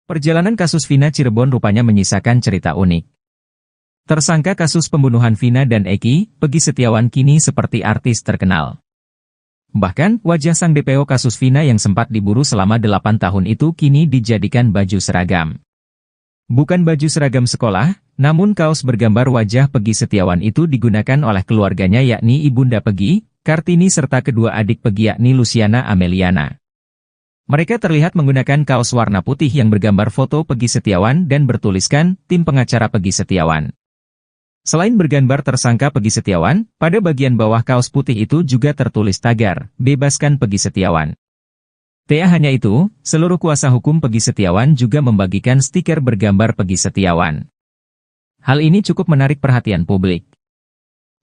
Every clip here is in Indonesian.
Perjalanan kasus Vina Cirebon rupanya menyisakan cerita unik. Tersangka kasus pembunuhan Vina dan Eki, Peggy Setiawan kini seperti artis terkenal. Bahkan, wajah sang DPO kasus Vina yang sempat diburu selama 8 tahun itu kini dijadikan baju seragam. Bukan baju seragam sekolah, namun kaos bergambar wajah Peggy Setiawan itu digunakan oleh keluarganya yakni Ibunda Peggy, Kartini serta kedua adik Peggy yakni Luciana Ameliana. Mereka terlihat menggunakan kaos warna putih yang bergambar foto Peggy Setiawan dan bertuliskan, tim pengacara Peggy Setiawan. Selain bergambar tersangka Peggy Setiawan, pada bagian bawah kaos putih itu juga tertulis tagar, bebaskan Peggy Setiawan. Tak hanya itu, seluruh kuasa hukum Peggy Setiawan juga membagikan stiker bergambar Peggy Setiawan. Hal ini cukup menarik perhatian publik.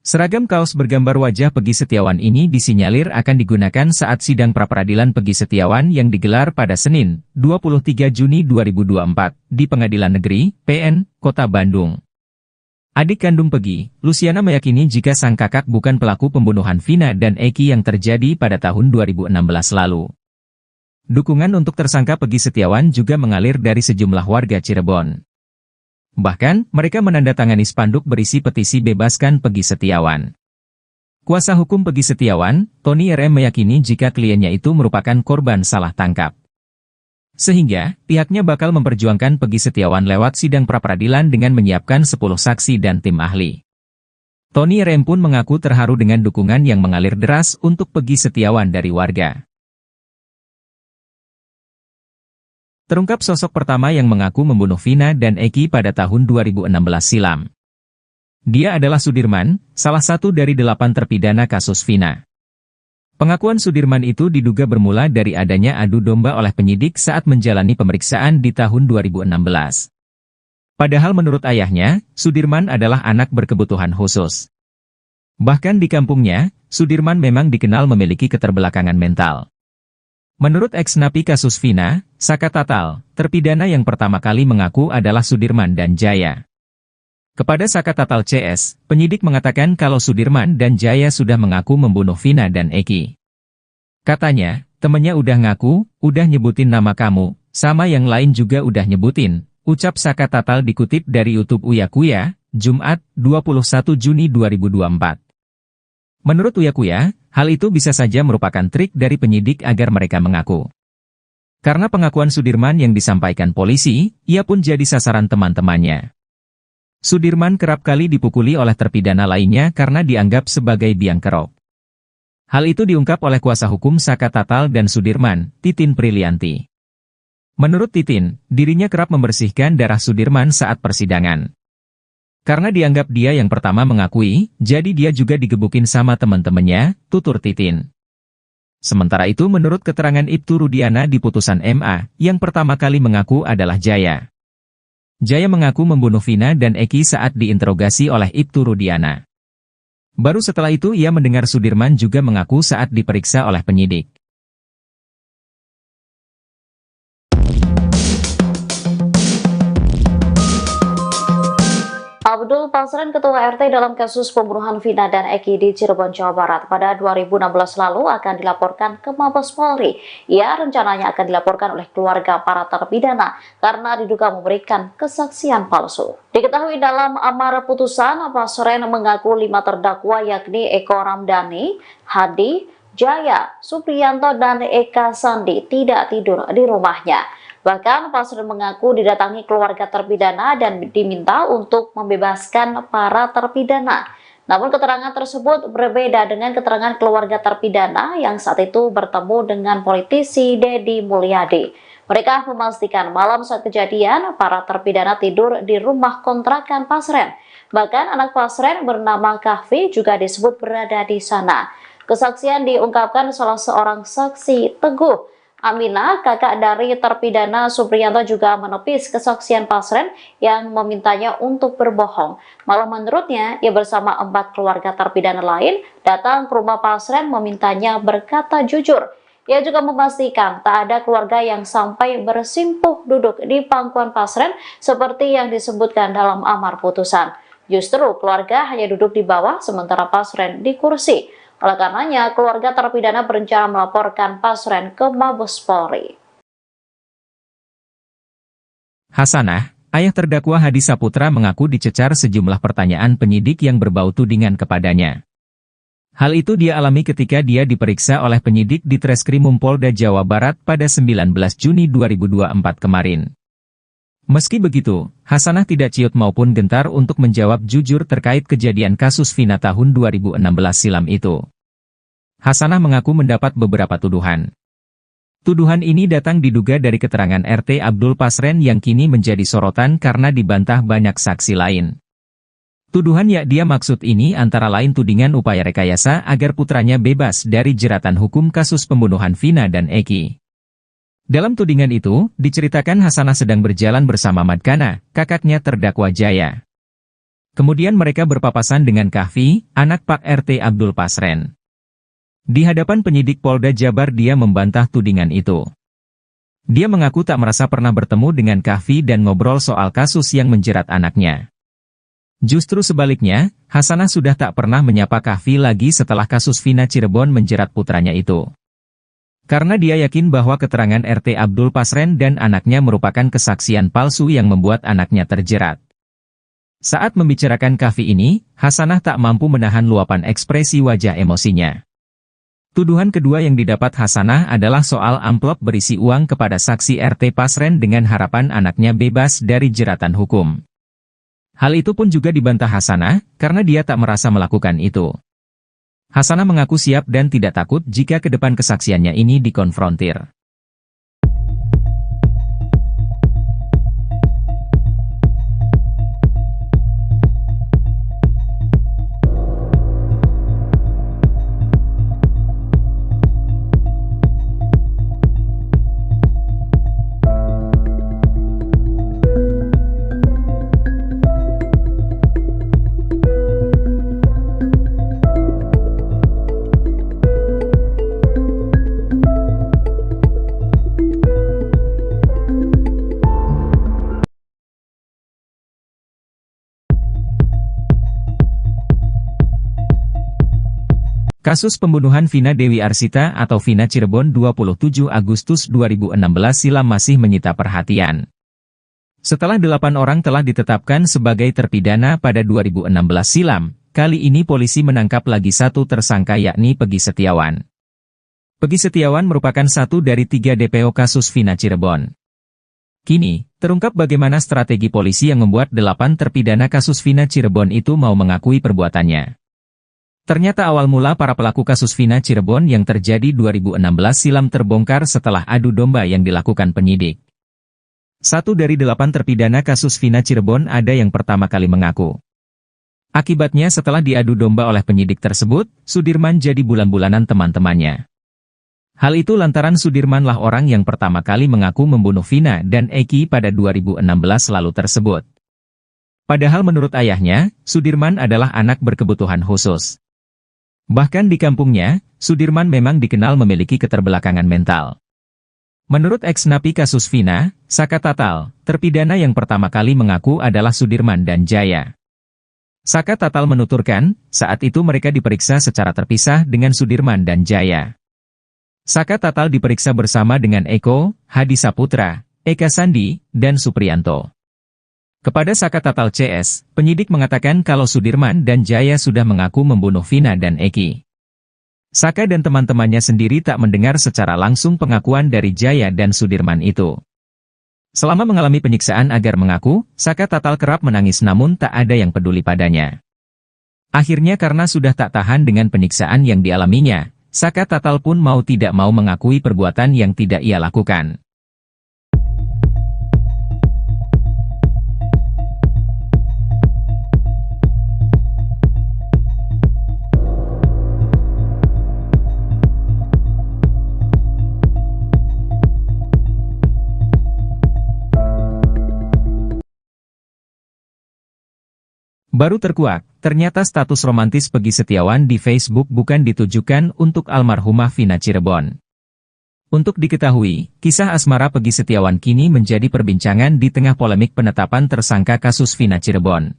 Seragam kaos bergambar wajah Peggy Setiawan ini disinyalir akan digunakan saat sidang pra-peradilan Peggy Setiawan yang digelar pada Senin, 23 Juni 2024, di Pengadilan Negeri, PN, Kota Bandung. Adik kandung Peggy, Luciana meyakini jika sang kakak bukan pelaku pembunuhan Vina dan Eki yang terjadi pada tahun 2016 lalu. Dukungan untuk tersangka Peggy Setiawan juga mengalir dari sejumlah warga Cirebon. Bahkan, mereka menandatangani spanduk berisi petisi bebaskan Peggy Setiawan. Kuasa hukum Peggy Setiawan, Tony RM meyakini jika kliennya itu merupakan korban salah tangkap. Sehingga, pihaknya bakal memperjuangkan Peggy Setiawan lewat sidang pra-peradilan dengan menyiapkan 10 saksi dan tim ahli. Tony RM pun mengaku terharu dengan dukungan yang mengalir deras untuk Peggy Setiawan dari warga. Terungkap sosok pertama yang mengaku membunuh Vina dan Eki pada tahun 2016 silam. Dia adalah Sudirman, salah satu dari 8 terpidana kasus Vina. Pengakuan Sudirman itu diduga bermula dari adanya adu domba oleh penyidik saat menjalani pemeriksaan di tahun 2016. Padahal menurut ayahnya, Sudirman adalah anak berkebutuhan khusus. Bahkan di kampungnya, Sudirman memang dikenal memiliki keterbelakangan mental. Menurut ex-napi kasus Vina, Saka Tatal, terpidana yang pertama kali mengaku adalah Sudirman dan Jaya. Kepada Saka Tatal CS, penyidik mengatakan kalau Sudirman dan Jaya sudah mengaku membunuh Vina dan Eki. Katanya, temennya udah ngaku, udah nyebutin nama kamu, sama yang lain juga udah nyebutin, ucap Saka Tatal dikutip dari YouTube Uya Kuya, Jumat, 21 Juni 2024. Menurut Uya Kuya, hal itu bisa saja merupakan trik dari penyidik agar mereka mengaku. Karena pengakuan Sudirman yang disampaikan polisi, ia pun jadi sasaran teman-temannya. Sudirman kerap kali dipukuli oleh terpidana lainnya karena dianggap sebagai biang kerok. Hal itu diungkap oleh kuasa hukum Saka Tatal dan Sudirman, Titin Prilianti. Menurut Titin, dirinya kerap membersihkan darah Sudirman saat persidangan. Karena dianggap dia yang pertama mengakui, jadi dia juga digebukin sama teman-temannya, tutur Titin. Sementara itu menurut keterangan Ibtu Rudiana di putusan MA, yang pertama kali mengaku adalah Jaya. Jaya mengaku membunuh Vina dan Eki saat diinterogasi oleh Ibtu Rudiana. Baru setelah itu ia mendengar Sudirman juga mengaku saat diperiksa oleh penyidik. Abdul Pasren, Ketua RT dalam kasus pembunuhan Vina dan Eki di Cirebon, Jawa Barat pada 2016 lalu akan dilaporkan ke Mabes Polri. Ia rencananya akan dilaporkan oleh keluarga para terpidana karena diduga memberikan kesaksian palsu. Diketahui dalam amar putusan, Pasren mengaku 5 terdakwa yakni Eko Ramdhani, Hadi, Jaya, Supriyanto, dan Eka Sandi tidak tidur di rumahnya. Bahkan Pasren mengaku didatangi keluarga terpidana dan diminta untuk membebaskan para terpidana. Namun keterangan tersebut berbeda dengan keterangan keluarga terpidana yang saat itu bertemu dengan politisi Deddy Mulyadi. Mereka memastikan malam saat kejadian para terpidana tidur di rumah kontrakan Pasren. Bahkan anak Pasren bernama Kahfi juga disebut berada di sana. Kesaksian diungkapkan salah seorang saksi, Teguh Aminah, kakak dari terpidana Supriyanto, juga menepis kesaksian Pasren yang memintanya untuk berbohong. Malah menurutnya, ia bersama 4 keluarga terpidana lain datang ke rumah Pasren memintanya berkata jujur. Ia juga memastikan tak ada keluarga yang sampai bersimpuh duduk di pangkuan Pasren seperti yang disebutkan dalam amar putusan. Justru keluarga hanya duduk di bawah sementara Pasren di kursi. Oleh karenanya, keluarga terpidana berencana melaporkan Pasren ke Mabes Polri. Hasanah, ayah terdakwa Hadi Saputra mengaku dicecar sejumlah pertanyaan penyidik yang berbau tudingan kepadanya. Hal itu dia alami ketika dia diperiksa oleh penyidik di Treskrimum Polda Jawa Barat pada 19 Juni 2024 kemarin. Meski begitu, Hasanah tidak ciut maupun gentar untuk menjawab jujur terkait kejadian kasus Vina tahun 2016 silam itu. Hasanah mengaku mendapat beberapa tuduhan. Tuduhan ini datang diduga dari keterangan RT Abdul Pasren yang kini menjadi sorotan karena dibantah banyak saksi lain. Tuduhan yang dia maksud ini antara lain tudingan upaya rekayasa agar putranya bebas dari jeratan hukum kasus pembunuhan Vina dan Eki. Dalam tudingan itu, diceritakan Hasanah sedang berjalan bersama Madkana, kakaknya terdakwa Jaya. Kemudian mereka berpapasan dengan Kahfi, anak Pak RT Abdul Pasren. Di hadapan penyidik Polda Jabar dia membantah tudingan itu. Dia mengaku tak merasa pernah bertemu dengan Kahfi dan ngobrol soal kasus yang menjerat anaknya. Justru sebaliknya, Hasanah sudah tak pernah menyapa Kahfi lagi setelah kasus Vina Cirebon menjerat putranya itu. Karena dia yakin bahwa keterangan RT Abdul Pasren dan anaknya merupakan kesaksian palsu yang membuat anaknya terjerat. Saat membicarakan Kahfi ini, Hasanah tak mampu menahan luapan ekspresi wajah emosinya. Tuduhan kedua yang didapat Hasanah adalah soal amplop berisi uang kepada saksi RT Pasren dengan harapan anaknya bebas dari jeratan hukum. Hal itu pun juga dibantah Hasanah, karena dia tak merasa melakukan itu. Hasanah mengaku siap dan tidak takut jika ke depan kesaksiannya ini dikonfrontir. Kasus pembunuhan Vina Dewi Arsita atau Vina Cirebon 27 Agustus 2016 silam masih menyita perhatian. Setelah 8 orang telah ditetapkan sebagai terpidana pada 2016 silam, kali ini polisi menangkap lagi satu tersangka yakni Peggy Setiawan. Peggy Setiawan merupakan satu dari 3 DPO kasus Vina Cirebon. Kini, terungkap bagaimana strategi polisi yang membuat 8 terpidana kasus Vina Cirebon itu mau mengakui perbuatannya. Ternyata awal mula para pelaku kasus Vina Cirebon yang terjadi 2016 silam terbongkar setelah adu domba yang dilakukan penyidik. 1 dari 8 terpidana kasus Vina Cirebon ada yang pertama kali mengaku. Akibatnya setelah diadu domba oleh penyidik tersebut, Sudirman jadi bulan-bulanan teman-temannya. Hal itu lantaran Sudirmanlah orang yang pertama kali mengaku membunuh Vina dan Eki pada 2016 lalu tersebut. Padahal menurut ayahnya, Sudirman adalah anak berkebutuhan khusus. Bahkan di kampungnya, Sudirman memang dikenal memiliki keterbelakangan mental. Menurut ex-napi kasus Vina, Saka Tatal, terpidana yang pertama kali mengaku adalah Sudirman dan Jaya. Saka Tatal menuturkan, saat itu mereka diperiksa secara terpisah dengan Sudirman dan Jaya. Saka Tatal diperiksa bersama dengan Eko, Hadi Saputra, Eka Sandi, dan Supriyanto. Kepada Saka Tatal CS, penyidik mengatakan kalau Sudirman dan Jaya sudah mengaku membunuh Vina dan Eki. Saka dan teman-temannya sendiri tak mendengar secara langsung pengakuan dari Jaya dan Sudirman itu. Selama mengalami penyiksaan agar mengaku, Saka Tatal kerap menangis namun tak ada yang peduli padanya. Akhirnya karena sudah tak tahan dengan penyiksaan yang dialaminya, Saka Tatal pun mau tidak mau mengakui perbuatan yang tidak ia lakukan. Baru terkuak, ternyata status romantis Peggy Setiawan di Facebook bukan ditujukan untuk almarhumah Vina Cirebon. Untuk diketahui, kisah asmara Peggy Setiawan kini menjadi perbincangan di tengah polemik penetapan tersangka kasus Vina Cirebon.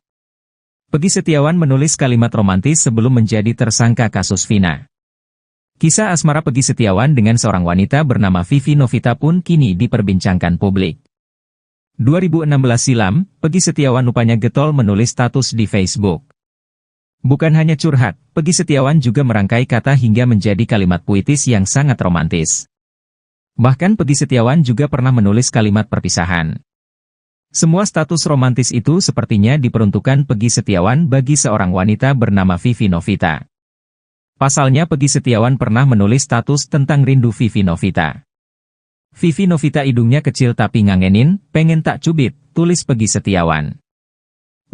Peggy Setiawan menulis kalimat romantis sebelum menjadi tersangka kasus Vina. Kisah asmara Peggy Setiawan dengan seorang wanita bernama Vivi Novita pun kini diperbincangkan publik. 2016 silam, Peggy Setiawan rupanya getol menulis status di Facebook. Bukan hanya curhat, Peggy Setiawan juga merangkai kata hingga menjadi kalimat puitis yang sangat romantis. Bahkan Peggy Setiawan juga pernah menulis kalimat perpisahan. Semua status romantis itu sepertinya diperuntukkan Peggy Setiawan bagi seorang wanita bernama Vivi Novita. Pasalnya Peggy Setiawan pernah menulis status tentang rindu Vivi Novita. Vivi Novita hidungnya kecil tapi ngangenin, pengen tak cubit, tulis Peggy Setiawan.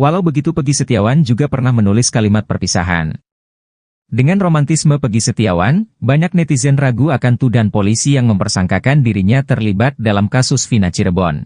Walau begitu Peggy Setiawan juga pernah menulis kalimat perpisahan. Dengan romantisme Peggy Setiawan, banyak netizen ragu akan tuduhan polisi yang mempersangkakan dirinya terlibat dalam kasus Vina Cirebon.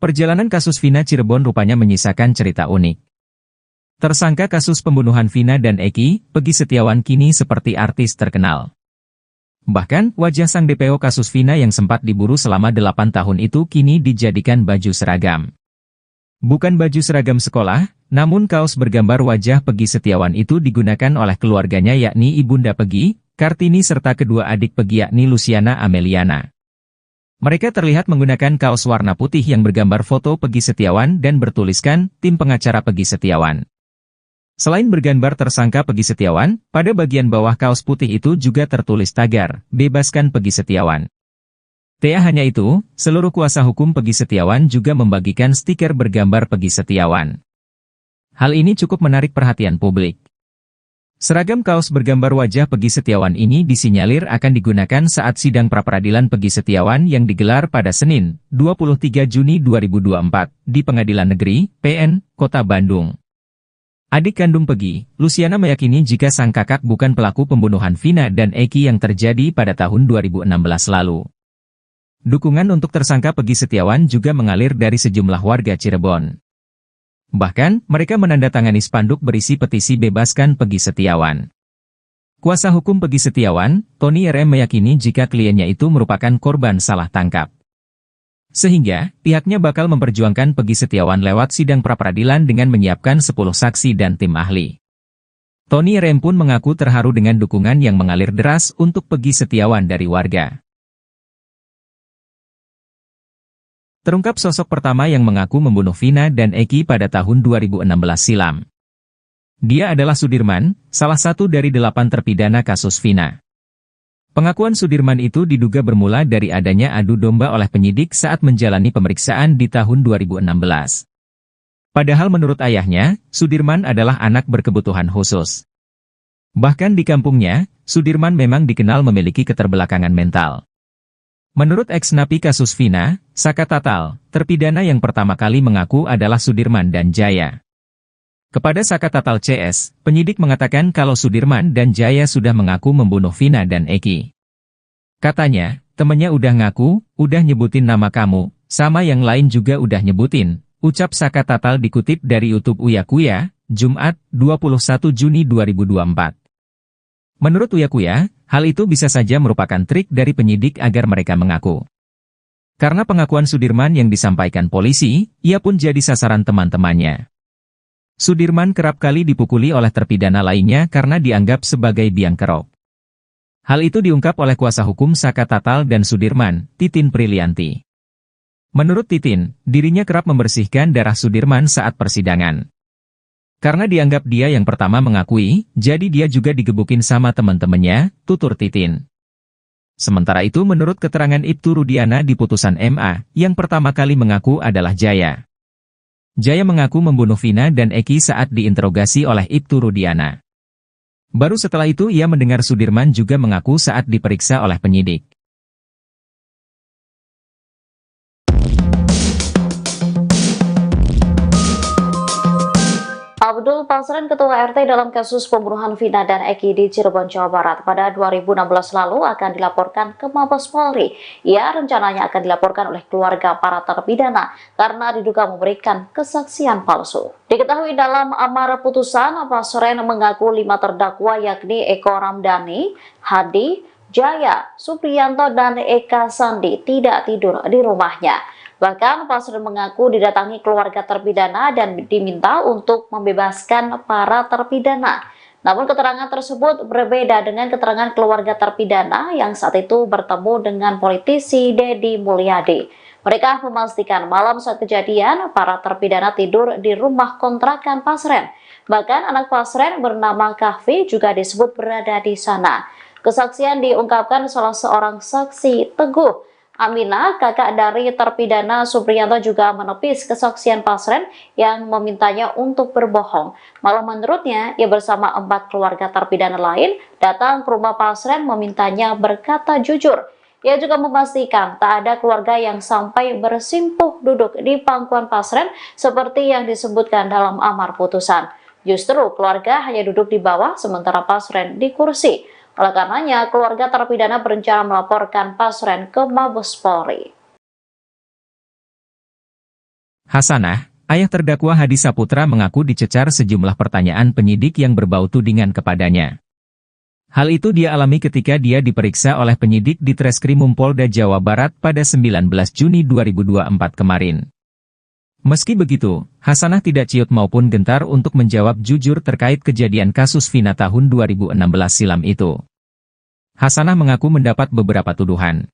Perjalanan kasus Vina Cirebon rupanya menyisakan cerita unik. Tersangka kasus pembunuhan Vina dan Eki, Peggy Setiawan kini seperti artis terkenal. Bahkan, wajah sang DPO kasus Vina yang sempat diburu selama 8 tahun itu kini dijadikan baju seragam. Bukan baju seragam sekolah, namun kaos bergambar wajah Peggy Setiawan itu digunakan oleh keluarganya yakni Ibunda Peggy, Kartini serta kedua adik Peggy yakni Luciana Ameliana. Mereka terlihat menggunakan kaos warna putih yang bergambar foto Peggy Setiawan dan bertuliskan, tim pengacara Peggy Setiawan. Selain bergambar tersangka Peggy Setiawan, pada bagian bawah kaos putih itu juga tertulis tagar, bebaskan Peggy Setiawan. Tak hanya itu, seluruh kuasa hukum Peggy Setiawan juga membagikan stiker bergambar Peggy Setiawan. Hal ini cukup menarik perhatian publik. Seragam kaos bergambar wajah Peggy Setiawan ini disinyalir akan digunakan saat sidang pra-peradilan Peggy Setiawan yang digelar pada Senin, 23 Juni 2024, di Pengadilan Negeri, PN, Kota Bandung. Adik kandung Peggy, Luciana meyakini jika sang kakak bukan pelaku pembunuhan Vina dan Eki yang terjadi pada tahun 2016 lalu. Dukungan untuk tersangka Peggy Setiawan juga mengalir dari sejumlah warga Cirebon. Bahkan, mereka menandatangani spanduk berisi petisi bebaskan Peggy Setiawan. Kuasa hukum Peggy Setiawan, Tony RM meyakini jika kliennya itu merupakan korban salah tangkap. Sehingga, pihaknya bakal memperjuangkan Peggy Setiawan lewat sidang pra-peradilan dengan menyiapkan 10 saksi dan tim ahli. Tony RM pun mengaku terharu dengan dukungan yang mengalir deras untuk Peggy Setiawan dari warga. Terungkap sosok pertama yang mengaku membunuh Vina dan Eki pada tahun 2016 silam. Dia adalah Sudirman, salah satu dari 8 terpidana kasus Vina. Pengakuan Sudirman itu diduga bermula dari adanya adu domba oleh penyidik saat menjalani pemeriksaan di tahun 2016. Padahal menurut ayahnya, Sudirman adalah anak berkebutuhan khusus. Bahkan di kampungnya, Sudirman memang dikenal memiliki keterbelakangan mental. Menurut ex-napi kasus Vina, Saka Tatal, terpidana yang pertama kali mengaku adalah Sudirman dan Jaya. Kepada Saka Tatal CS, penyidik mengatakan kalau Sudirman dan Jaya sudah mengaku membunuh Vina dan Eki. Katanya, temennya udah ngaku, udah nyebutin nama kamu, sama yang lain juga udah nyebutin, ucap Saka Tatal dikutip dari YouTube Uya Kuya, Jumat, 21 Juni 2024. Menurut Uya Kuya, hal itu bisa saja merupakan trik dari penyidik agar mereka mengaku. Karena pengakuan Sudirman yang disampaikan polisi, ia pun jadi sasaran teman-temannya. Sudirman kerap kali dipukuli oleh terpidana lainnya karena dianggap sebagai biang kerok. Hal itu diungkap oleh kuasa hukum Saka Tatal dan Sudirman, Titin Prilianti. Menurut Titin, dirinya kerap membersihkan darah Sudirman saat persidangan. Karena dianggap dia yang pertama mengakui, jadi dia juga digebukin sama teman-temannya, tutur Titin. Sementara itu menurut keterangan Ibtu Rudiana di putusan MA, yang pertama kali mengaku adalah Jaya. Jaya mengaku membunuh Vina dan Eki saat diinterogasi oleh Ibtu Rudiana. Baru setelah itu ia mendengar Sudirman juga mengaku saat diperiksa oleh penyidik. Abdul Pasren, Ketua RT dalam kasus pembunuhan Vina dan Eki di Cirebon, Jawa Barat pada 2016 lalu akan dilaporkan ke Mabes Polri. Ia rencananya akan dilaporkan oleh keluarga para terpidana karena diduga memberikan kesaksian palsu. Diketahui dalam amar putusan, Pasren mengaku 5 terdakwa yakni Eko Ramdhani, Hadi, Jaya, Supriyanto, dan Eka Sandi tidak tidur di rumahnya. Bahkan Pasren mengaku didatangi keluarga terpidana dan diminta untuk membebaskan para terpidana. Namun keterangan tersebut berbeda dengan keterangan keluarga terpidana yang saat itu bertemu dengan politisi Deddy Mulyadi. Mereka memastikan malam saat kejadian para terpidana tidur di rumah kontrakan Pasren. Bahkan anak Pasren bernama Kahfi juga disebut berada di sana. Kesaksian diungkapkan salah seorang saksi, Teguh Amina, kakak dari terpidana Supriyanto, juga menepis kesaksian Pasren yang memintanya untuk berbohong. Malah menurutnya, ia bersama 4 keluarga terpidana lain datang ke rumah Pasren memintanya berkata jujur. Ia juga memastikan tak ada keluarga yang sampai bersimpuh duduk di pangkuan Pasren seperti yang disebutkan dalam amar putusan. Justru keluarga hanya duduk di bawah sementara Pasren di kursi. Oleh karenanya, keluarga terpidana berencana melaporkan Pasren ke Mabes Polri. Hasanah, ayah terdakwa Hadi Saputra mengaku dicecar sejumlah pertanyaan penyidik yang berbau tudingan kepadanya. Hal itu dia alami ketika dia diperiksa oleh penyidik di Treskrimum Polda Jawa Barat pada 19 Juni 2024 kemarin. Meski begitu, Hasanah tidak ciut maupun gentar untuk menjawab jujur terkait kejadian kasus Vina tahun 2016 silam itu. Hasanah mengaku mendapat beberapa tuduhan.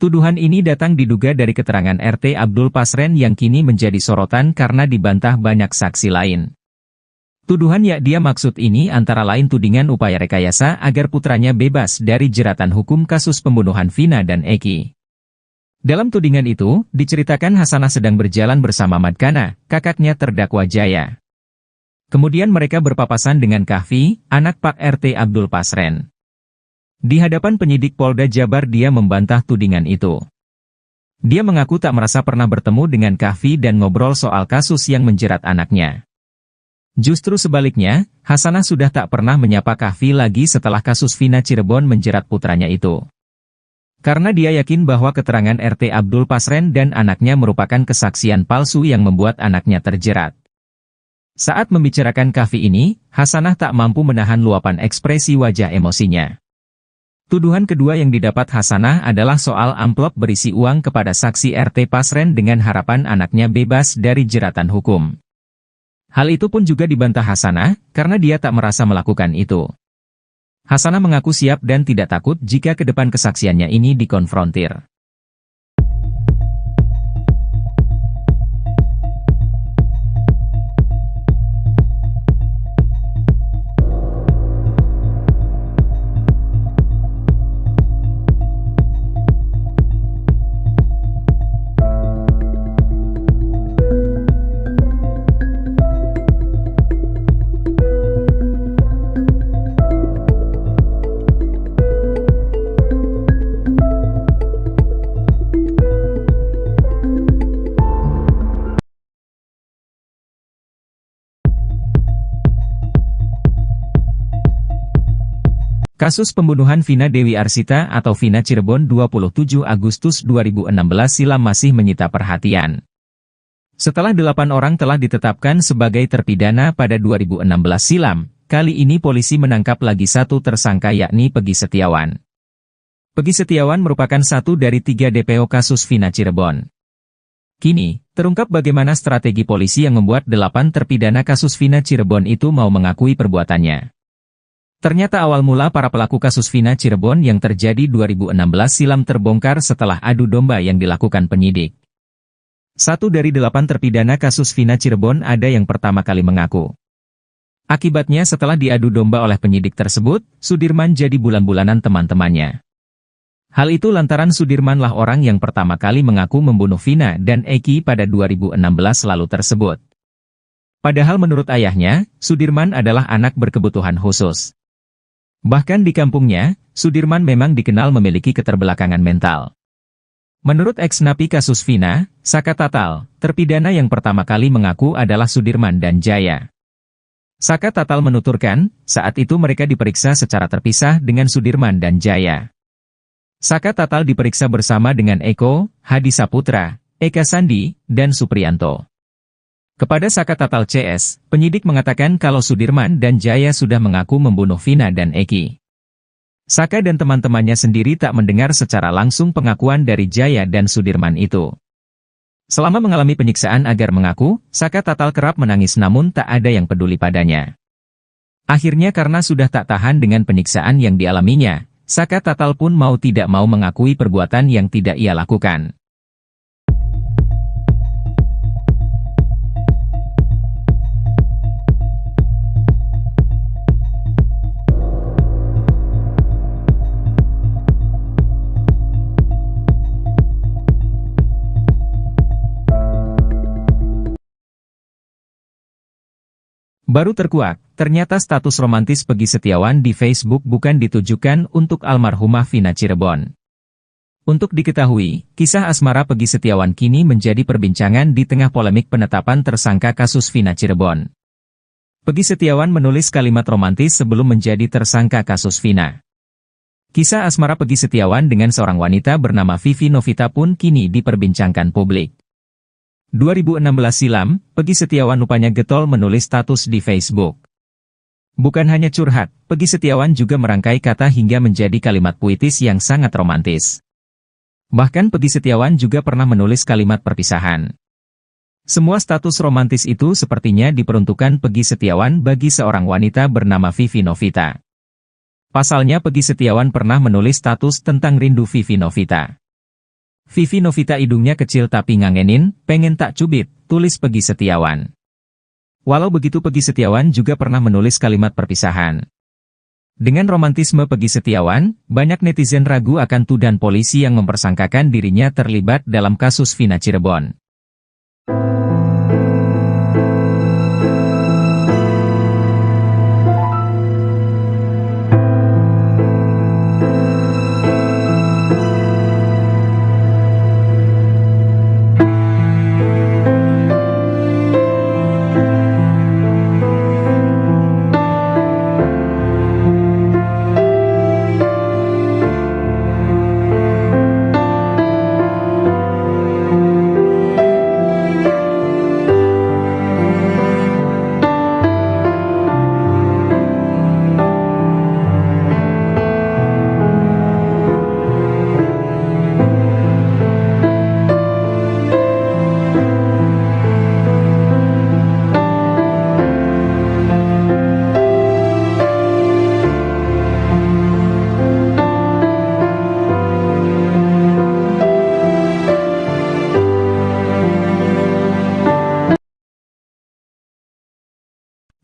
Tuduhan ini datang diduga dari keterangan RT Abdul Pasren yang kini menjadi sorotan karena dibantah banyak saksi lain. Tuduhan yang dia maksud ini antara lain tudingan upaya rekayasa agar putranya bebas dari jeratan hukum kasus pembunuhan Vina dan Eki. Dalam tudingan itu, diceritakan Hasanah sedang berjalan bersama Madkana, kakaknya terdakwa Jaya. Kemudian mereka berpapasan dengan Kahfi, anak Pak RT Abdul Pasren. Di hadapan penyidik Polda Jabar dia membantah tudingan itu. Dia mengaku tak merasa pernah bertemu dengan Kahfi dan ngobrol soal kasus yang menjerat anaknya. Justru sebaliknya, Hasanah sudah tak pernah menyapa Kahfi lagi setelah kasus Vina Cirebon menjerat putranya itu. Karena dia yakin bahwa keterangan RT Abdul Pasren dan anaknya merupakan kesaksian palsu yang membuat anaknya terjerat. Saat membicarakan Kahfi ini, Hasanah tak mampu menahan luapan ekspresi wajah emosinya. Tuduhan kedua yang didapat Hasanah adalah soal amplop berisi uang kepada saksi RT Pasren dengan harapan anaknya bebas dari jeratan hukum. Hal itu pun juga dibantah Hasanah, karena dia tak merasa melakukan itu. Hasanah mengaku siap dan tidak takut jika ke depan kesaksiannya ini dikonfrontir. Kasus pembunuhan Vina Dewi Arsita atau Vina Cirebon 27 Agustus 2016 silam masih menyita perhatian. Setelah 8 orang telah ditetapkan sebagai terpidana pada 2016 silam, kali ini polisi menangkap lagi satu tersangka yakni Pegi Setiawan. Pegi Setiawan merupakan satu dari 3 DPO kasus Vina Cirebon. Kini, terungkap bagaimana strategi polisi yang membuat 8 terpidana kasus Vina Cirebon itu mau mengakui perbuatannya. Ternyata awal mula para pelaku kasus Vina Cirebon yang terjadi 2016 silam terbongkar setelah adu domba yang dilakukan penyidik. 1 dari 8 terpidana kasus Vina Cirebon ada yang pertama kali mengaku. Akibatnya setelah diadu domba oleh penyidik tersebut, Sudirman jadi bulan-bulanan teman-temannya. Hal itu lantaran Sudirman lah orang yang pertama kali mengaku membunuh Vina dan Eki pada 2016 lalu tersebut. Padahal menurut ayahnya, Sudirman adalah anak berkebutuhan khusus. Bahkan di kampungnya, Sudirman memang dikenal memiliki keterbelakangan mental. Menurut ex-napi kasus Vina, Saka Tatal, terpidana yang pertama kali mengaku adalah Sudirman dan Jaya. Saka Tatal menuturkan, saat itu mereka diperiksa secara terpisah dengan Sudirman dan Jaya. Saka Tatal diperiksa bersama dengan Eko, Hadi Saputra, Eka Sandi, dan Supriyanto. Kepada Saka Tatal CS, penyidik mengatakan kalau Sudirman dan Jaya sudah mengaku membunuh Vina dan Eki. Saka dan teman-temannya sendiri tak mendengar secara langsung pengakuan dari Jaya dan Sudirman itu. Selama mengalami penyiksaan agar mengaku, Saka Tatal kerap menangis namun tak ada yang peduli padanya. Akhirnya karena sudah tak tahan dengan penyiksaan yang dialaminya, Saka Tatal pun mau tidak mau mengakui perbuatan yang tidak ia lakukan. Baru terkuak, ternyata status romantis Peggy Setiawan di Facebook bukan ditujukan untuk almarhumah Vina Cirebon. Untuk diketahui, kisah asmara Peggy Setiawan kini menjadi perbincangan di tengah polemik penetapan tersangka kasus Vina Cirebon. Peggy Setiawan menulis kalimat romantis sebelum menjadi tersangka kasus Vina. Kisah asmara Peggy Setiawan dengan seorang wanita bernama Vivi Novita pun kini diperbincangkan publik. 2016 silam, Peggy Setiawan rupanya getol menulis status di Facebook. Bukan hanya curhat, Peggy Setiawan juga merangkai kata hingga menjadi kalimat puitis yang sangat romantis. Bahkan Peggy Setiawan juga pernah menulis kalimat perpisahan. Semua status romantis itu sepertinya diperuntukkan Peggy Setiawan bagi seorang wanita bernama Vivi Novita. Pasalnya Peggy Setiawan pernah menulis status tentang rindu Vivi Novita. Vivi Novita hidungnya kecil tapi ngangenin, pengen tak cubit, tulis Peggy Setiawan. Walau begitu Peggy Setiawan juga pernah menulis kalimat perpisahan. Dengan romantisme Peggy Setiawan, banyak netizen ragu akan tuduhan polisi yang mempersangkakan dirinya terlibat dalam kasus Vina Cirebon.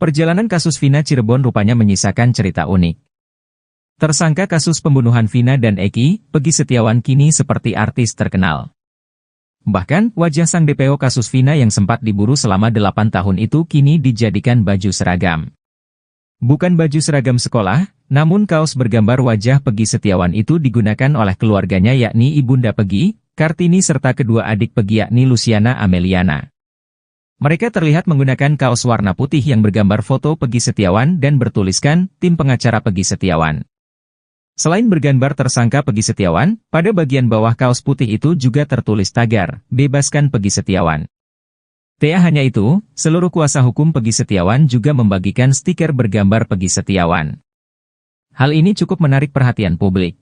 Perjalanan kasus Vina Cirebon rupanya menyisakan cerita unik. Tersangka kasus pembunuhan Vina dan Eki, Peggy Setiawan kini seperti artis terkenal. Bahkan, wajah sang DPO kasus Vina yang sempat diburu selama 8 tahun itu kini dijadikan baju seragam. Bukan baju seragam sekolah, namun kaos bergambar wajah Peggy Setiawan itu digunakan oleh keluarganya yakni Ibunda Peggy, Kartini serta kedua adik Peggy yakni Luciana Ameliana. Mereka terlihat menggunakan kaos warna putih yang bergambar foto Peggy Setiawan dan bertuliskan, tim pengacara Peggy Setiawan. Selain bergambar tersangka Peggy Setiawan, pada bagian bawah kaos putih itu juga tertulis tagar, bebaskan Peggy Setiawan. Tak hanya itu, seluruh kuasa hukum Peggy Setiawan juga membagikan stiker bergambar Peggy Setiawan. Hal ini cukup menarik perhatian publik.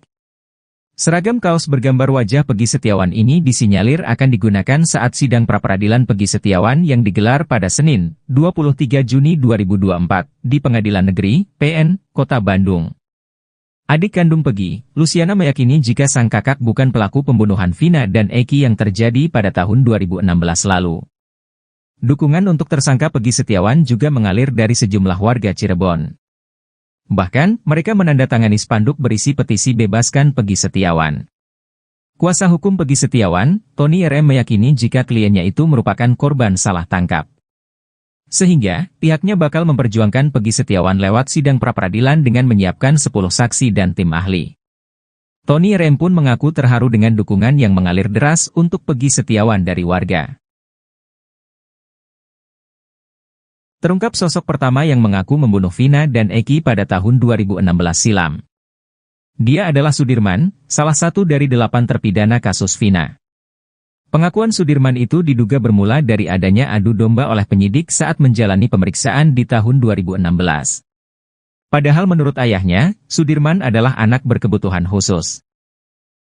Seragam kaos bergambar wajah Peggy Setiawan ini disinyalir akan digunakan saat sidang pra-peradilan Peggy Setiawan yang digelar pada Senin, 23 Juni 2024, di Pengadilan Negeri, PN, Kota Bandung. Adik kandung Peggy, Luciana meyakini jika sang kakak bukan pelaku pembunuhan Vina dan Eki yang terjadi pada tahun 2016 lalu. Dukungan untuk tersangka Peggy Setiawan juga mengalir dari sejumlah warga Cirebon. Bahkan, mereka menandatangani spanduk berisi petisi bebaskan Peggy Setiawan. Kuasa hukum Peggy Setiawan, Tony RM meyakini jika kliennya itu merupakan korban salah tangkap. Sehingga, pihaknya bakal memperjuangkan Peggy Setiawan lewat sidang pra-peradilan dengan menyiapkan 10 saksi dan tim ahli. Tony RM pun mengaku terharu dengan dukungan yang mengalir deras untuk Peggy Setiawan dari warga. Terungkap sosok pertama yang mengaku membunuh Vina dan Eki pada tahun 2016 silam. Dia adalah Sudirman, salah satu dari 8 terpidana kasus Vina. Pengakuan Sudirman itu diduga bermula dari adanya adu domba oleh penyidik saat menjalani pemeriksaan di tahun 2016. Padahal menurut ayahnya, Sudirman adalah anak berkebutuhan khusus.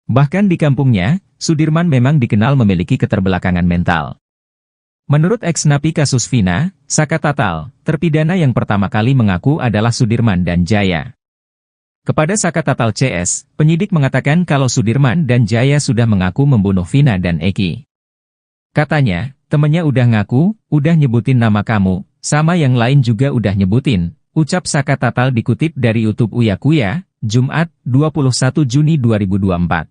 Bahkan di kampungnya, Sudirman memang dikenal memiliki keterbelakangan mental. Menurut ex-napi kasus Vina, Saka Tatal, terpidana yang pertama kali mengaku adalah Sudirman dan Jaya. Kepada Saka Tatal CS, penyidik mengatakan kalau Sudirman dan Jaya sudah mengaku membunuh Vina dan Eki. Katanya, temennya udah ngaku, udah nyebutin nama kamu, sama yang lain juga udah nyebutin, ucap Saka Tatal dikutip dari YouTube Uya Kuya, Jumat, 21 Juni 2024.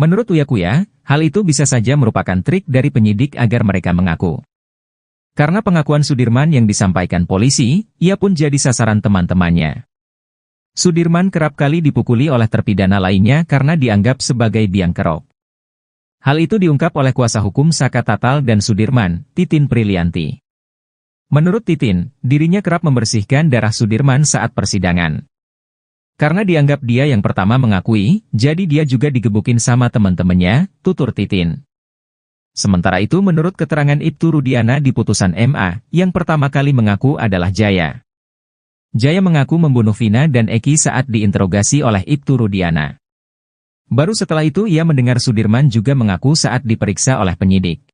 Menurut Uya Kuya, hal itu bisa saja merupakan trik dari penyidik agar mereka mengaku. Karena pengakuan Sudirman yang disampaikan polisi, ia pun jadi sasaran teman-temannya. Sudirman kerap kali dipukuli oleh terpidana lainnya karena dianggap sebagai biang kerok. Hal itu diungkap oleh kuasa hukum Saka Tatal dan Sudirman, Titin Prilianti. Menurut Titin, dirinya kerap membersihkan darah Sudirman saat persidangan. Karena dianggap dia yang pertama mengakui, jadi dia juga digebukin sama teman-temannya, tutur Titin. Sementara itu menurut keterangan Ibtu Rudiana di putusan MA, yang pertama kali mengaku adalah Jaya. Jaya mengaku membunuh Vina dan Eki saat diinterogasi oleh Ibtu Rudiana. Baru setelah itu ia mendengar Sudirman juga mengaku saat diperiksa oleh penyidik.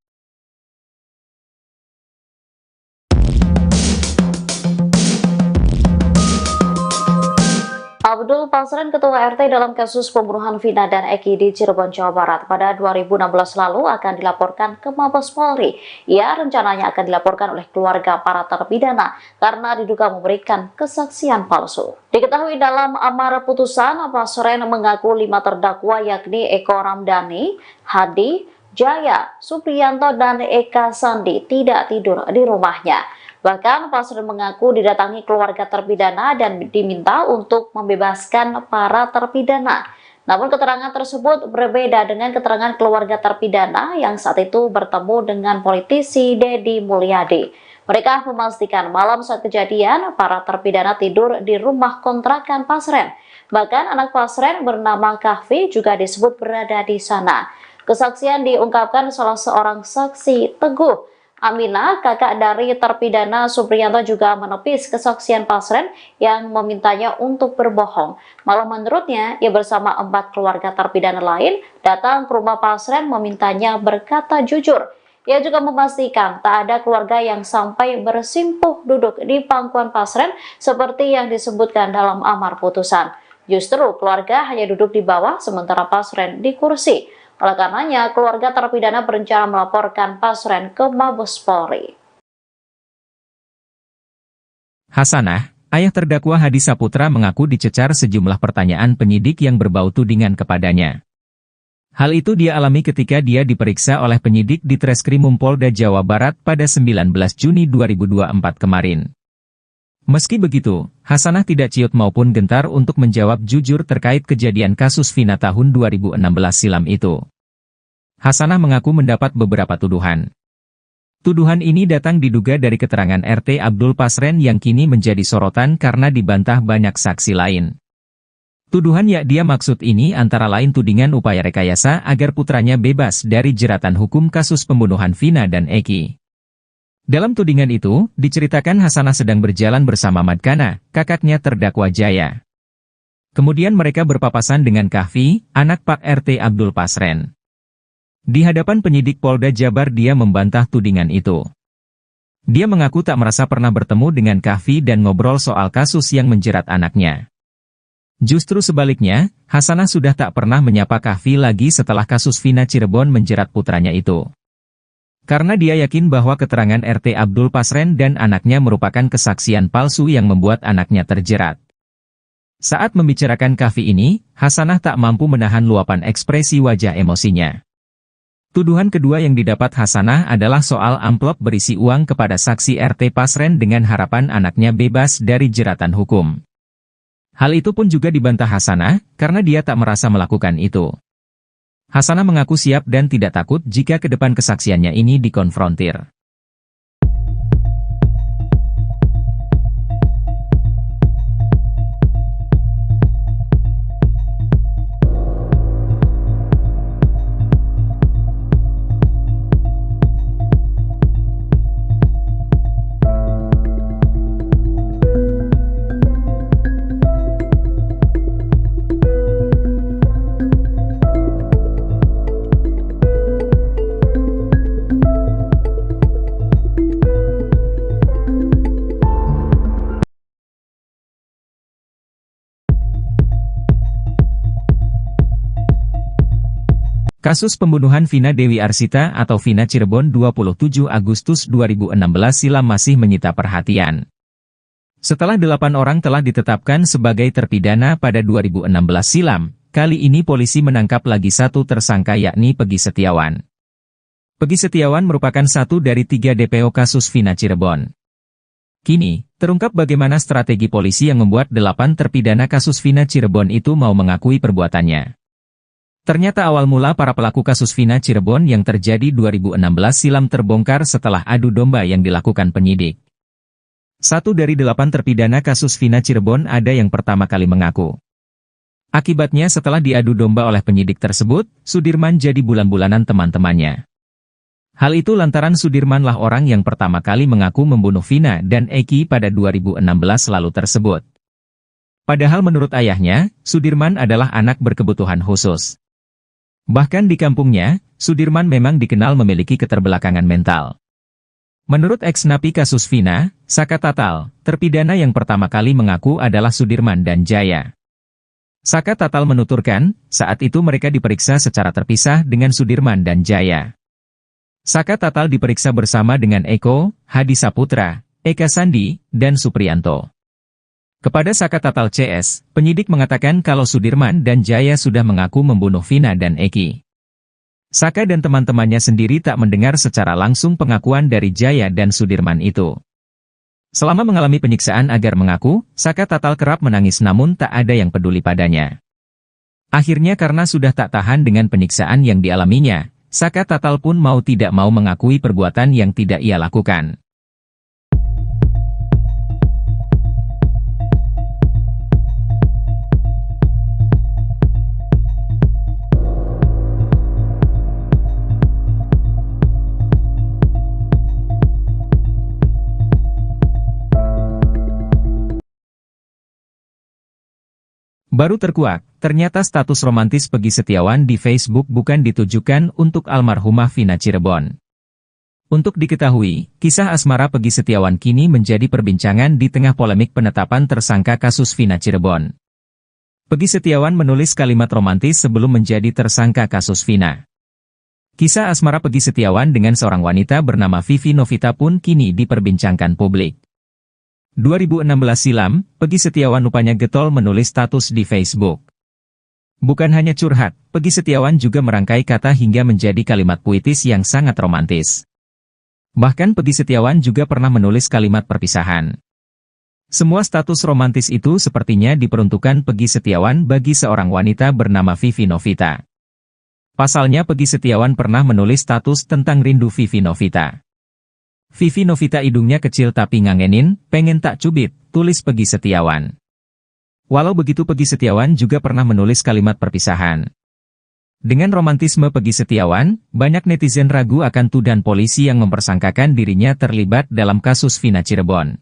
Abdul Pasren, Ketua RT dalam kasus pembunuhan Vina dan Eki di Cirebon, Jawa Barat pada 2016 lalu akan dilaporkan ke Mabes Polri. Ia rencananya akan dilaporkan oleh keluarga para terpidana karena diduga memberikan kesaksian palsu. Diketahui dalam amar putusan, Pasren mengaku 5 terdakwa yakni Eko Ramdhani, Hadi, Jaya, Supriyanto, dan Eka Sandi tidak tidur di rumahnya. Bahkan Pasren mengaku didatangi keluarga terpidana dan diminta untuk membebaskan para terpidana. Namun keterangan tersebut berbeda dengan keterangan keluarga terpidana yang saat itu bertemu dengan politisi Deddy Mulyadi. Mereka memastikan malam saat kejadian para terpidana tidur di rumah kontrakan Pasren. Bahkan anak Pasren bernama Kahfi juga disebut berada di sana. Kesaksian diungkapkan salah seorang saksi, Teguh Aminah, kakak dari terpidana Supriyanto, juga menepis kesaksian Pasren yang memintanya untuk berbohong. Malah menurutnya, ia bersama 4 keluarga terpidana lain datang ke rumah Pasren memintanya berkata jujur. Ia juga memastikan tak ada keluarga yang sampai bersimpuh duduk di pangkuan Pasren seperti yang disebutkan dalam amar putusan. Justru keluarga hanya duduk di bawah sementara Pasren di kursi. Oleh karenanya, keluarga terpidana berencana melaporkan Pasren ke Mabes Polri. Hasanah, ayah terdakwa Hadi Saputra mengaku dicecar sejumlah pertanyaan penyidik yang berbau tudingan kepadanya. Hal itu dia alami ketika dia diperiksa oleh penyidik di Treskrimum Polda Jawa Barat pada 19 Juni 2024 kemarin. Meski begitu, Hasanah tidak ciut maupun gentar untuk menjawab jujur terkait kejadian kasus Vina tahun 2016 silam itu. Hasanah mengaku mendapat beberapa tuduhan. Tuduhan ini datang diduga dari keterangan RT Abdul Pasren yang kini menjadi sorotan karena dibantah banyak saksi lain. Tuduhan yang dia maksud ini antara lain tudingan upaya rekayasa agar putranya bebas dari jeratan hukum kasus pembunuhan Vina dan Eki. Dalam tudingan itu, diceritakan Hasanah sedang berjalan bersama Madkana, kakaknya terdakwa Jaya. Kemudian mereka berpapasan dengan Kahfi, anak Pak RT Abdul Pasren. Di hadapan penyidik Polda Jabar dia membantah tudingan itu. Dia mengaku tak merasa pernah bertemu dengan Kahfi dan ngobrol soal kasus yang menjerat anaknya. Justru sebaliknya, Hasanah sudah tak pernah menyapa Kahfi lagi setelah kasus Vina Cirebon menjerat putranya itu. Karena dia yakin bahwa keterangan RT Abdul Pasren dan anaknya merupakan kesaksian palsu yang membuat anaknya terjerat. Saat membicarakan Kahfi ini, Hasanah tak mampu menahan luapan ekspresi wajah emosinya. Tuduhan kedua yang didapat Hasanah adalah soal amplop berisi uang kepada saksi RT Pasren dengan harapan anaknya bebas dari jeratan hukum. Hal itu pun juga dibantah Hasanah, karena dia tak merasa melakukan itu. Hasanah mengaku siap dan tidak takut jika ke depan kesaksiannya ini dikonfrontir. Kasus pembunuhan Vina Dewi Arsita atau Vina Cirebon 27 Agustus 2016 silam masih menyita perhatian. Setelah 8 orang telah ditetapkan sebagai terpidana pada 2016 silam, kali ini polisi menangkap lagi satu tersangka yakni Peggy Setiawan. Peggy Setiawan merupakan satu dari 3 DPO kasus Vina Cirebon. Kini, terungkap bagaimana strategi polisi yang membuat 8 terpidana kasus Vina Cirebon itu mau mengakui perbuatannya. Ternyata awal mula para pelaku kasus Vina Cirebon yang terjadi 2016 silam terbongkar setelah adu domba yang dilakukan penyidik. 1 dari 8 terpidana kasus Vina Cirebon ada yang pertama kali mengaku. Akibatnya setelah diadu domba oleh penyidik tersebut, Sudirman jadi bulan-bulanan teman-temannya. Hal itu lantaran Sudirmanlah orang yang pertama kali mengaku membunuh Vina dan Eki pada 2016 lalu tersebut. Padahal menurut ayahnya, Sudirman adalah anak berkebutuhan khusus. Bahkan di kampungnya, Sudirman memang dikenal memiliki keterbelakangan mental. Menurut ex-napi kasus Vina, Saka Tatal, terpidana yang pertama kali mengaku adalah Sudirman dan Jaya. Saka Tatal menuturkan, saat itu mereka diperiksa secara terpisah dengan Sudirman dan Jaya. Saka Tatal diperiksa bersama dengan Eko, Hadi Saputra, Eka Sandi, dan Supriyanto. Kepada Saka Tatal CS, penyidik mengatakan kalau Sudirman dan Jaya sudah mengaku membunuh Vina dan Eki. Saka dan teman-temannya sendiri tak mendengar secara langsung pengakuan dari Jaya dan Sudirman itu. Selama mengalami penyiksaan agar mengaku, Saka Tatal kerap menangis namun tak ada yang peduli padanya. Akhirnya karena sudah tak tahan dengan penyiksaan yang dialaminya, Saka Tatal pun mau tidak mau mengakui perbuatan yang tidak ia lakukan. Baru terkuak, ternyata status romantis Peggy Setiawan di Facebook bukan ditujukan untuk almarhumah Vina Cirebon. Untuk diketahui, kisah asmara Peggy Setiawan kini menjadi perbincangan di tengah polemik penetapan tersangka kasus Vina Cirebon. Peggy Setiawan menulis kalimat romantis sebelum menjadi tersangka kasus Vina. Kisah asmara Peggy Setiawan dengan seorang wanita bernama Vivi Novita pun kini diperbincangkan publik. 2016 silam, Peggy Setiawan rupanya getol menulis status di Facebook. Bukan hanya curhat, Peggy Setiawan juga merangkai kata hingga menjadi kalimat puitis yang sangat romantis. Bahkan Peggy Setiawan juga pernah menulis kalimat perpisahan. Semua status romantis itu sepertinya diperuntukkan Peggy Setiawan bagi seorang wanita bernama Vivi Novita. Pasalnya Peggy Setiawan pernah menulis status tentang rindu Vivi Novita. Vivi Novita hidungnya kecil tapi ngangenin, pengen tak cubit, tulis Peggy Setiawan. Walau begitu Peggy Setiawan juga pernah menulis kalimat perpisahan. Dengan romantisme Peggy Setiawan, banyak netizen ragu akan tuduhan polisi yang mempersangkakan dirinya terlibat dalam kasus Vina Cirebon.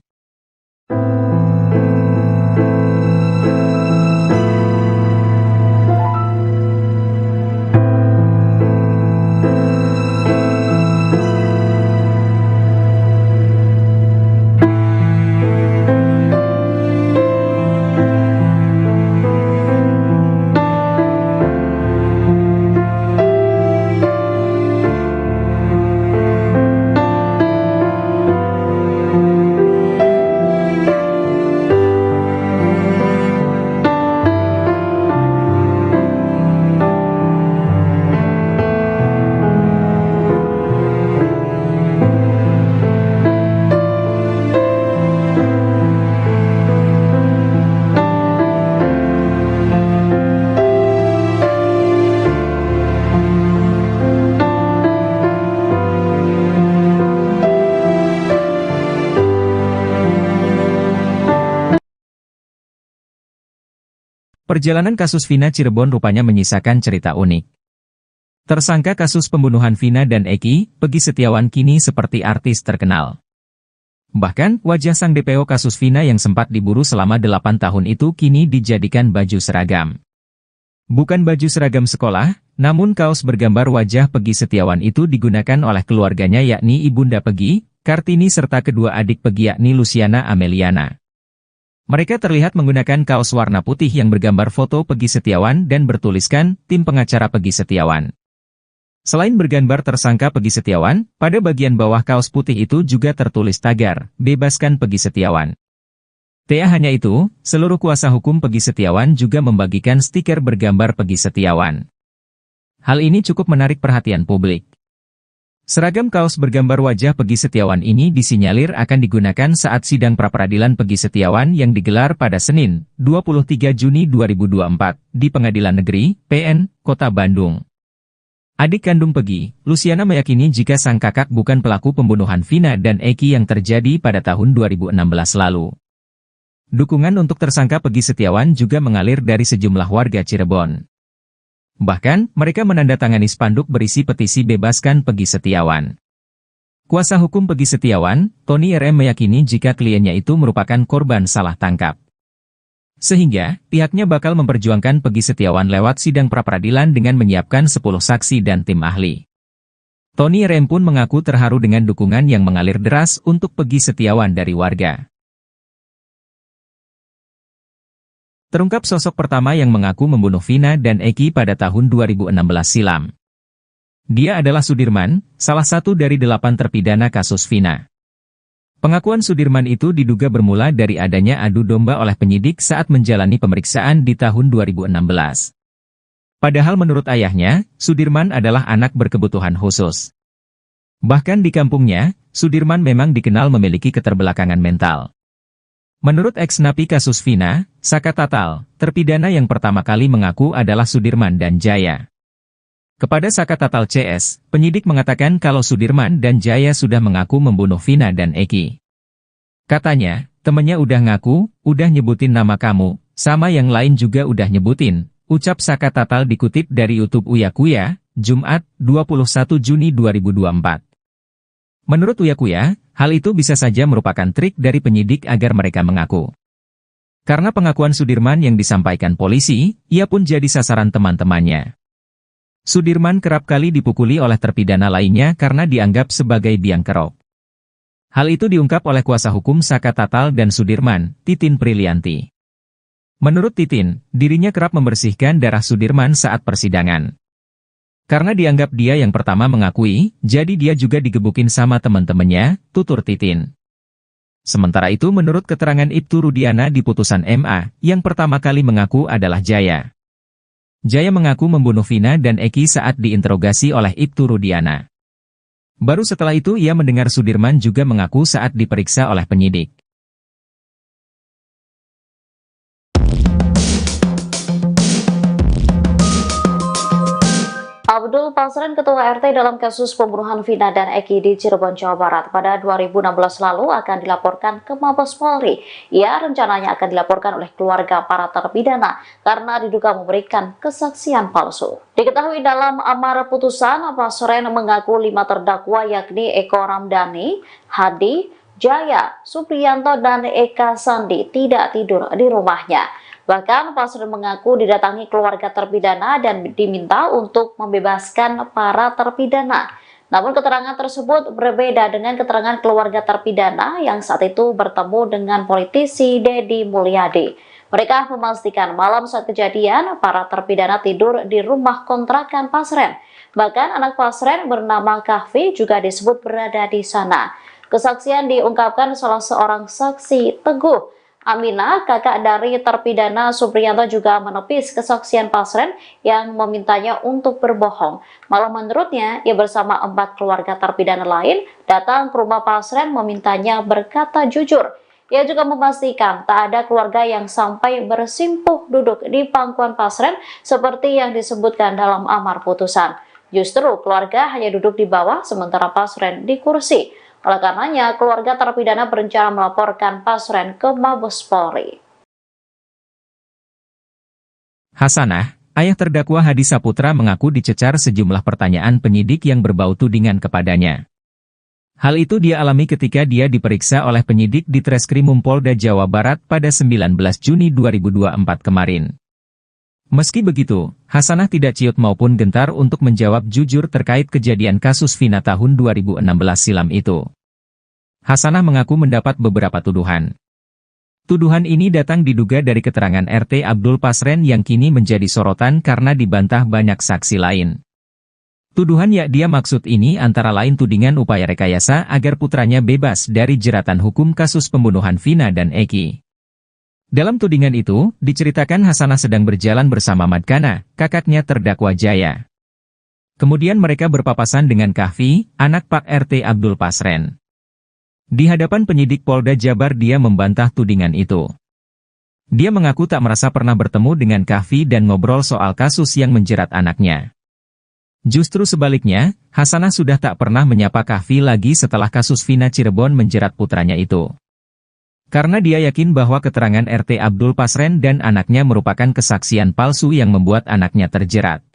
Perjalanan kasus Vina Cirebon rupanya menyisakan cerita unik. Tersangka kasus pembunuhan Vina dan Eki, Peggy Setiawan kini seperti artis terkenal. Bahkan, wajah sang DPO kasus Vina yang sempat diburu selama 8 tahun itu kini dijadikan baju seragam. Bukan baju seragam sekolah, namun kaos bergambar wajah Peggy Setiawan itu digunakan oleh keluarganya yakni Ibunda Peggy, Kartini serta kedua adik Peggy yakni Luciana Ameliana. Mereka terlihat menggunakan kaos warna putih yang bergambar foto Peggy Setiawan dan bertuliskan, tim pengacara Peggy Setiawan. Selain bergambar tersangka Peggy Setiawan, pada bagian bawah kaos putih itu juga tertulis tagar, bebaskan Peggy Setiawan. Tak hanya itu, seluruh kuasa hukum Peggy Setiawan juga membagikan stiker bergambar Peggy Setiawan. Hal ini cukup menarik perhatian publik. Seragam kaos bergambar wajah Peggy Setiawan ini disinyalir akan digunakan saat sidang pra-peradilan Peggy Setiawan yang digelar pada Senin, 23 Juni 2024, di Pengadilan Negeri, PN, Kota Bandung. Adik kandung Peggy, Luciana meyakini jika sang kakak bukan pelaku pembunuhan Vina dan Eki yang terjadi pada tahun 2016 lalu. Dukungan untuk tersangka Peggy Setiawan juga mengalir dari sejumlah warga Cirebon. Bahkan, mereka menandatangani spanduk berisi petisi bebaskan Peggy Setiawan. Kuasa hukum Peggy Setiawan, Tony RM meyakini jika kliennya itu merupakan korban salah tangkap. Sehingga, pihaknya bakal memperjuangkan Peggy Setiawan lewat sidang pra-peradilan dengan menyiapkan 10 saksi dan tim ahli. Tony RM pun mengaku terharu dengan dukungan yang mengalir deras untuk Peggy Setiawan dari warga. Terungkap sosok pertama yang mengaku membunuh Vina dan Eki pada tahun 2016 silam. Dia adalah Sudirman, salah satu dari 8 terpidana kasus Vina. Pengakuan Sudirman itu diduga bermula dari adanya adu domba oleh penyidik saat menjalani pemeriksaan di tahun 2016. Padahal menurut ayahnya, Sudirman adalah anak berkebutuhan khusus. Bahkan di kampungnya, Sudirman memang dikenal memiliki keterbelakangan mental. Menurut ex-napi kasus Vina, Saka Tatal, terpidana yang pertama kali mengaku adalah Sudirman dan Jaya. Kepada Saka Tatal CS, penyidik mengatakan kalau Sudirman dan Jaya sudah mengaku membunuh Vina dan Eki. Katanya, temennya udah ngaku, udah nyebutin nama kamu, sama yang lain juga udah nyebutin, ucap Saka Tatal dikutip dari YouTube Uya Kuya, Jumat, 21 Juni 2024. Menurut Uya Kuya, hal itu bisa saja merupakan trik dari penyidik agar mereka mengaku. Karena pengakuan Sudirman yang disampaikan polisi, ia pun jadi sasaran teman-temannya. Sudirman kerap kali dipukuli oleh terpidana lainnya karena dianggap sebagai biang kerok. Hal itu diungkap oleh kuasa hukum Saka Tatal dan Sudirman, Titin Prilianti. Menurut Titin, dirinya kerap membersihkan darah Sudirman saat persidangan. Karena dianggap dia yang pertama mengakui, jadi dia juga digebukin sama teman-temannya, tutur Titin. Sementara itu menurut keterangan Ibtu Rudiana di putusan MA, yang pertama kali mengaku adalah Jaya. Jaya mengaku membunuh Vina dan Eki saat diinterogasi oleh Ibtu Rudiana. Baru setelah itu ia mendengar Sudirman juga mengaku saat diperiksa oleh penyidik. Abdul Pasren, Ketua RT dalam kasus pembunuhan Vina dan Eki di Cirebon, Jawa Barat pada 2016 lalu akan dilaporkan ke Mabes Polri. Ia rencananya akan dilaporkan oleh keluarga para terpidana karena diduga memberikan kesaksian palsu. Diketahui dalam amar putusan, Pasren mengaku 5 terdakwa yakni Eko Ramdhani, Hadi, Jaya, Supriyanto, dan Eka Sandi tidak tidur di rumahnya. Bahkan Pasren mengaku didatangi keluarga terpidana dan diminta untuk membebaskan para terpidana. Namun keterangan tersebut berbeda dengan keterangan keluarga terpidana yang saat itu bertemu dengan politisi Deddy Mulyadi. Mereka memastikan malam saat kejadian para terpidana tidur di rumah kontrakan Pasren. Bahkan anak Pasren bernama Kahfi juga disebut berada di sana. Kesaksian diungkapkan salah seorang saksi, Teguh Aminah, kakak dari terpidana Supriyanto, juga menepis kesaksian Pasren yang memintanya untuk berbohong. Malah menurutnya, ia bersama 4 keluarga terpidana lain datang ke rumah Pasren memintanya berkata jujur. Ia juga memastikan tak ada keluarga yang sampai bersimpuh duduk di pangkuan Pasren seperti yang disebutkan dalam amar putusan. Justru keluarga hanya duduk di bawah sementara Pasren di kursi. Oleh karenanya, keluarga terpidana berencana melaporkan Pasren ke Mabes Polri. Hasanah, ayah terdakwa Hadi Saputra mengaku dicecar sejumlah pertanyaan penyidik yang berbau tudingan kepadanya. Hal itu dia alami ketika dia diperiksa oleh penyidik di Treskrimum Polda Jawa Barat pada 19 Juni 2024 kemarin. Meski begitu, Hasanah tidak ciut maupun gentar untuk menjawab jujur terkait kejadian kasus Vina tahun 2016 silam itu. Hasanah mengaku mendapat beberapa tuduhan. Tuduhan ini datang diduga dari keterangan RT Abdul Pasren yang kini menjadi sorotan karena dibantah banyak saksi lain. Tuduhan yang dia maksud ini antara lain tudingan upaya rekayasa agar putranya bebas dari jeratan hukum kasus pembunuhan Vina dan Eki. Dalam tudingan itu, diceritakan Hasanah sedang berjalan bersama Madkana, kakaknya terdakwa Jaya. Kemudian mereka berpapasan dengan Kahfi, anak Pak RT Abdul Pasren. Di hadapan penyidik Polda Jabar dia membantah tudingan itu. Dia mengaku tak merasa pernah bertemu dengan Kahfi dan ngobrol soal kasus yang menjerat anaknya. Justru sebaliknya, Hasanah sudah tak pernah menyapa Kahfi lagi setelah kasus Vina Cirebon menjerat putranya itu. Karena dia yakin bahwa keterangan RT Abdul Pasren dan anaknya merupakan kesaksian palsu yang membuat anaknya terjerat.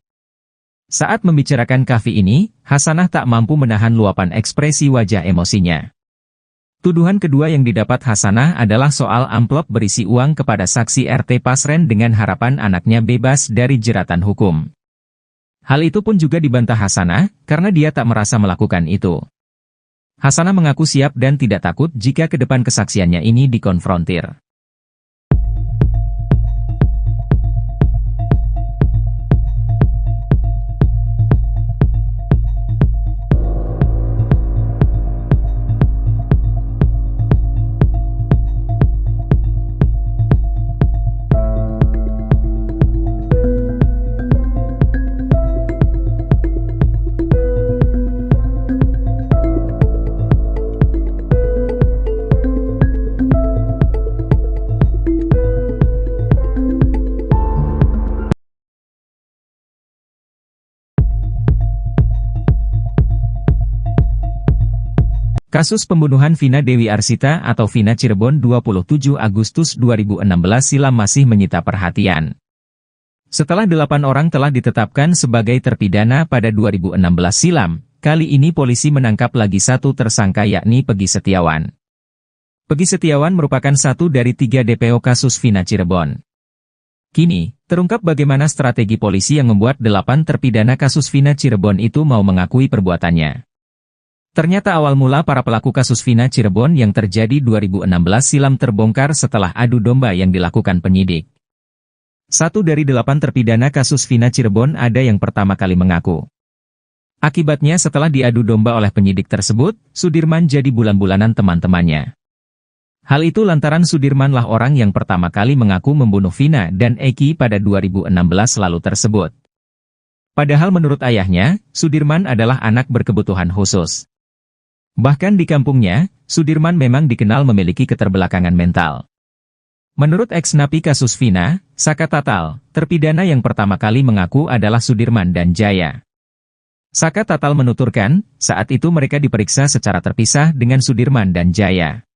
Saat membicarakan Kahfi ini, Hasanah tak mampu menahan luapan ekspresi wajah emosinya. Tuduhan kedua yang didapat Hasanah adalah soal amplop berisi uang kepada saksi RT Pasren dengan harapan anaknya bebas dari jeratan hukum. Hal itu pun juga dibantah Hasanah, karena dia tak merasa melakukan itu. Hasanah mengaku siap dan tidak takut jika ke depan kesaksiannya ini dikonfrontir. Kasus pembunuhan Vina Dewi Arsita atau Vina Cirebon 27 Agustus 2016 silam masih menyita perhatian. Setelah 8 orang telah ditetapkan sebagai terpidana pada 2016 silam, kali ini polisi menangkap lagi satu tersangka yakni Peggy Setiawan. Peggy Setiawan merupakan satu dari 3 DPO kasus Vina Cirebon. Kini, terungkap bagaimana strategi polisi yang membuat 8 terpidana kasus Vina Cirebon itu mau mengakui perbuatannya. Ternyata awal mula para pelaku kasus Vina Cirebon yang terjadi 2016 silam terbongkar setelah adu domba yang dilakukan penyidik. 1 dari 8 terpidana kasus Vina Cirebon ada yang pertama kali mengaku. Akibatnya setelah diadu domba oleh penyidik tersebut, Sudirman jadi bulan-bulanan teman-temannya. Hal itu lantaran Sudirman lah orang yang pertama kali mengaku membunuh Vina dan Eki pada 2016 lalu tersebut. Padahal menurut ayahnya, Sudirman adalah anak berkebutuhan khusus. Bahkan di kampungnya, Sudirman memang dikenal memiliki keterbelakangan mental. Menurut ex-napi kasus Vina, Saka Tatal, terpidana yang pertama kali mengaku adalah Sudirman dan Jaya. Saka Tatal menuturkan, saat itu mereka diperiksa secara terpisah dengan Sudirman dan Jaya.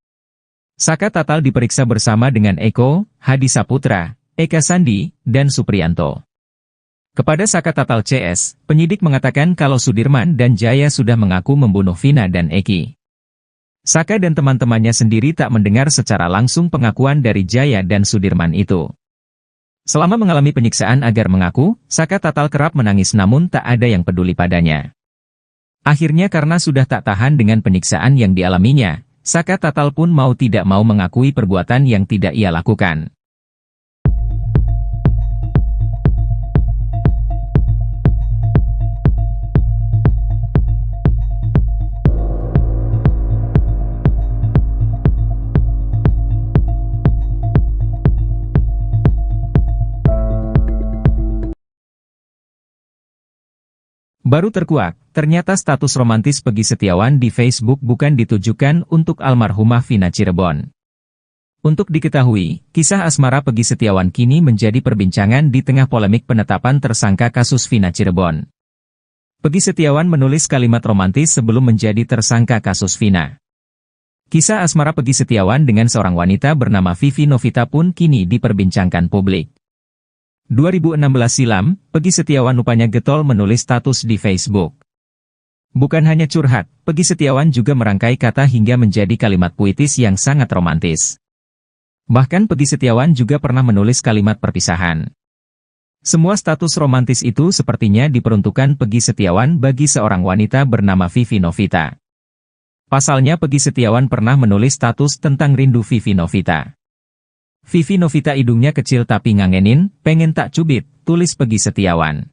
Saka Tatal diperiksa bersama dengan Eko, Hadi Saputra, Eka Sandi, dan Supriyanto. Kepada Saka Tatal CS, penyidik mengatakan kalau Sudirman dan Jaya sudah mengaku membunuh Vina dan Eki. Saka dan teman-temannya sendiri tak mendengar secara langsung pengakuan dari Jaya dan Sudirman itu. Selama mengalami penyiksaan agar mengaku, Saka Tatal kerap menangis namun tak ada yang peduli padanya. Akhirnya karena sudah tak tahan dengan penyiksaan yang dialaminya, Saka Tatal pun mau tidak mau mengakui perbuatan yang tidak ia lakukan. Baru terkuak, ternyata status romantis Peggy Setiawan di Facebook bukan ditujukan untuk almarhumah Vina Cirebon. Untuk diketahui, kisah asmara Peggy Setiawan kini menjadi perbincangan di tengah polemik penetapan tersangka kasus Vina Cirebon. Peggy Setiawan menulis kalimat romantis sebelum menjadi tersangka kasus Vina. Kisah asmara Peggy Setiawan dengan seorang wanita bernama Vivi Novita pun kini diperbincangkan publik. 2016 silam, Peggy Setiawan rupanya getol menulis status di Facebook. Bukan hanya curhat, Peggy Setiawan juga merangkai kata hingga menjadi kalimat puitis yang sangat romantis. Bahkan Peggy Setiawan juga pernah menulis kalimat perpisahan. Semua status romantis itu sepertinya diperuntukkan Peggy Setiawan bagi seorang wanita bernama Vivi Novita. Pasalnya Peggy Setiawan pernah menulis status tentang rindu Vivi Novita. Vivi Novita hidungnya kecil tapi ngangenin, pengen tak cubit, tulis Peggy Setiawan.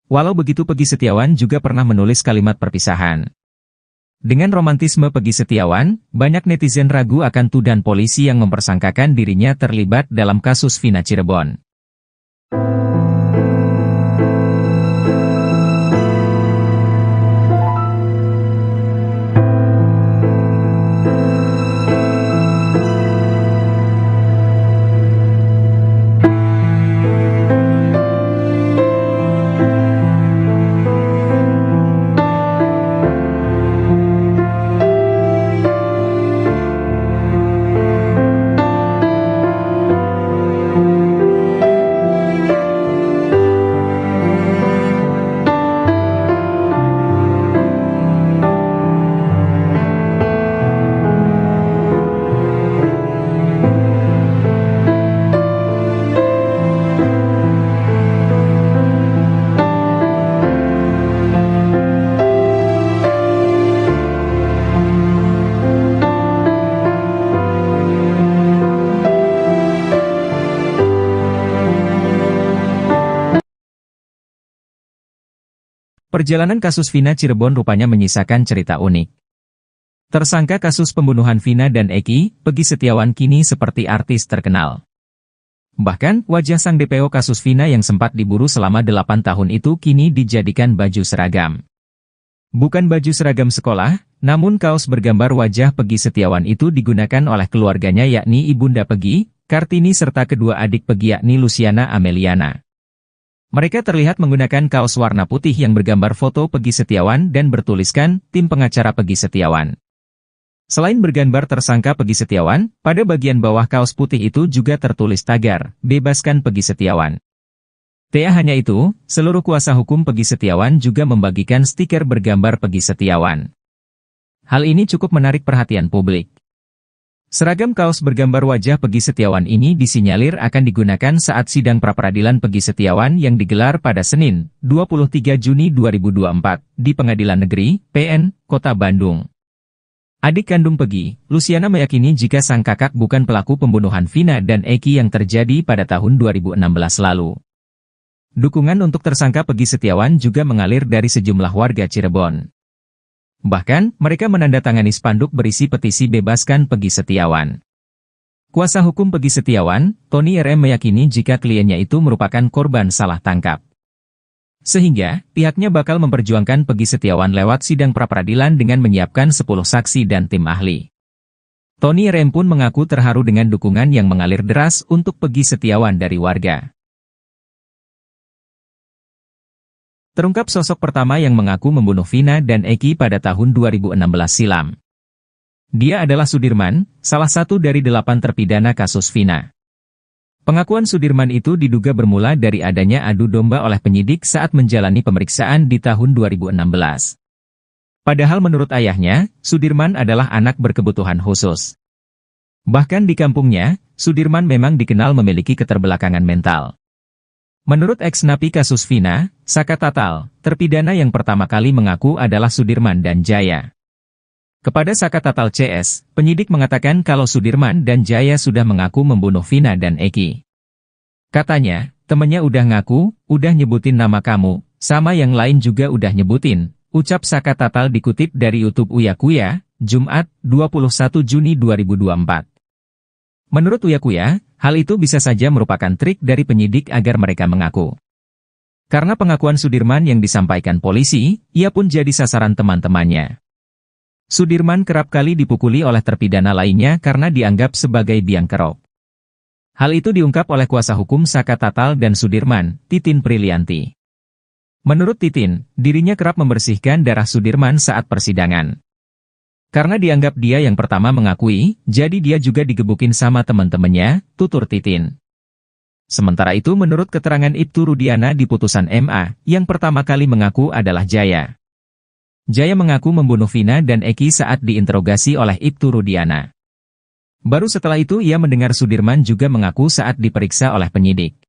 Walau begitu Peggy Setiawan juga pernah menulis kalimat perpisahan. Dengan romantisme Peggy Setiawan, banyak netizen ragu akan tuduhan polisi yang mempersangkakan dirinya terlibat dalam kasus Vina Cirebon. Perjalanan kasus Vina Cirebon rupanya menyisakan cerita unik. Tersangka kasus pembunuhan Vina dan Eki, Peggy Setiawan kini seperti artis terkenal. Bahkan, wajah sang DPO kasus Vina yang sempat diburu selama 8 tahun itu kini dijadikan baju seragam. Bukan baju seragam sekolah, namun kaos bergambar wajah Peggy Setiawan itu digunakan oleh keluarganya yakni Ibunda Peggy, Kartini serta kedua adik Peggy yakni Luciana Ameliana. Mereka terlihat menggunakan kaos warna putih yang bergambar foto Peggy Setiawan dan bertuliskan, tim pengacara Peggy Setiawan. Selain bergambar tersangka Peggy Setiawan, pada bagian bawah kaos putih itu juga tertulis tagar, bebaskan Peggy Setiawan. Tak hanya itu, seluruh kuasa hukum Peggy Setiawan juga membagikan stiker bergambar Peggy Setiawan. Hal ini cukup menarik perhatian publik. Seragam kaos bergambar wajah Peggy Setiawan ini disinyalir akan digunakan saat sidang pra-peradilan Peggy Setiawan yang digelar pada Senin, 23 Juni 2024, di Pengadilan Negeri, PN, Kota Bandung. Adik kandung Peggy, Luciana meyakini jika sang kakak bukan pelaku pembunuhan Vina dan Eki yang terjadi pada tahun 2016 lalu. Dukungan untuk tersangka Peggy Setiawan juga mengalir dari sejumlah warga Cirebon. Bahkan, mereka menandatangani spanduk berisi petisi bebaskan Peggy Setiawan. Kuasa hukum Peggy Setiawan, Tony RM meyakini jika kliennya itu merupakan korban salah tangkap. Sehingga, pihaknya bakal memperjuangkan Peggy Setiawan lewat sidang pra-peradilan dengan menyiapkan 10 saksi dan tim ahli. Tony RM pun mengaku terharu dengan dukungan yang mengalir deras untuk Peggy Setiawan dari warga. Terungkap sosok pertama yang mengaku membunuh Vina dan Eki pada tahun 2016 silam. Dia adalah Sudirman, salah satu dari 8 terpidana kasus Vina. Pengakuan Sudirman itu diduga bermula dari adanya adu domba oleh penyidik saat menjalani pemeriksaan di tahun 2016. Padahal menurut ayahnya, Sudirman adalah anak berkebutuhan khusus. Bahkan di kampungnya, Sudirman memang dikenal memiliki keterbelakangan mental. Menurut ex-napi kasus Vina, Saka Tatal, terpidana yang pertama kali mengaku adalah Sudirman dan Jaya. Kepada Saka Tatal CS, penyidik mengatakan kalau Sudirman dan Jaya sudah mengaku membunuh Vina dan Eki. Katanya, temennya udah ngaku, udah nyebutin nama kamu, sama yang lain juga udah nyebutin, ucap Saka Tatal dikutip dari YouTube Uya Kuya, Jumat, 21 Juni 2024. Menurut Uya Kuya, hal itu bisa saja merupakan trik dari penyidik agar mereka mengaku. Karena pengakuan Sudirman yang disampaikan polisi, ia pun jadi sasaran teman-temannya. Sudirman kerap kali dipukuli oleh terpidana lainnya karena dianggap sebagai biang kerok. Hal itu diungkap oleh kuasa hukum Saka Tatal dan Sudirman, Titin Prilianti. Menurut Titin, dirinya kerap membersihkan darah Sudirman saat persidangan. Karena dianggap dia yang pertama mengakui, jadi dia juga digebukin sama teman-temannya, tutur Titin. Sementara itu menurut keterangan Ibtu Rudiana di putusan MA, yang pertama kali mengaku adalah Jaya. Jaya mengaku membunuh Vina dan Eki saat diinterogasi oleh Ibtu Rudiana. Baru setelah itu ia mendengar Sudirman juga mengaku saat diperiksa oleh penyidik.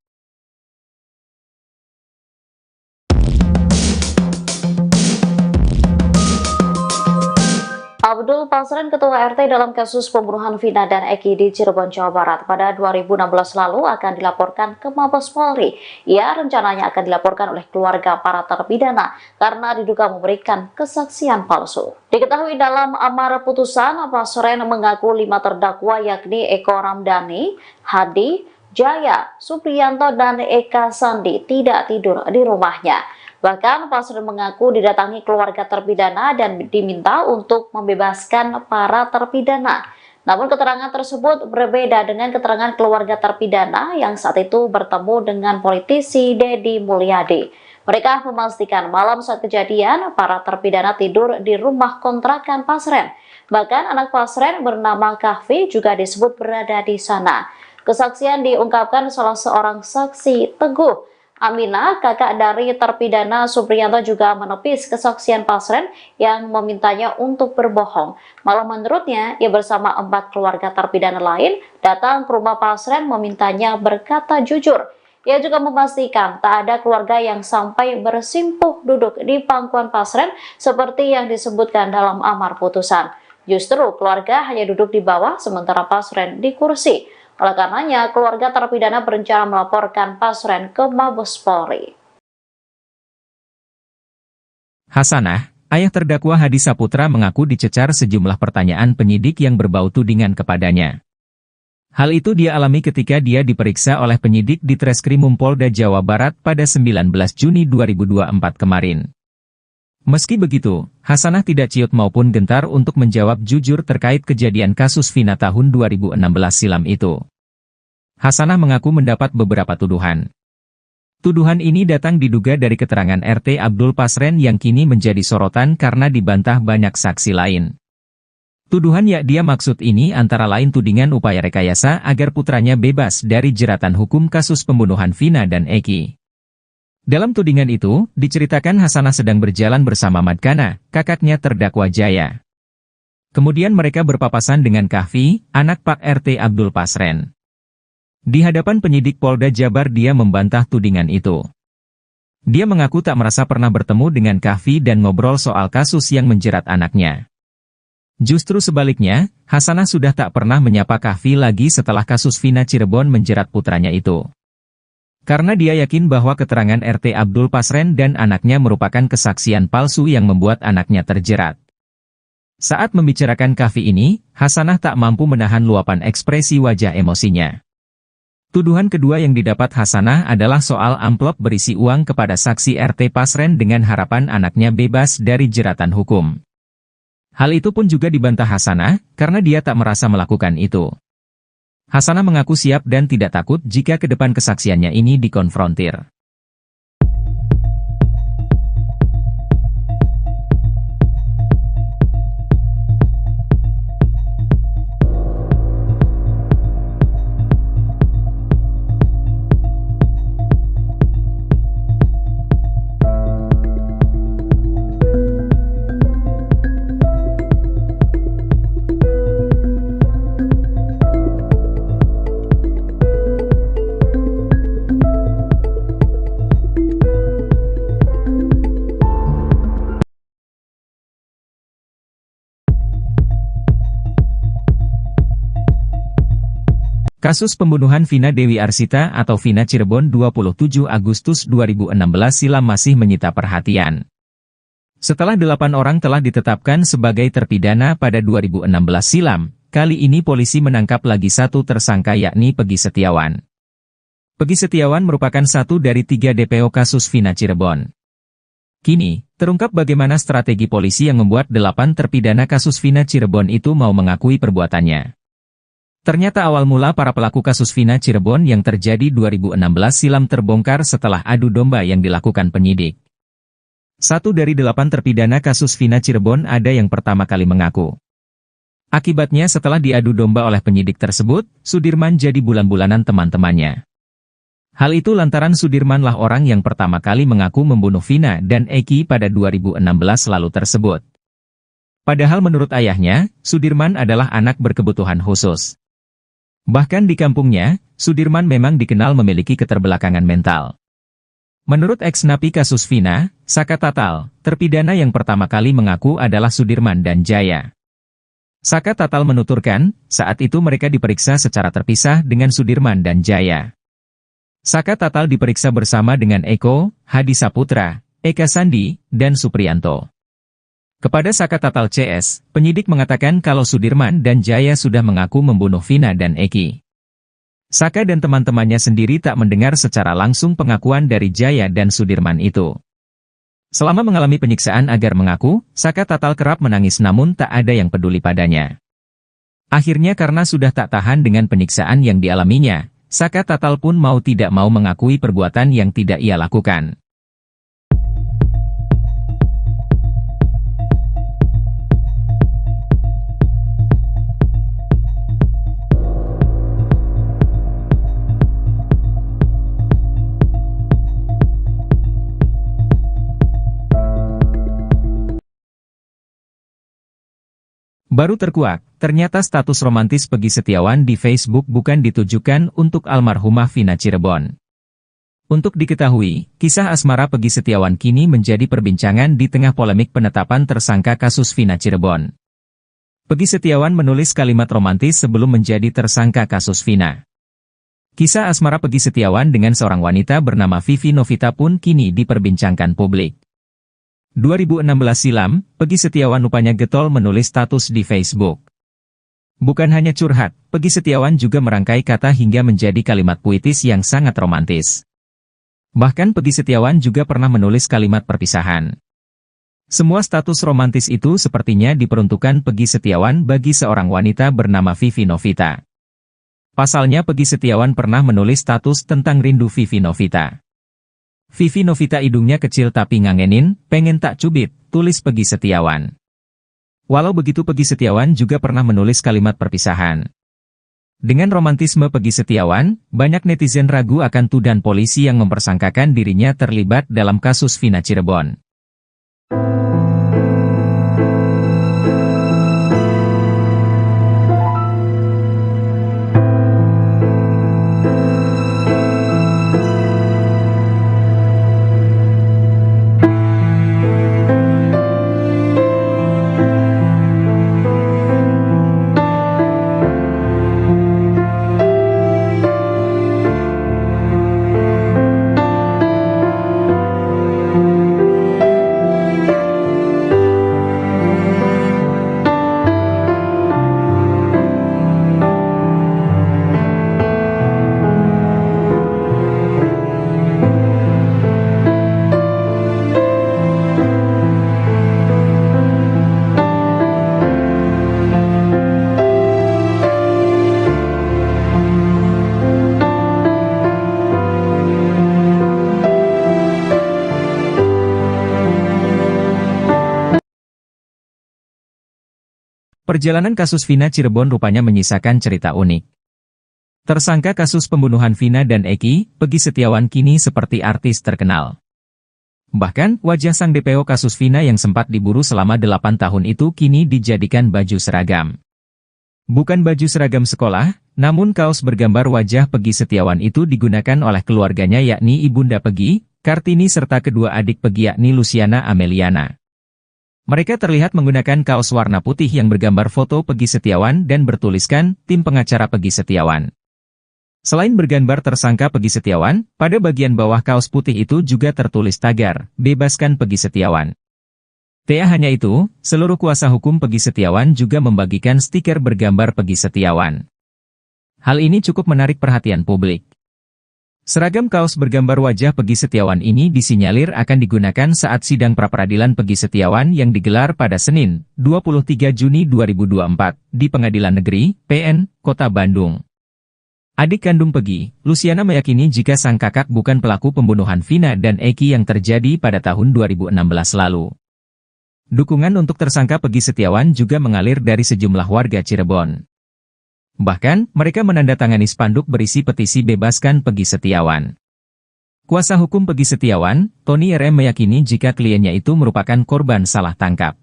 Abdul Pasren, Ketua RT dalam kasus pembunuhan Vina dan Eki di Cirebon, Jawa Barat pada 2016 lalu akan dilaporkan ke Mabes Polri. Ia rencananya akan dilaporkan oleh keluarga para terpidana karena diduga memberikan kesaksian palsu. Diketahui dalam amar putusan, Pasren mengaku 5 terdakwa yakni Eko Ramdhani, Hadi, Jaya, Supriyanto, dan Eka Sandi tidak tidur di rumahnya. Bahkan Pasren mengaku didatangi keluarga terpidana dan diminta untuk membebaskan para terpidana. Namun keterangan tersebut berbeda dengan keterangan keluarga terpidana yang saat itu bertemu dengan politisi Deddy Mulyadi. Mereka memastikan malam saat kejadian para terpidana tidur di rumah kontrakan Pasren. Bahkan anak Pasren bernama Kahfi juga disebut berada di sana. Kesaksian diungkapkan salah seorang saksi, Teguh Aminah, kakak dari terpidana Supriyanto, juga menepis kesaksian Pasren yang memintanya untuk berbohong. Malah menurutnya, ia bersama 4 keluarga terpidana lain datang ke rumah Pasren memintanya berkata jujur. Ia juga memastikan tak ada keluarga yang sampai bersimpuh duduk di pangkuan Pasren seperti yang disebutkan dalam amar putusan. Justru keluarga hanya duduk di bawah sementara Pasren di kursi. Oleh karenanya, keluarga terpidana berencana melaporkan Pasren ke Mabes Polri. Hasanah, ayah terdakwa Hadi Saputra mengaku dicecar sejumlah pertanyaan penyidik yang berbau tudingan kepadanya. Hal itu dia alami ketika dia diperiksa oleh penyidik di Treskrimum Polda Jawa Barat pada 19 Juni 2024 kemarin. Meski begitu, Hasanah tidak ciut maupun gentar untuk menjawab jujur terkait kejadian kasus Vina tahun 2016 silam itu. Hasanah mengaku mendapat beberapa tuduhan. Tuduhan ini datang diduga dari keterangan RT Abdul Pasren yang kini menjadi sorotan karena dibantah banyak saksi lain. Tuduhan yang dia maksud ini antara lain tudingan upaya rekayasa agar putranya bebas dari jeratan hukum kasus pembunuhan Vina dan Eki. Dalam tudingan itu, diceritakan Hasanah sedang berjalan bersama Madkana, kakaknya terdakwa Jaya. Kemudian mereka berpapasan dengan Kahfi, anak Pak RT Abdul Pasren. Di hadapan penyidik Polda Jabar dia membantah tudingan itu. Dia mengaku tak merasa pernah bertemu dengan Kahfi dan ngobrol soal kasus yang menjerat anaknya. Justru sebaliknya, Hasanah sudah tak pernah menyapa Kahfi lagi setelah kasus Vina Cirebon menjerat putranya itu. Karena dia yakin bahwa keterangan RT Abdul Pasren dan anaknya merupakan kesaksian palsu yang membuat anaknya terjerat. Saat membicarakan Kahfi ini, Hasanah tak mampu menahan luapan ekspresi wajah emosinya. Tuduhan kedua yang didapat Hasanah adalah soal amplop berisi uang kepada saksi RT Pasren dengan harapan anaknya bebas dari jeratan hukum. Hal itu pun juga dibantah Hasanah, karena dia tak merasa melakukan itu. Hasanah mengaku siap dan tidak takut jika ke depan kesaksiannya ini dikonfrontir. Kasus pembunuhan Vina Dewi Arsita atau Vina Cirebon 27 Agustus 2016 silam masih menyita perhatian. Setelah 8 orang telah ditetapkan sebagai terpidana pada 2016 silam, kali ini polisi menangkap lagi satu tersangka yakni Peggy Setiawan. Peggy Setiawan merupakan satu dari 3 DPO kasus Vina Cirebon. Kini, terungkap bagaimana strategi polisi yang membuat 8 terpidana kasus Vina Cirebon itu mau mengakui perbuatannya. Ternyata awal mula para pelaku kasus Vina Cirebon yang terjadi 2016 silam terbongkar setelah adu domba yang dilakukan penyidik. Satu dari 8 terpidana kasus Vina Cirebon ada yang pertama kali mengaku. Akibatnya setelah diadu domba oleh penyidik tersebut, Sudirman jadi bulan-bulanan teman-temannya. Hal itu lantaran Sudirmanlah orang yang pertama kali mengaku membunuh Vina dan Eki pada 2016 lalu tersebut. Padahal menurut ayahnya, Sudirman adalah anak berkebutuhan khusus. Bahkan di kampungnya, Sudirman memang dikenal memiliki keterbelakangan mental. Menurut ex-napi kasus Vina, Saka Tatal, terpidana yang pertama kali mengaku adalah Sudirman dan Jaya. Saka Tatal menuturkan, saat itu mereka diperiksa secara terpisah dengan Sudirman dan Jaya. Saka Tatal diperiksa bersama dengan Eko, Hadi Saputra, Eka Sandi, dan Supriyanto. Kepada Saka Tatal CS, penyidik mengatakan kalau Sudirman dan Jaya sudah mengaku membunuh Vina dan Eki. Saka dan teman-temannya sendiri tak mendengar secara langsung pengakuan dari Jaya dan Sudirman itu. Selama mengalami penyiksaan agar mengaku, Saka Tatal kerap menangis namun tak ada yang peduli padanya. Akhirnya karena sudah tak tahan dengan penyiksaan yang dialaminya, Saka Tatal pun mau tidak mau mengakui perbuatan yang tidak ia lakukan. Baru terkuak, ternyata status romantis Peggy Setiawan di Facebook bukan ditujukan untuk almarhumah Vina Cirebon. Untuk diketahui, kisah asmara Peggy Setiawan kini menjadi perbincangan di tengah polemik penetapan tersangka kasus Vina Cirebon. Peggy Setiawan menulis kalimat romantis sebelum menjadi tersangka kasus Vina. Kisah asmara Peggy Setiawan dengan seorang wanita bernama Vivi Novita pun kini diperbincangkan publik. 2016 silam, Peggy Setiawan rupanya getol menulis status di Facebook. Bukan hanya curhat, Peggy Setiawan juga merangkai kata hingga menjadi kalimat puitis yang sangat romantis. Bahkan Peggy Setiawan juga pernah menulis kalimat perpisahan. Semua status romantis itu sepertinya diperuntukkan Peggy Setiawan bagi seorang wanita bernama Vivi Novita. Pasalnya Peggy Setiawan pernah menulis status tentang rindu Vivi Novita. Vivi Novita hidungnya kecil tapi ngangenin, pengen tak cubit, tulis Peggy Setiawan. Walau begitu Peggy Setiawan juga pernah menulis kalimat perpisahan. Dengan romantisme Peggy Setiawan, banyak netizen ragu akan tuduhan polisi yang mempersangkakan dirinya terlibat dalam kasus Vina Cirebon. Perjalanan kasus Vina Cirebon rupanya menyisakan cerita unik. Tersangka kasus pembunuhan Vina dan Eki, Peggy Setiawan kini seperti artis terkenal. Bahkan, wajah sang DPO kasus Vina yang sempat diburu selama 8 tahun itu kini dijadikan baju seragam. Bukan baju seragam sekolah, namun kaos bergambar wajah Peggy Setiawan itu digunakan oleh keluarganya yakni Ibunda Peggy, Kartini serta kedua adik Peggy yakni Luciana Ameliana. Mereka terlihat menggunakan kaos warna putih yang bergambar foto Peggy Setiawan dan bertuliskan, tim pengacara Peggy Setiawan. Selain bergambar tersangka Peggy Setiawan, pada bagian bawah kaos putih itu juga tertulis tagar, bebaskan Peggy Setiawan. Tak hanya itu, seluruh kuasa hukum Peggy Setiawan juga membagikan stiker bergambar Peggy Setiawan. Hal ini cukup menarik perhatian publik. Seragam kaos bergambar wajah Peggy Setiawan ini disinyalir akan digunakan saat sidang pra-peradilan Peggy Setiawan yang digelar pada Senin, 23 Juni 2024, di Pengadilan Negeri, PN, Kota Bandung. Adik kandung Peggy, Luciana meyakini jika sang kakak bukan pelaku pembunuhan Vina dan Eki yang terjadi pada tahun 2016 lalu. Dukungan untuk tersangka Peggy Setiawan juga mengalir dari sejumlah warga Cirebon. Bahkan, mereka menandatangani spanduk berisi petisi bebaskan Peggy Setiawan. Kuasa hukum Peggy Setiawan, Tony RM meyakini jika kliennya itu merupakan korban salah tangkap.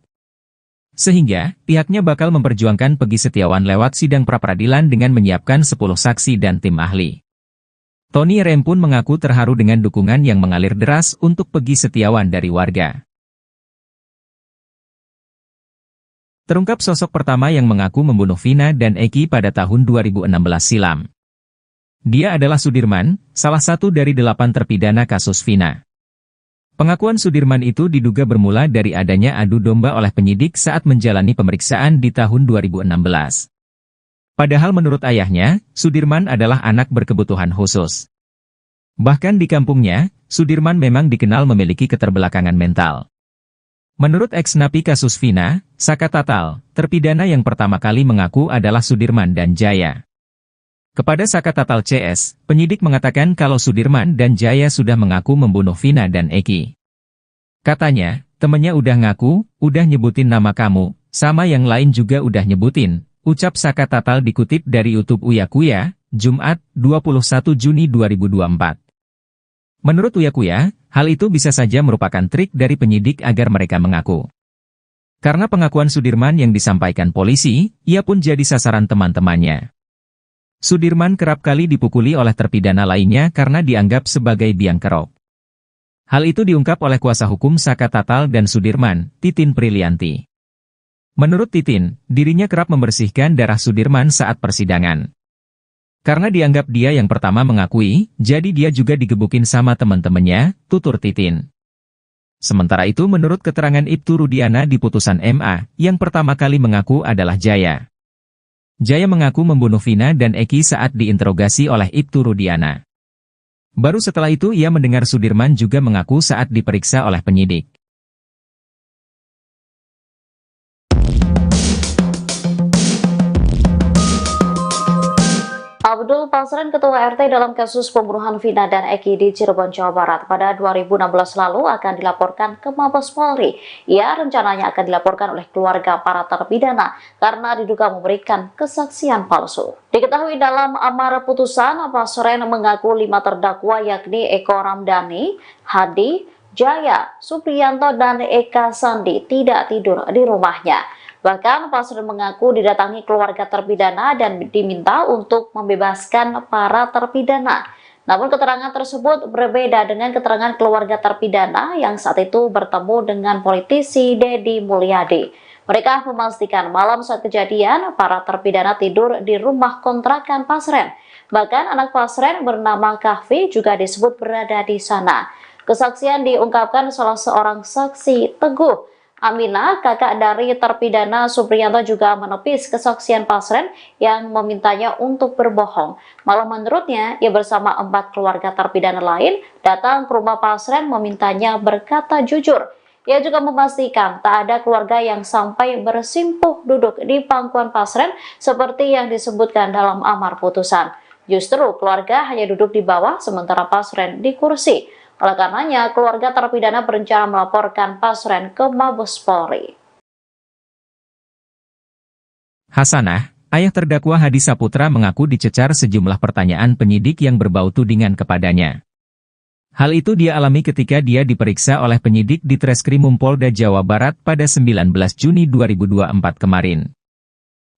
Sehingga, pihaknya bakal memperjuangkan Peggy Setiawan lewat sidang pra-peradilan dengan menyiapkan 10 saksi dan tim ahli. Tony RM pun mengaku terharu dengan dukungan yang mengalir deras untuk Peggy Setiawan dari warga. Terungkap sosok pertama yang mengaku membunuh Vina dan Eki pada tahun 2016 silam. Dia adalah Sudirman, salah satu dari 8 terpidana kasus Vina. Pengakuan Sudirman itu diduga bermula dari adanya adu domba oleh penyidik saat menjalani pemeriksaan di tahun 2016. Padahal menurut ayahnya, Sudirman adalah anak berkebutuhan khusus. Bahkan di kampungnya, Sudirman memang dikenal memiliki keterbelakangan mental. Menurut ex-napi kasus Vina, Saka Tatal, terpidana yang pertama kali mengaku adalah Sudirman dan Jaya. Kepada Saka Tatal CS, penyidik mengatakan kalau Sudirman dan Jaya sudah mengaku membunuh Vina dan Eki. Katanya, temennya udah ngaku, udah nyebutin nama kamu, sama yang lain juga udah nyebutin, ucap Saka Tatal dikutip dari YouTube Uya Kuya, Jumat, 21 Juni 2024. Menurut Uya Kuya, hal itu bisa saja merupakan trik dari penyidik agar mereka mengaku. Karena pengakuan Sudirman yang disampaikan polisi, ia pun jadi sasaran teman-temannya. Sudirman kerap kali dipukuli oleh terpidana lainnya karena dianggap sebagai biang kerok. Hal itu diungkap oleh kuasa hukum Saka Tatal dan Sudirman, Titin Prilianti. Menurut Titin, dirinya kerap membersihkan darah Sudirman saat persidangan. Karena dianggap dia yang pertama mengakui, jadi dia juga digebukin sama teman-temannya, tutur Titin. Sementara itu menurut keterangan Ibtu Rudiana di putusan MA, yang pertama kali mengaku adalah Jaya. Jaya mengaku membunuh Vina dan Eki saat diinterogasi oleh Ibtu Rudiana. Baru setelah itu ia mendengar Sudirman juga mengaku saat diperiksa oleh penyidik. Abdul Pasren, Ketua RT dalam kasus pembunuhan Vina dan Eki di Cirebon, Jawa Barat pada 2016 lalu akan dilaporkan ke Mabes Polri. Ia rencananya akan dilaporkan oleh keluarga para terpidana karena diduga memberikan kesaksian palsu. Diketahui dalam amar putusan, Pasren mengaku 5 terdakwa yakni Eko Ramdhani, Hadi, Jaya, Supriyanto, dan Eka Sandi tidak tidur di rumahnya. Bahkan Pasren mengaku didatangi keluarga terpidana dan diminta untuk membebaskan para terpidana. Namun keterangan tersebut berbeda dengan keterangan keluarga terpidana yang saat itu bertemu dengan politisi Deddy Mulyadi. Mereka memastikan malam saat kejadian para terpidana tidur di rumah kontrakan Pasren. Bahkan anak Pasren bernama Kahfi juga disebut berada di sana. Kesaksian diungkapkan salah seorang saksi, Teguh Amina, kakak dari terpidana Supriyanto, juga menepis kesaksian Pasren yang memintanya untuk berbohong. Malah menurutnya, ia bersama 4 keluarga terpidana lain datang ke rumah Pasren memintanya berkata jujur. Ia juga memastikan tak ada keluarga yang sampai bersimpuh duduk di pangkuan Pasren seperti yang disebutkan dalam amar putusan. Justru keluarga hanya duduk di bawah sementara Pasren di kursi. Oleh karenanya, keluarga terpidana berencana melaporkan Pasren ke Mabes Polri. Hasanah, ayah terdakwa Hadi Saputra mengaku dicecar sejumlah pertanyaan penyidik yang berbau tudingan kepadanya. Hal itu dia alami ketika dia diperiksa oleh penyidik di Treskrimum Polda Jawa Barat pada 19 Juni 2024 kemarin.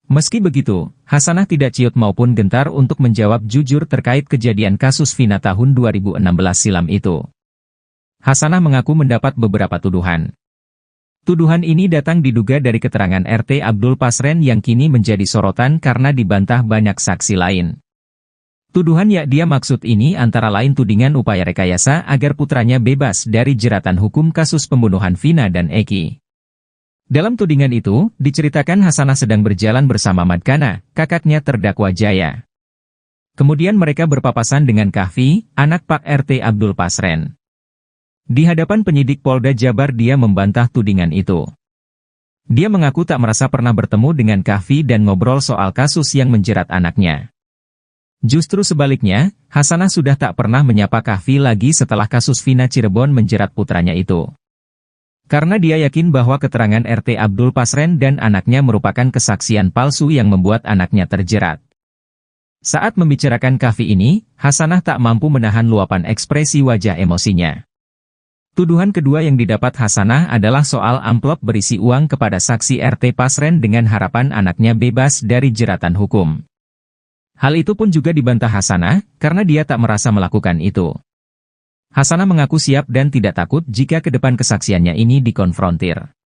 Meski begitu, Hasanah tidak ciut maupun gentar untuk menjawab jujur terkait kejadian kasus Vina tahun 2016 silam itu. Hasanah mengaku mendapat beberapa tuduhan. Tuduhan ini datang diduga dari keterangan RT Abdul Pasren yang kini menjadi sorotan karena dibantah banyak saksi lain. Tuduhan yang dia maksud ini antara lain tudingan upaya rekayasa agar putranya bebas dari jeratan hukum kasus pembunuhan Vina dan Eki. Dalam tudingan itu, diceritakan Hasanah sedang berjalan bersama Madkana, kakaknya terdakwa Jaya. Kemudian mereka berpapasan dengan Kahfi, anak Pak RT Abdul Pasren. Di hadapan penyidik Polda Jabar dia membantah tudingan itu. Dia mengaku tak merasa pernah bertemu dengan Kahfi dan ngobrol soal kasus yang menjerat anaknya. Justru sebaliknya, Hasanah sudah tak pernah menyapa Kahfi lagi setelah kasus Vina Cirebon menjerat putranya itu. Karena dia yakin bahwa keterangan RT Abdul Pasren dan anaknya merupakan kesaksian palsu yang membuat anaknya terjerat. Saat membicarakan kahfi ini, Hasanah tak mampu menahan luapan ekspresi wajah emosinya. Tuduhan kedua yang didapat Hasanah adalah soal amplop berisi uang kepada saksi RT Pasren dengan harapan anaknya bebas dari jeratan hukum. Hal itu pun juga dibantah Hasanah, karena dia tak merasa melakukan itu. Hasanah mengaku siap dan tidak takut jika ke depan kesaksiannya ini dikonfrontir.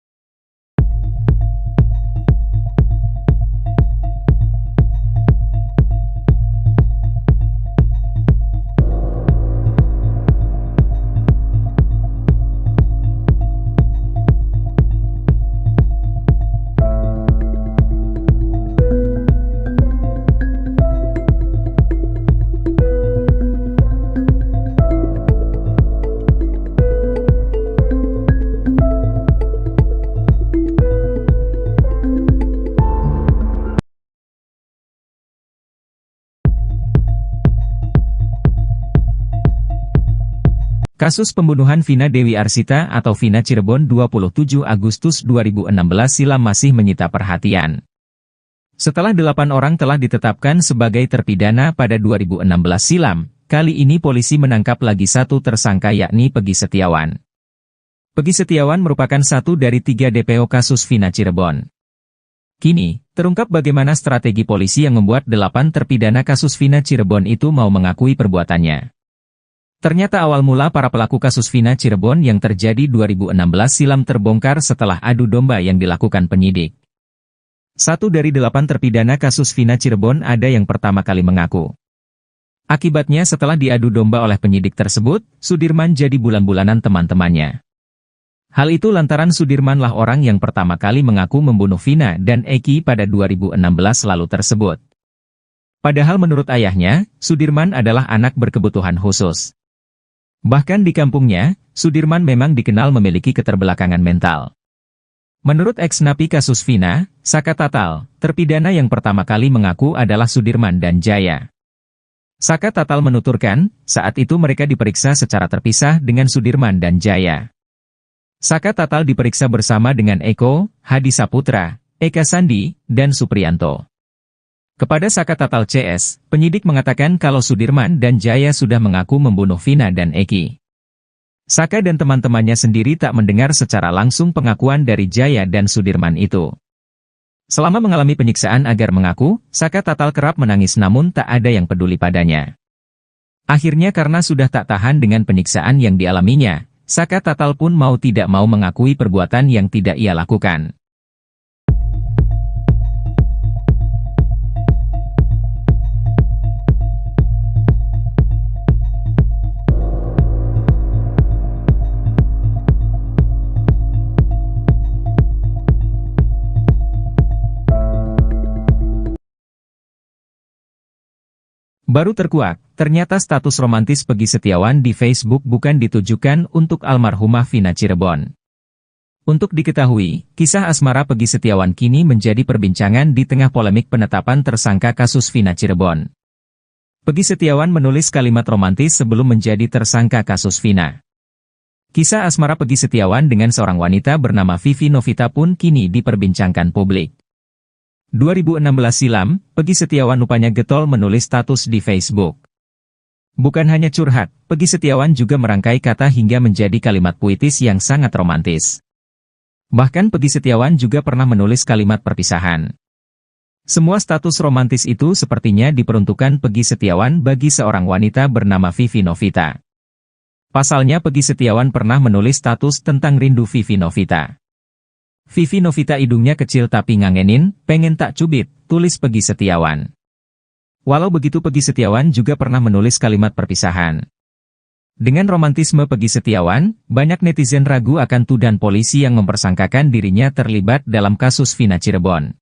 Kasus pembunuhan Vina Dewi Arsita atau Vina Cirebon 27 Agustus 2016 silam masih menyita perhatian. Setelah 8 orang telah ditetapkan sebagai terpidana pada 2016 silam, kali ini polisi menangkap lagi satu tersangka yakni Peggy Setiawan. Peggy Setiawan merupakan satu dari 3 DPO kasus Vina Cirebon. Kini, terungkap bagaimana strategi polisi yang membuat 8 terpidana kasus Vina Cirebon itu mau mengakui perbuatannya. Ternyata awal mula para pelaku kasus Vina Cirebon yang terjadi 2016 silam terbongkar setelah adu domba yang dilakukan penyidik. 1 dari 8 terpidana kasus Vina Cirebon ada yang pertama kali mengaku. Akibatnya setelah diadu domba oleh penyidik tersebut, Sudirman jadi bulan-bulanan teman-temannya. Hal itu lantaran Sudirman lah orang yang pertama kali mengaku membunuh Vina dan Eki pada 2016 lalu tersebut. Padahal menurut ayahnya, Sudirman adalah anak berkebutuhan khusus. Bahkan di kampungnya, Sudirman memang dikenal memiliki keterbelakangan mental. Menurut ex-napi kasus Vina, Saka Tatal, terpidana yang pertama kali mengaku adalah Sudirman dan Jaya. Saka Tatal menuturkan, saat itu mereka diperiksa secara terpisah dengan Sudirman dan Jaya. Saka Tatal diperiksa bersama dengan Eko, Hadi Saputra, Eka Sandi, dan Supriyanto. Kepada Saka Tatal CS, penyidik mengatakan kalau Sudirman dan Jaya sudah mengaku membunuh Vina dan Eki. Saka dan teman-temannya sendiri tak mendengar secara langsung pengakuan dari Jaya dan Sudirman itu. Selama mengalami penyiksaan agar mengaku, Saka Tatal kerap menangis namun tak ada yang peduli padanya. Akhirnya karena sudah tak tahan dengan penyiksaan yang dialaminya, Saka Tatal pun mau tidak mau mengakui perbuatan yang tidak ia lakukan. Baru terkuak, ternyata status romantis Peggy Setiawan di Facebook bukan ditujukan untuk almarhumah Vina Cirebon. Untuk diketahui, kisah asmara Peggy Setiawan kini menjadi perbincangan di tengah polemik penetapan tersangka kasus Vina Cirebon. Peggy Setiawan menulis kalimat romantis sebelum menjadi tersangka kasus Vina. Kisah asmara Peggy Setiawan dengan seorang wanita bernama Vivi Novita pun kini diperbincangkan publik. 2016 silam, Peggy Setiawan rupanya getol menulis status di Facebook. Bukan hanya curhat, Peggy Setiawan juga merangkai kata hingga menjadi kalimat puitis yang sangat romantis. Bahkan Peggy Setiawan juga pernah menulis kalimat perpisahan. Semua status romantis itu sepertinya diperuntukkan Peggy Setiawan bagi seorang wanita bernama Vivi Novita. Pasalnya Peggy Setiawan pernah menulis status tentang rindu Vivi Novita. Vivi Novita hidungnya kecil tapi ngangenin, pengen tak cubit, tulis Peggy Setiawan. Walau begitu Peggy Setiawan juga pernah menulis kalimat perpisahan. Dengan romantisme Peggy Setiawan, banyak netizen ragu akan tuduhan polisi yang mempersangkakan dirinya terlibat dalam kasus Vina Cirebon.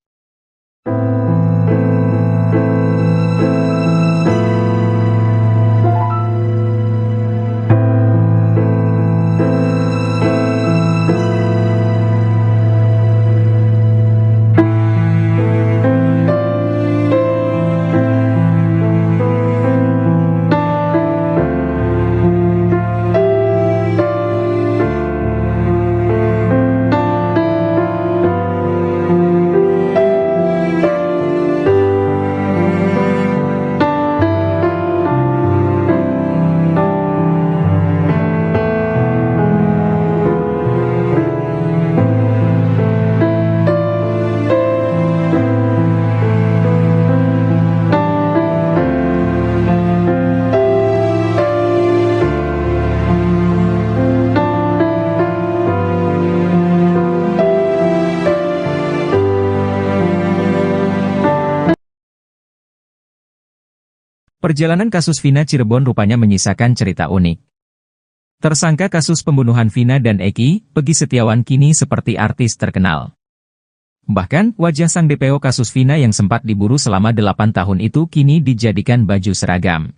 Perjalanan kasus Vina Cirebon rupanya menyisakan cerita unik. Tersangka kasus pembunuhan Vina dan Eki, Peggy Setiawan kini seperti artis terkenal. Bahkan, wajah sang DPO kasus Vina yang sempat diburu selama 8 tahun itu kini dijadikan baju seragam.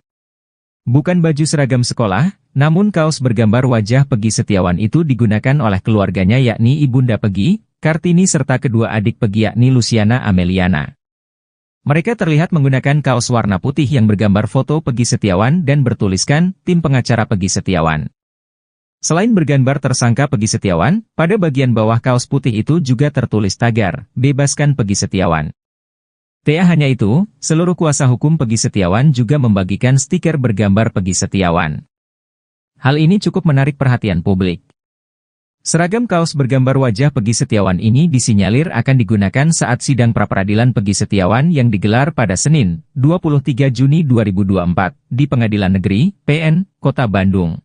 Bukan baju seragam sekolah, namun kaos bergambar wajah Peggy Setiawan itu digunakan oleh keluarganya yakni Ibunda Peggy, Kartini serta kedua adik Peggy yakni Luciana Ameliana. Mereka terlihat menggunakan kaos warna putih yang bergambar foto Peggy Setiawan dan bertuliskan, tim pengacara Peggy Setiawan. Selain bergambar tersangka Peggy Setiawan, pada bagian bawah kaos putih itu juga tertulis tagar, bebaskan Peggy Setiawan. Tak hanya itu, seluruh kuasa hukum Peggy Setiawan juga membagikan stiker bergambar Peggy Setiawan. Hal ini cukup menarik perhatian publik. Seragam kaos bergambar wajah Peggy Setiawan ini disinyalir akan digunakan saat sidang pra-peradilan Peggy Setiawan yang digelar pada Senin, 23 Juni 2024, di Pengadilan Negeri, PN, Kota Bandung.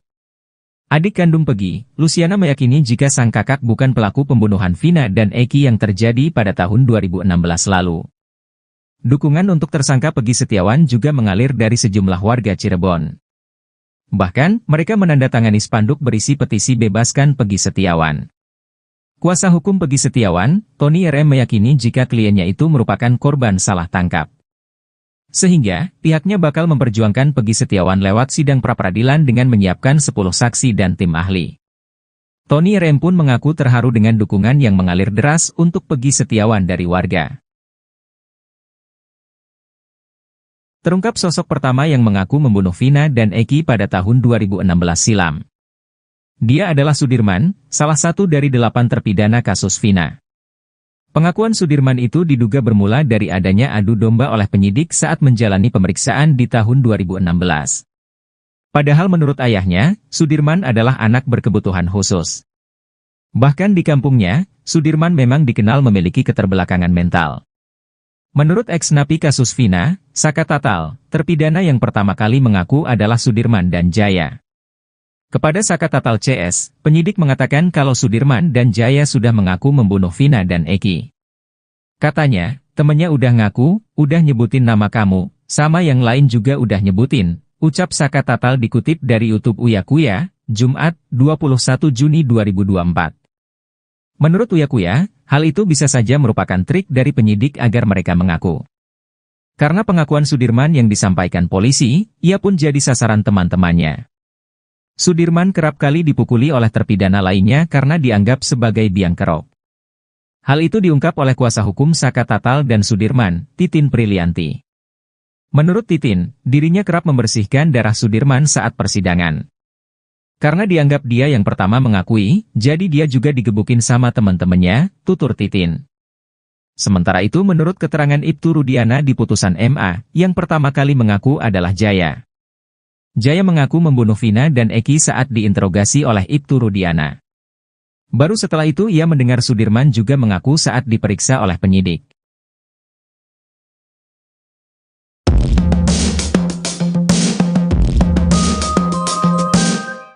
Adik kandung Peggy, Luciana meyakini jika sang kakak bukan pelaku pembunuhan Vina dan Eki yang terjadi pada tahun 2016 lalu. Dukungan untuk tersangka Peggy Setiawan juga mengalir dari sejumlah warga Cirebon. Bahkan, mereka menandatangani spanduk berisi petisi bebaskan Peggy Setiawan. Kuasa hukum Peggy Setiawan, Tony RM meyakini jika kliennya itu merupakan korban salah tangkap. Sehingga, pihaknya bakal memperjuangkan Peggy Setiawan lewat sidang pra-peradilan dengan menyiapkan 10 saksi dan tim ahli. Tony RM pun mengaku terharu dengan dukungan yang mengalir deras untuk Peggy Setiawan dari warga. Terungkap sosok pertama yang mengaku membunuh Vina dan Eki pada tahun 2016 silam. Dia adalah Sudirman, salah satu dari 8 terpidana kasus Vina. Pengakuan Sudirman itu diduga bermula dari adanya adu domba oleh penyidik saat menjalani pemeriksaan di tahun 2016. Padahal menurut ayahnya, Sudirman adalah anak berkebutuhan khusus. Bahkan di kampungnya, Sudirman memang dikenal memiliki keterbelakangan mental. Menurut ex-napi kasus Vina, Saka Tatal, terpidana yang pertama kali mengaku adalah Sudirman dan Jaya. Kepada Saka Tatal CS, penyidik mengatakan kalau Sudirman dan Jaya sudah mengaku membunuh Vina dan Eki. Katanya, temennya udah ngaku, udah nyebutin nama kamu, sama yang lain juga udah nyebutin, ucap Saka Tatal dikutip dari YouTube Uya Kuya, Jumat, 21 Juni 2024. Menurut Uya Kuya, hal itu bisa saja merupakan trik dari penyidik agar mereka mengaku. Karena pengakuan Sudirman yang disampaikan polisi, ia pun jadi sasaran teman-temannya. Sudirman kerap kali dipukuli oleh terpidana lainnya karena dianggap sebagai biang kerok. Hal itu diungkap oleh kuasa hukum Saka Tatal dan Sudirman, Titin Prilianti. Menurut Titin, dirinya kerap membersihkan darah Sudirman saat persidangan. Karena dianggap dia yang pertama mengakui, jadi dia juga digebukin sama teman-temannya, tutur Titin. Sementara itu menurut keterangan Ibtu Rudiana di putusan MA, yang pertama kali mengaku adalah Jaya. Jaya mengaku membunuh Vina dan Eki saat diinterogasi oleh Ibtu Rudiana. Baru setelah itu ia mendengar Sudirman juga mengaku saat diperiksa oleh penyidik.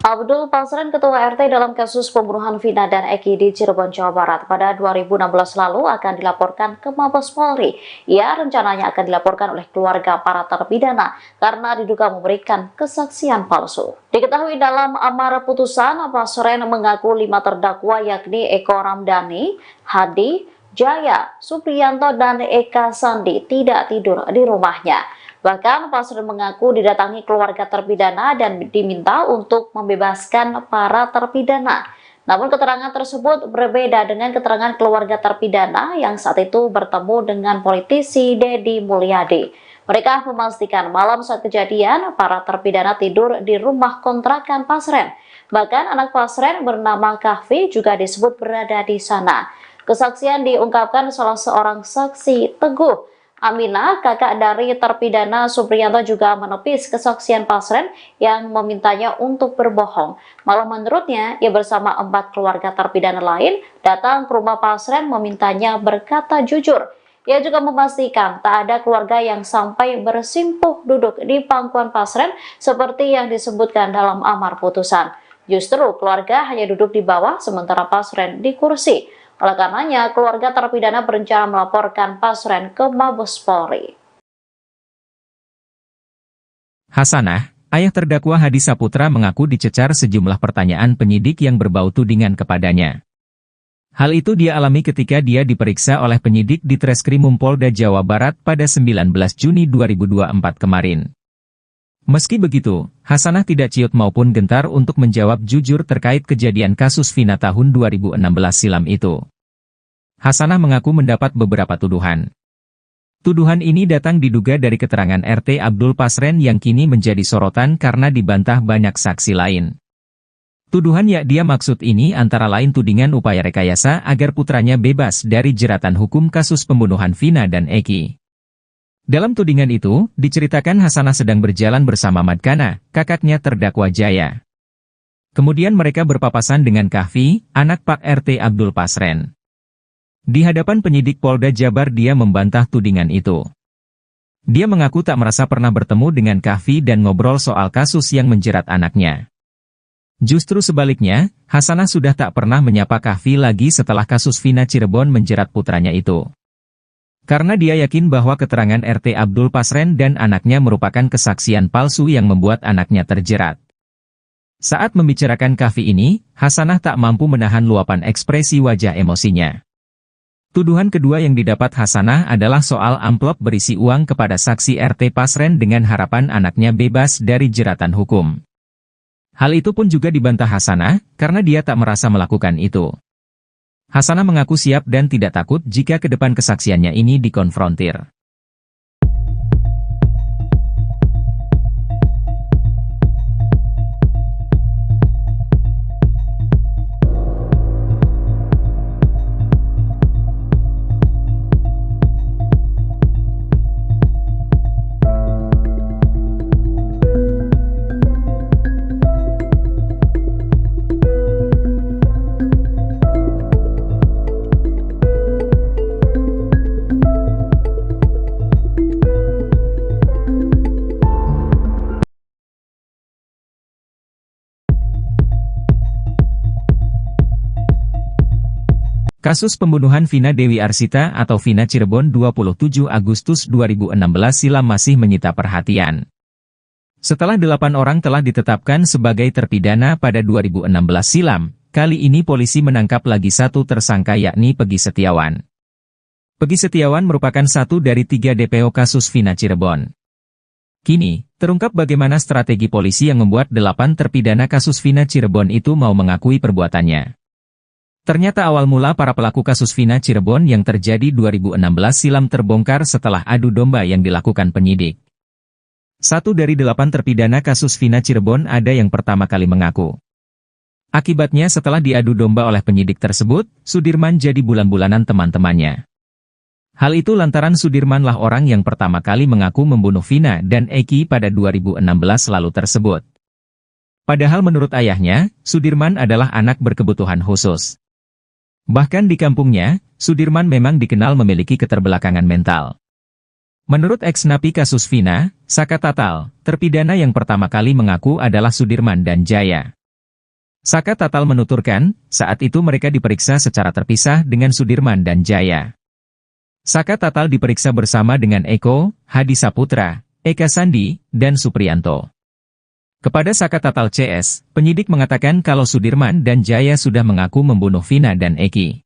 Abdul Pasren, Ketua RT dalam kasus pembunuhan Vina dan Eki di Cirebon, Jawa Barat pada 2016 lalu akan dilaporkan ke Mabes Polri. Ia rencananya akan dilaporkan oleh keluarga para terpidana karena diduga memberikan kesaksian palsu. Diketahui dalam amar putusan, Pasren mengaku 5 terdakwa yakni Eko Ramdhani, Hadi, Jaya, Supriyanto, dan Eka Sandi tidak tidur di rumahnya. Bahkan Pasren mengaku didatangi keluarga terpidana dan diminta untuk membebaskan para terpidana. Namun keterangan tersebut berbeda dengan keterangan keluarga terpidana yang saat itu bertemu dengan politisi Deddy Mulyadi. Mereka memastikan malam saat kejadian para terpidana tidur di rumah kontrakan Pasren. Bahkan anak Pasren bernama Kahfi juga disebut berada di sana. Kesaksian diungkapkan salah seorang saksi, Teguh Aminah, kakak dari terpidana Supriyanto, juga menepis kesaksian Pasren yang memintanya untuk berbohong. Malah menurutnya, ia bersama 4 keluarga terpidana lain datang ke rumah Pasren memintanya berkata jujur. Ia juga memastikan tak ada keluarga yang sampai bersimpuh duduk di pangkuan Pasren seperti yang disebutkan dalam amar putusan. Justru keluarga hanya duduk di bawah sementara Pasren di kursi. Oleh karenanya, keluarga terpidana berencana melaporkan Pasren ke Mabes Polri. Hasanah, ayah terdakwa Hadi Saputra mengaku dicecar sejumlah pertanyaan penyidik yang berbau tudingan kepadanya. Hal itu dia alami ketika dia diperiksa oleh penyidik di Treskrimum Polda Jawa Barat pada 19 Juni 2024 kemarin. Meski begitu, Hasanah tidak ciut maupun gentar untuk menjawab jujur terkait kejadian kasus Vina tahun 2016 silam itu. Hasanah mengaku mendapat beberapa tuduhan. Tuduhan ini datang diduga dari keterangan RT Abdul Pasren yang kini menjadi sorotan karena dibantah banyak saksi lain. Tuduhan yang dia maksud ini antara lain tudingan upaya rekayasa agar putranya bebas dari jeratan hukum kasus pembunuhan Vina dan Eki. Dalam tudingan itu, diceritakan Hasanah sedang berjalan bersama Madkana, kakaknya terdakwa Jaya. Kemudian mereka berpapasan dengan Kahfi, anak Pak RT Abdul Pasren. Di hadapan penyidik Polda Jabar dia membantah tudingan itu. Dia mengaku tak merasa pernah bertemu dengan Kahfi dan ngobrol soal kasus yang menjerat anaknya. Justru sebaliknya, Hasanah sudah tak pernah menyapa Kahfi lagi setelah kasus Vina Cirebon menjerat putranya itu. Karena dia yakin bahwa keterangan RT Abdul Pasren dan anaknya merupakan kesaksian palsu yang membuat anaknya terjerat. Saat membicarakan Kahfi ini, Hasanah tak mampu menahan luapan ekspresi wajah emosinya. Tuduhan kedua yang didapat Hasanah adalah soal amplop berisi uang kepada saksi RT Pasren dengan harapan anaknya bebas dari jeratan hukum. Hal itu pun juga dibantah Hasanah, karena dia tak merasa melakukan itu. Hasanah mengaku siap dan tidak takut jika ke depan kesaksiannya ini dikonfrontir. Kasus pembunuhan Vina Dewi Arsita atau Vina Cirebon 27 Agustus 2016 silam masih menyita perhatian. Setelah 8 orang telah ditetapkan sebagai terpidana pada 2016 silam, kali ini polisi menangkap lagi satu tersangka yakni Pegi Setiawan. Pegi Setiawan merupakan satu dari 3 DPO kasus Vina Cirebon. Kini, terungkap bagaimana strategi polisi yang membuat 8 terpidana kasus Vina Cirebon itu mau mengakui perbuatannya. Ternyata awal mula para pelaku kasus Vina Cirebon yang terjadi 2016 silam terbongkar setelah adu domba yang dilakukan penyidik. 1 dari 8 terpidana kasus Vina Cirebon ada yang pertama kali mengaku. Akibatnya setelah diadu domba oleh penyidik tersebut, Sudirman jadi bulan-bulanan teman-temannya. Hal itu lantaran Sudirmanlah orang yang pertama kali mengaku membunuh Vina dan Eki pada 2016 lalu tersebut. Padahal menurut ayahnya, Sudirman adalah anak berkebutuhan khusus. Bahkan di kampungnya, Sudirman memang dikenal memiliki keterbelakangan mental. Menurut ex-napi kasus Vina, Saka Tatal, terpidana yang pertama kali mengaku adalah Sudirman dan Jaya. Saka Tatal menuturkan, saat itu mereka diperiksa secara terpisah dengan Sudirman dan Jaya. Saka Tatal diperiksa bersama dengan Eko, Hadi Saputra, Eka Sandi, dan Supriyanto. Kepada Saka Tatal CS, penyidik mengatakan kalau Sudirman dan Jaya sudah mengaku membunuh Vina dan Eki.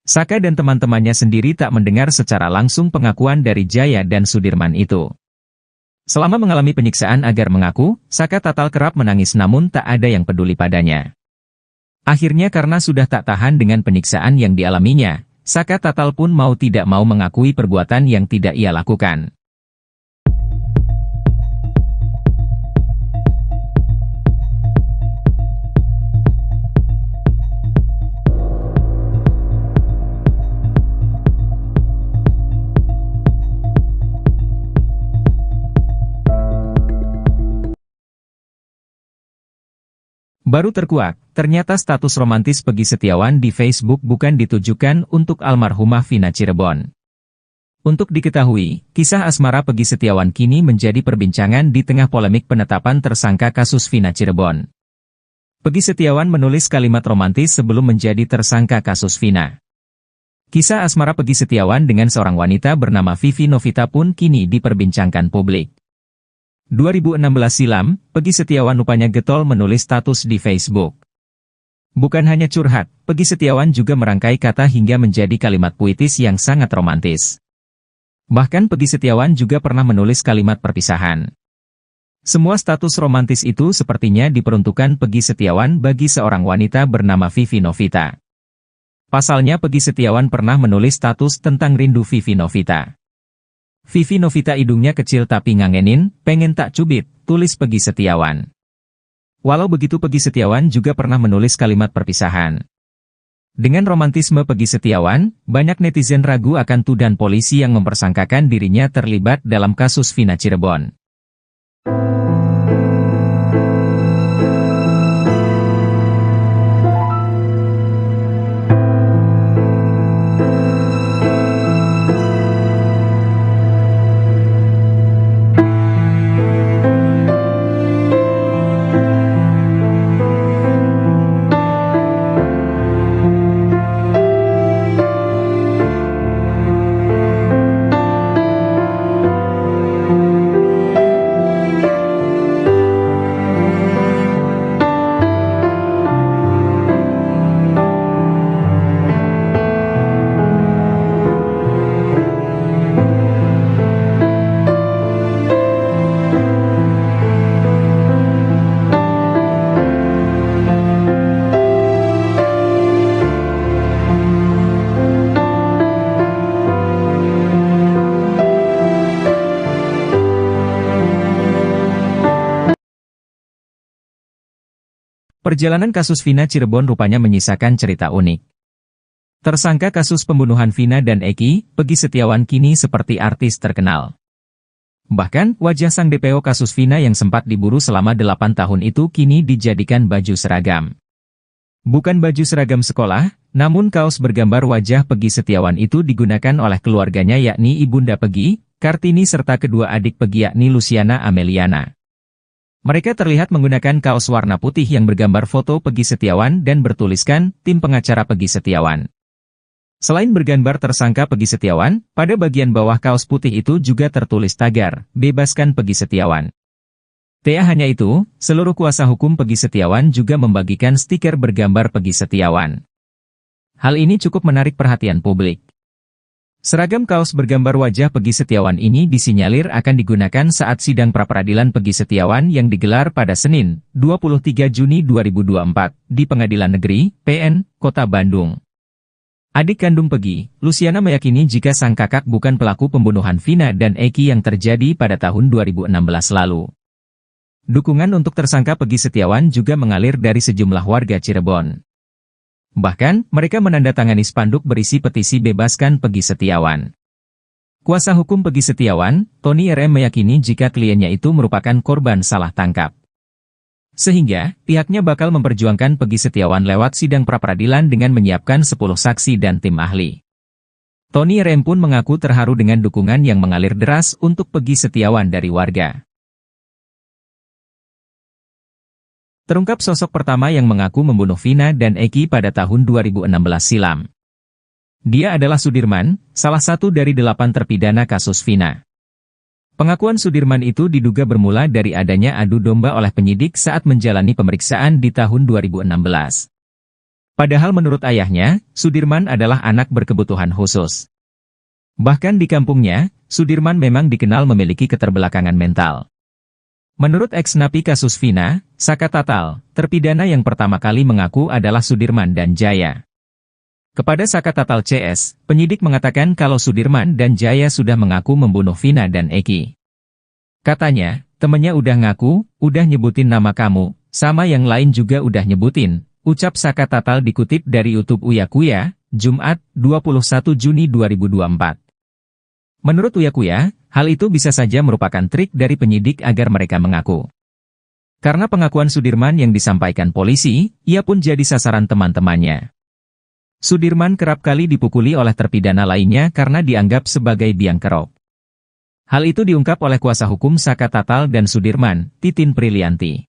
Saka dan teman-temannya sendiri tak mendengar secara langsung pengakuan dari Jaya dan Sudirman itu. Selama mengalami penyiksaan agar mengaku, Saka Tatal kerap menangis namun tak ada yang peduli padanya. Akhirnya karena sudah tak tahan dengan penyiksaan yang dialaminya, Saka Tatal pun mau tidak mau mengakui perbuatan yang tidak ia lakukan. Baru terkuak, ternyata status romantis Pegi Setiawan di Facebook bukan ditujukan untuk almarhumah Vina Cirebon. Untuk diketahui, kisah asmara Pegi Setiawan kini menjadi perbincangan di tengah polemik penetapan tersangka kasus Vina Cirebon. Pegi Setiawan menulis kalimat romantis sebelum menjadi tersangka kasus Vina. Kisah asmara Pegi Setiawan dengan seorang wanita bernama Vivi Novita pun kini diperbincangkan publik. 2016 silam, Peggy Setiawan rupanya getol menulis status di Facebook. Bukan hanya curhat, Peggy Setiawan juga merangkai kata hingga menjadi kalimat puitis yang sangat romantis. Bahkan Peggy Setiawan juga pernah menulis kalimat perpisahan. Semua status romantis itu sepertinya diperuntukkan Peggy Setiawan bagi seorang wanita bernama Vivi Novita. Pasalnya Peggy Setiawan pernah menulis status tentang rindu Vivi Novita. Vivi Novita hidungnya kecil tapi ngangenin, pengen tak cubit, tulis Peggy Setiawan. Walau begitu Peggy Setiawan juga pernah menulis kalimat perpisahan. Dengan romantisme Peggy Setiawan, banyak netizen ragu akan tuduhan polisi yang mempersangkakan dirinya terlibat dalam kasus Vina Cirebon. Perjalanan kasus Vina Cirebon rupanya menyisakan cerita unik. Tersangka kasus pembunuhan Vina dan Eki, Peggy Setiawan kini seperti artis terkenal. Bahkan, wajah sang DPO kasus Vina yang sempat diburu selama 8 tahun itu kini dijadikan baju seragam. Bukan baju seragam sekolah, namun kaos bergambar wajah Peggy Setiawan itu digunakan oleh keluarganya yakni Ibunda Peggy, Kartini serta kedua adik Peggy yakni Luciana Ameliana. Mereka terlihat menggunakan kaos warna putih yang bergambar foto Peggy Setiawan dan bertuliskan, tim pengacara Peggy Setiawan. Selain bergambar tersangka Peggy Setiawan, pada bagian bawah kaos putih itu juga tertulis tagar, bebaskan Peggy Setiawan. Tak hanya itu, seluruh kuasa hukum Peggy Setiawan juga membagikan stiker bergambar Peggy Setiawan. Hal ini cukup menarik perhatian publik. Seragam kaos bergambar wajah Peggy Setiawan ini disinyalir akan digunakan saat sidang pra-peradilan Peggy Setiawan yang digelar pada Senin, 23 Juni 2024, di Pengadilan Negeri, PN, Kota Bandung. Adik kandung Peggy, Luciana meyakini jika sang kakak bukan pelaku pembunuhan Vina dan Eki yang terjadi pada tahun 2016 lalu. Dukungan untuk tersangka Peggy Setiawan juga mengalir dari sejumlah warga Cirebon. Bahkan, mereka menandatangani spanduk berisi petisi bebaskan Peggy Setiawan. Kuasa hukum Peggy Setiawan, Tony RM meyakini jika kliennya itu merupakan korban salah tangkap. Sehingga, pihaknya bakal memperjuangkan Peggy Setiawan lewat sidang pra-peradilan dengan menyiapkan 10 saksi dan tim ahli. Tony RM pun mengaku terharu dengan dukungan yang mengalir deras untuk Peggy Setiawan dari warga. Terungkap sosok pertama yang mengaku membunuh Vina dan Eki pada tahun 2016 silam. Dia adalah Sudirman, salah satu dari 8 terpidana kasus Vina. Pengakuan Sudirman itu diduga bermula dari adanya adu domba oleh penyidik saat menjalani pemeriksaan di tahun 2016. Padahal menurut ayahnya, Sudirman adalah anak berkebutuhan khusus. Bahkan di kampungnya, Sudirman memang dikenal memiliki keterbelakangan mental. Menurut ex-napi kasus Vina, Saka Tatal, terpidana yang pertama kali mengaku adalah Sudirman dan Jaya. Kepada Saka Tatal CS, penyidik mengatakan kalau Sudirman dan Jaya sudah mengaku membunuh Vina dan Eki. Katanya, temennya udah ngaku, udah nyebutin nama kamu, sama yang lain juga udah nyebutin, ucap Saka Tatal dikutip dari YouTube Uya Kuya, Jumat, 21 Juni 2024. Menurut Uya Kuya, hal itu bisa saja merupakan trik dari penyidik agar mereka mengaku. Karena pengakuan Sudirman yang disampaikan polisi, ia pun jadi sasaran teman-temannya. Sudirman kerap kali dipukuli oleh terpidana lainnya karena dianggap sebagai biang kerok. Hal itu diungkap oleh kuasa hukum Saka Tatal dan Sudirman, Titin Prilianti.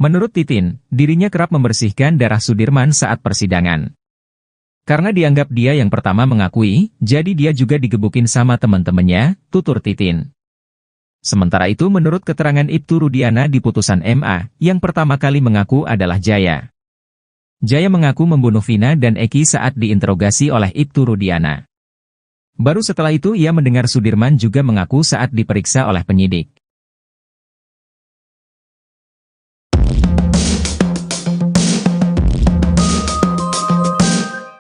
Menurut Titin, dirinya kerap membersihkan darah Sudirman saat persidangan. Karena dianggap dia yang pertama mengakui, jadi dia juga digebukin sama teman-temannya, tutur Titin. Sementara itu menurut keterangan Ibtu Rudiana di putusan MA, yang pertama kali mengaku adalah Jaya. Jaya mengaku membunuh Vina dan Eki saat diinterogasi oleh Ibtu Rudiana. Baru setelah itu ia mendengar Sudirman juga mengaku saat diperiksa oleh penyidik.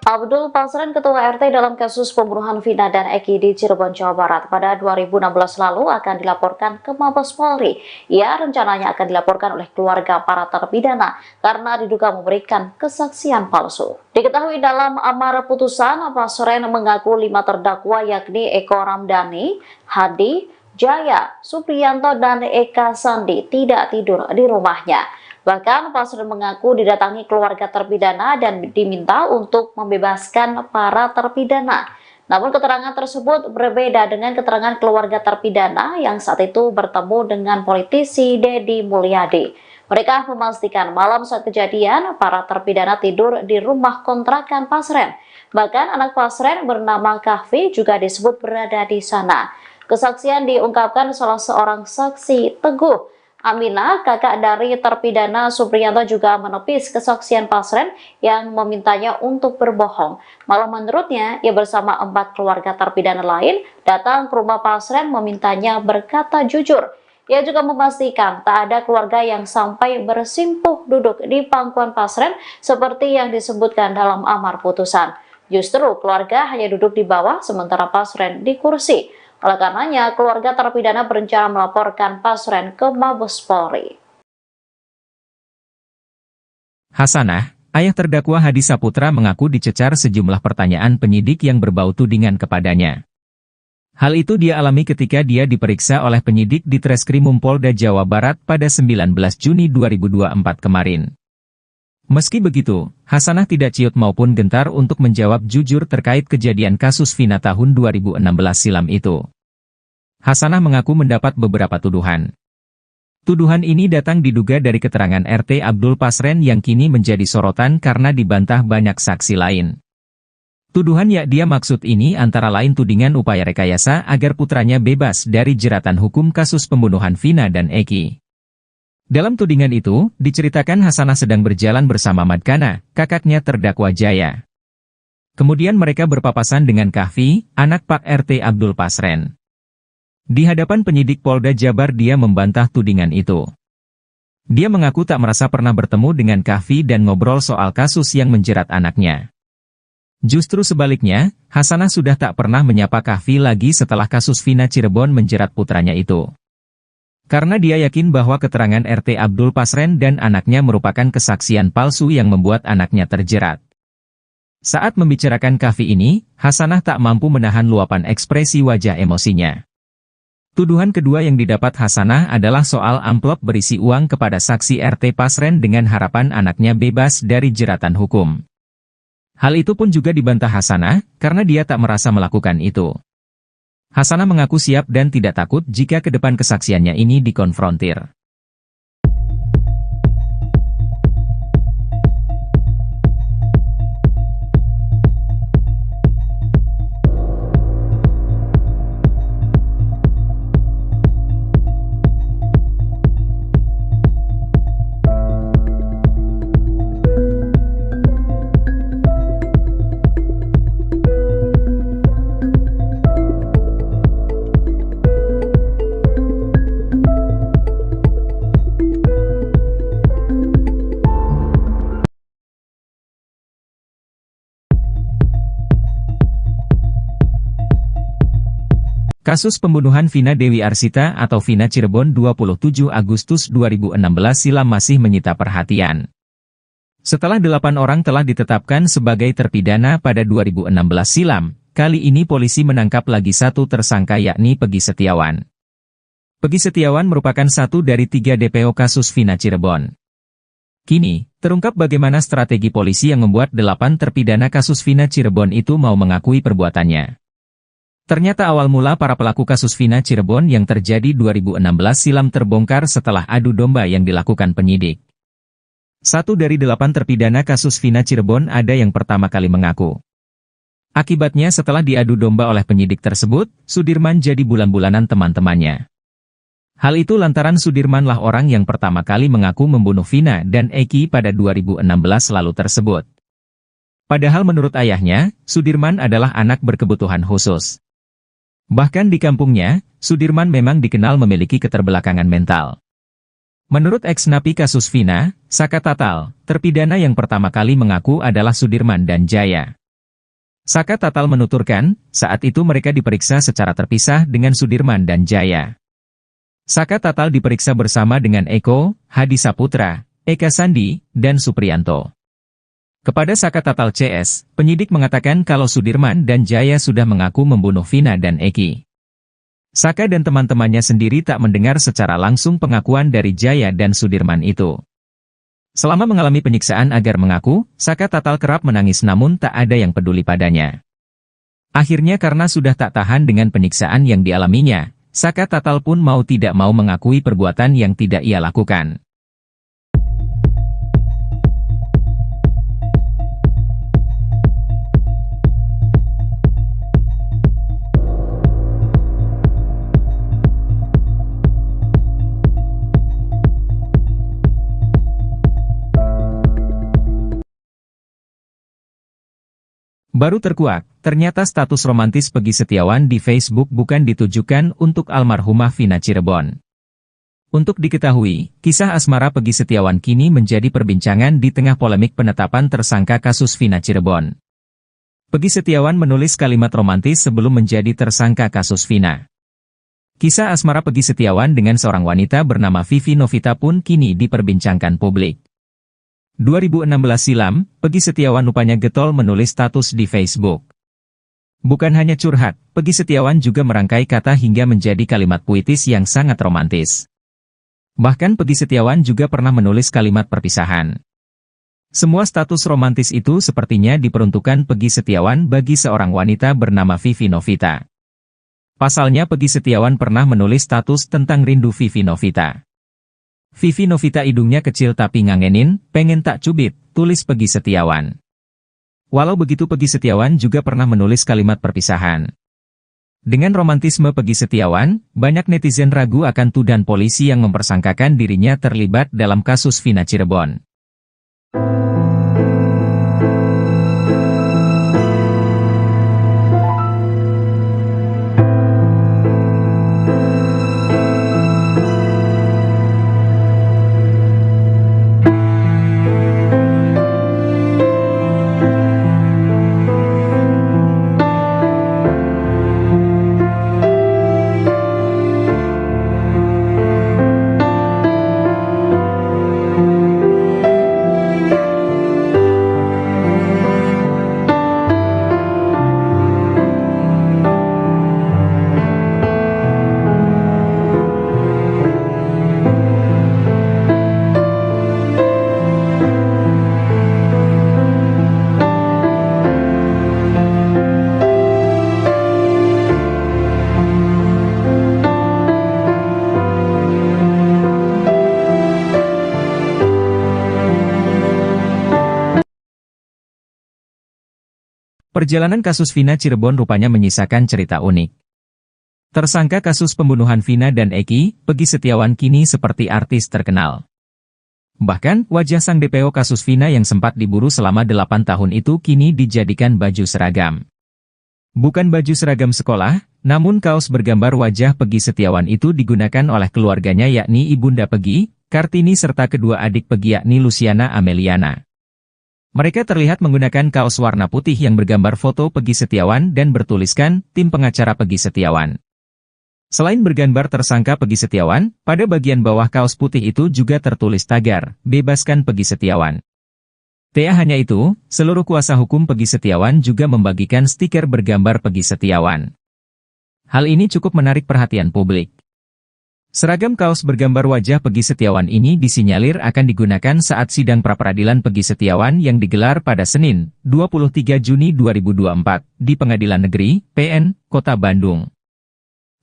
Abdul Pasren, Ketua RT dalam kasus pembunuhan Vina dan Eki di Cirebon, Jawa Barat pada 2016 lalu akan dilaporkan ke Mabes Polri. Ia rencananya akan dilaporkan oleh keluarga para terpidana karena diduga memberikan kesaksian palsu. Diketahui dalam amar putusan, Pasren mengaku 5 terdakwa yakni Eko Ramdhani, Hadi, Jaya, Supriyanto, dan Eka Sandi tidak tidur di rumahnya. Bahkan Pasren mengaku didatangi keluarga terpidana dan diminta untuk membebaskan para terpidana. Namun keterangan tersebut berbeda dengan keterangan keluarga terpidana yang saat itu bertemu dengan politisi Deddy Mulyadi. Mereka memastikan malam saat kejadian para terpidana tidur di rumah kontrakan Pasren. Bahkan anak Pasren bernama Kahfi juga disebut berada di sana. Kesaksian diungkapkan salah seorang saksi, Teguh Aminah, kakak dari terpidana Supriyanto, juga menepis kesaksian Pasren yang memintanya untuk berbohong. Malah menurutnya, ia bersama 4 keluarga terpidana lain datang ke rumah Pasren memintanya berkata jujur. Ia juga memastikan tak ada keluarga yang sampai bersimpuh duduk di pangkuan Pasren seperti yang disebutkan dalam amar putusan. Justru keluarga hanya duduk di bawah sementara Pasren di kursi. Oleh karenanya, keluarga terpidana berencana melaporkan Pasren ke Mabes Polri. Hasanah, ayah terdakwa Hadi Saputra mengaku dicecar sejumlah pertanyaan penyidik yang berbau tudingan kepadanya. Hal itu dia alami ketika dia diperiksa oleh penyidik di Treskrimum Polda Jawa Barat pada 19 Juni 2024 kemarin. Meski begitu, Hasanah tidak ciut maupun gentar untuk menjawab jujur terkait kejadian kasus Vina tahun 2016 silam itu. Hasanah mengaku mendapat beberapa tuduhan. Tuduhan ini datang diduga dari keterangan RT Abdul Pasren yang kini menjadi sorotan karena dibantah banyak saksi lain. Tuduhan yang dia maksud ini antara lain tudingan upaya rekayasa agar putranya bebas dari jeratan hukum kasus pembunuhan Vina dan Eki. Dalam tudingan itu, diceritakan Hasanah sedang berjalan bersama Madkana, kakaknya terdakwa Jaya. Kemudian mereka berpapasan dengan Kahfi, anak Pak RT Abdul Pasren. Di hadapan penyidik Polda Jabar dia membantah tudingan itu. Dia mengaku tak merasa pernah bertemu dengan Kahfi dan ngobrol soal kasus yang menjerat anaknya. Justru sebaliknya, Hasanah sudah tak pernah menyapa Kahfi lagi setelah kasus Vina Cirebon menjerat putranya itu. Karena dia yakin bahwa keterangan RT Abdul Pasren dan anaknya merupakan kesaksian palsu yang membuat anaknya terjerat. Saat membicarakan Kahfi ini, Hasanah tak mampu menahan luapan ekspresi wajah emosinya. Tuduhan kedua yang didapat Hasanah adalah soal amplop berisi uang kepada saksi RT Pasren dengan harapan anaknya bebas dari jeratan hukum. Hal itu pun juga dibantah Hasanah, karena dia tak merasa melakukan itu. Hasanah mengaku siap dan tidak takut jika ke depan kesaksiannya ini dikonfrontir. Kasus pembunuhan Vina Dewi Arsita atau Vina Cirebon 27 Agustus 2016 silam masih menyita perhatian. Setelah 8 orang telah ditetapkan sebagai terpidana pada 2016 silam, kali ini polisi menangkap lagi satu tersangka yakni Pegi Setiawan. Pegi Setiawan merupakan satu dari 3 DPO kasus Vina Cirebon. Kini, terungkap bagaimana strategi polisi yang membuat 8 terpidana kasus Vina Cirebon itu mau mengakui perbuatannya. Ternyata awal mula para pelaku kasus Vina Cirebon yang terjadi 2016 silam terbongkar setelah adu domba yang dilakukan penyidik. 1 dari 8 terpidana kasus Vina Cirebon ada yang pertama kali mengaku. Akibatnya setelah diadu domba oleh penyidik tersebut, Sudirman jadi bulan-bulanan teman-temannya. Hal itu lantaran Sudirman lah orang yang pertama kali mengaku membunuh Vina dan Eki pada 2016 lalu tersebut. Padahal menurut ayahnya, Sudirman adalah anak berkebutuhan khusus. Bahkan di kampungnya, Sudirman memang dikenal memiliki keterbelakangan mental. Menurut ex-napi kasus Vina, Saka Tatal, terpidana yang pertama kali mengaku adalah Sudirman dan Jaya. Saka Tatal menuturkan, saat itu mereka diperiksa secara terpisah dengan Sudirman dan Jaya. Saka Tatal diperiksa bersama dengan Eko, Hadi Saputra, Eka Sandi, dan Supriyanto. Kepada Saka Tatal CS, penyidik mengatakan kalau Sudirman dan Jaya sudah mengaku membunuh Vina dan Eki. Saka dan teman-temannya sendiri tak mendengar secara langsung pengakuan dari Jaya dan Sudirman itu. Selama mengalami penyiksaan agar mengaku, Saka Tatal kerap menangis namun tak ada yang peduli padanya. Akhirnya karena sudah tak tahan dengan penyiksaan yang dialaminya, Saka Tatal pun mau tidak mau mengakui perbuatan yang tidak ia lakukan. Baru terkuak, ternyata status romantis Peggy Setiawan di Facebook bukan ditujukan untuk almarhumah Vina Cirebon. Untuk diketahui, kisah asmara Peggy Setiawan kini menjadi perbincangan di tengah polemik penetapan tersangka kasus Vina Cirebon. Peggy Setiawan menulis kalimat romantis sebelum menjadi tersangka kasus Vina. Kisah asmara Peggy Setiawan dengan seorang wanita bernama Vivi Novita pun kini diperbincangkan publik. 2016 silam, Peggy Setiawan rupanya getol menulis status di Facebook. Bukan hanya curhat, Peggy Setiawan juga merangkai kata hingga menjadi kalimat puitis yang sangat romantis. Bahkan Peggy Setiawan juga pernah menulis kalimat perpisahan. Semua status romantis itu sepertinya diperuntukkan Peggy Setiawan bagi seorang wanita bernama Vivi Novita. Pasalnya Peggy Setiawan pernah menulis status tentang rindu Vivi Novita. Vivi Novita hidungnya kecil tapi ngangenin, pengen tak cubit, tulis Peggy Setiawan. Walau begitu Peggy Setiawan juga pernah menulis kalimat perpisahan. Dengan romantisme Peggy Setiawan, banyak netizen ragu akan tuduhan polisi yang mempersangkakan dirinya terlibat dalam kasus Vina Cirebon. Perjalanan kasus Vina Cirebon rupanya menyisakan cerita unik. Tersangka kasus pembunuhan Vina dan Eki, Peggy Setiawan kini seperti artis terkenal. Bahkan, wajah sang DPO kasus Vina yang sempat diburu selama 8 tahun itu kini dijadikan baju seragam. Bukan baju seragam sekolah, namun kaos bergambar wajah Peggy Setiawan itu digunakan oleh keluarganya yakni Ibunda Peggy, Kartini serta kedua adik Peggy yakni Luciana Ameliana. Mereka terlihat menggunakan kaos warna putih yang bergambar foto Peggy Setiawan dan bertuliskan, tim pengacara Peggy Setiawan. Selain bergambar tersangka Peggy Setiawan, pada bagian bawah kaos putih itu juga tertulis tagar, bebaskan Peggy Setiawan. Tak hanya itu, seluruh kuasa hukum Peggy Setiawan juga membagikan stiker bergambar Peggy Setiawan. Hal ini cukup menarik perhatian publik. Seragam kaos bergambar wajah Peggy Setiawan ini disinyalir akan digunakan saat sidang pra-peradilan Peggy Setiawan yang digelar pada Senin, 23 Juni 2024, di Pengadilan Negeri, PN, Kota Bandung.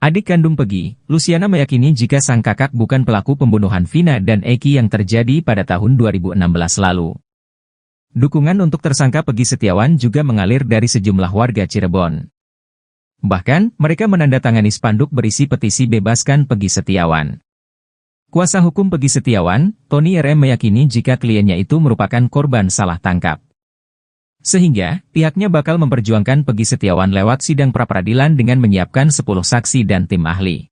Adik kandung Peggy, Luciana meyakini jika sang kakak bukan pelaku pembunuhan Vina dan Eki yang terjadi pada tahun 2016 lalu. Dukungan untuk tersangka Peggy Setiawan juga mengalir dari sejumlah warga Cirebon. Bahkan, mereka menandatangani spanduk berisi petisi bebaskan Peggy Setiawan. Kuasa hukum Peggy Setiawan, Tony RM meyakini jika kliennya itu merupakan korban salah tangkap. Sehingga, pihaknya bakal memperjuangkan Peggy Setiawan lewat sidang pra-peradilan dengan menyiapkan 10 saksi dan tim ahli.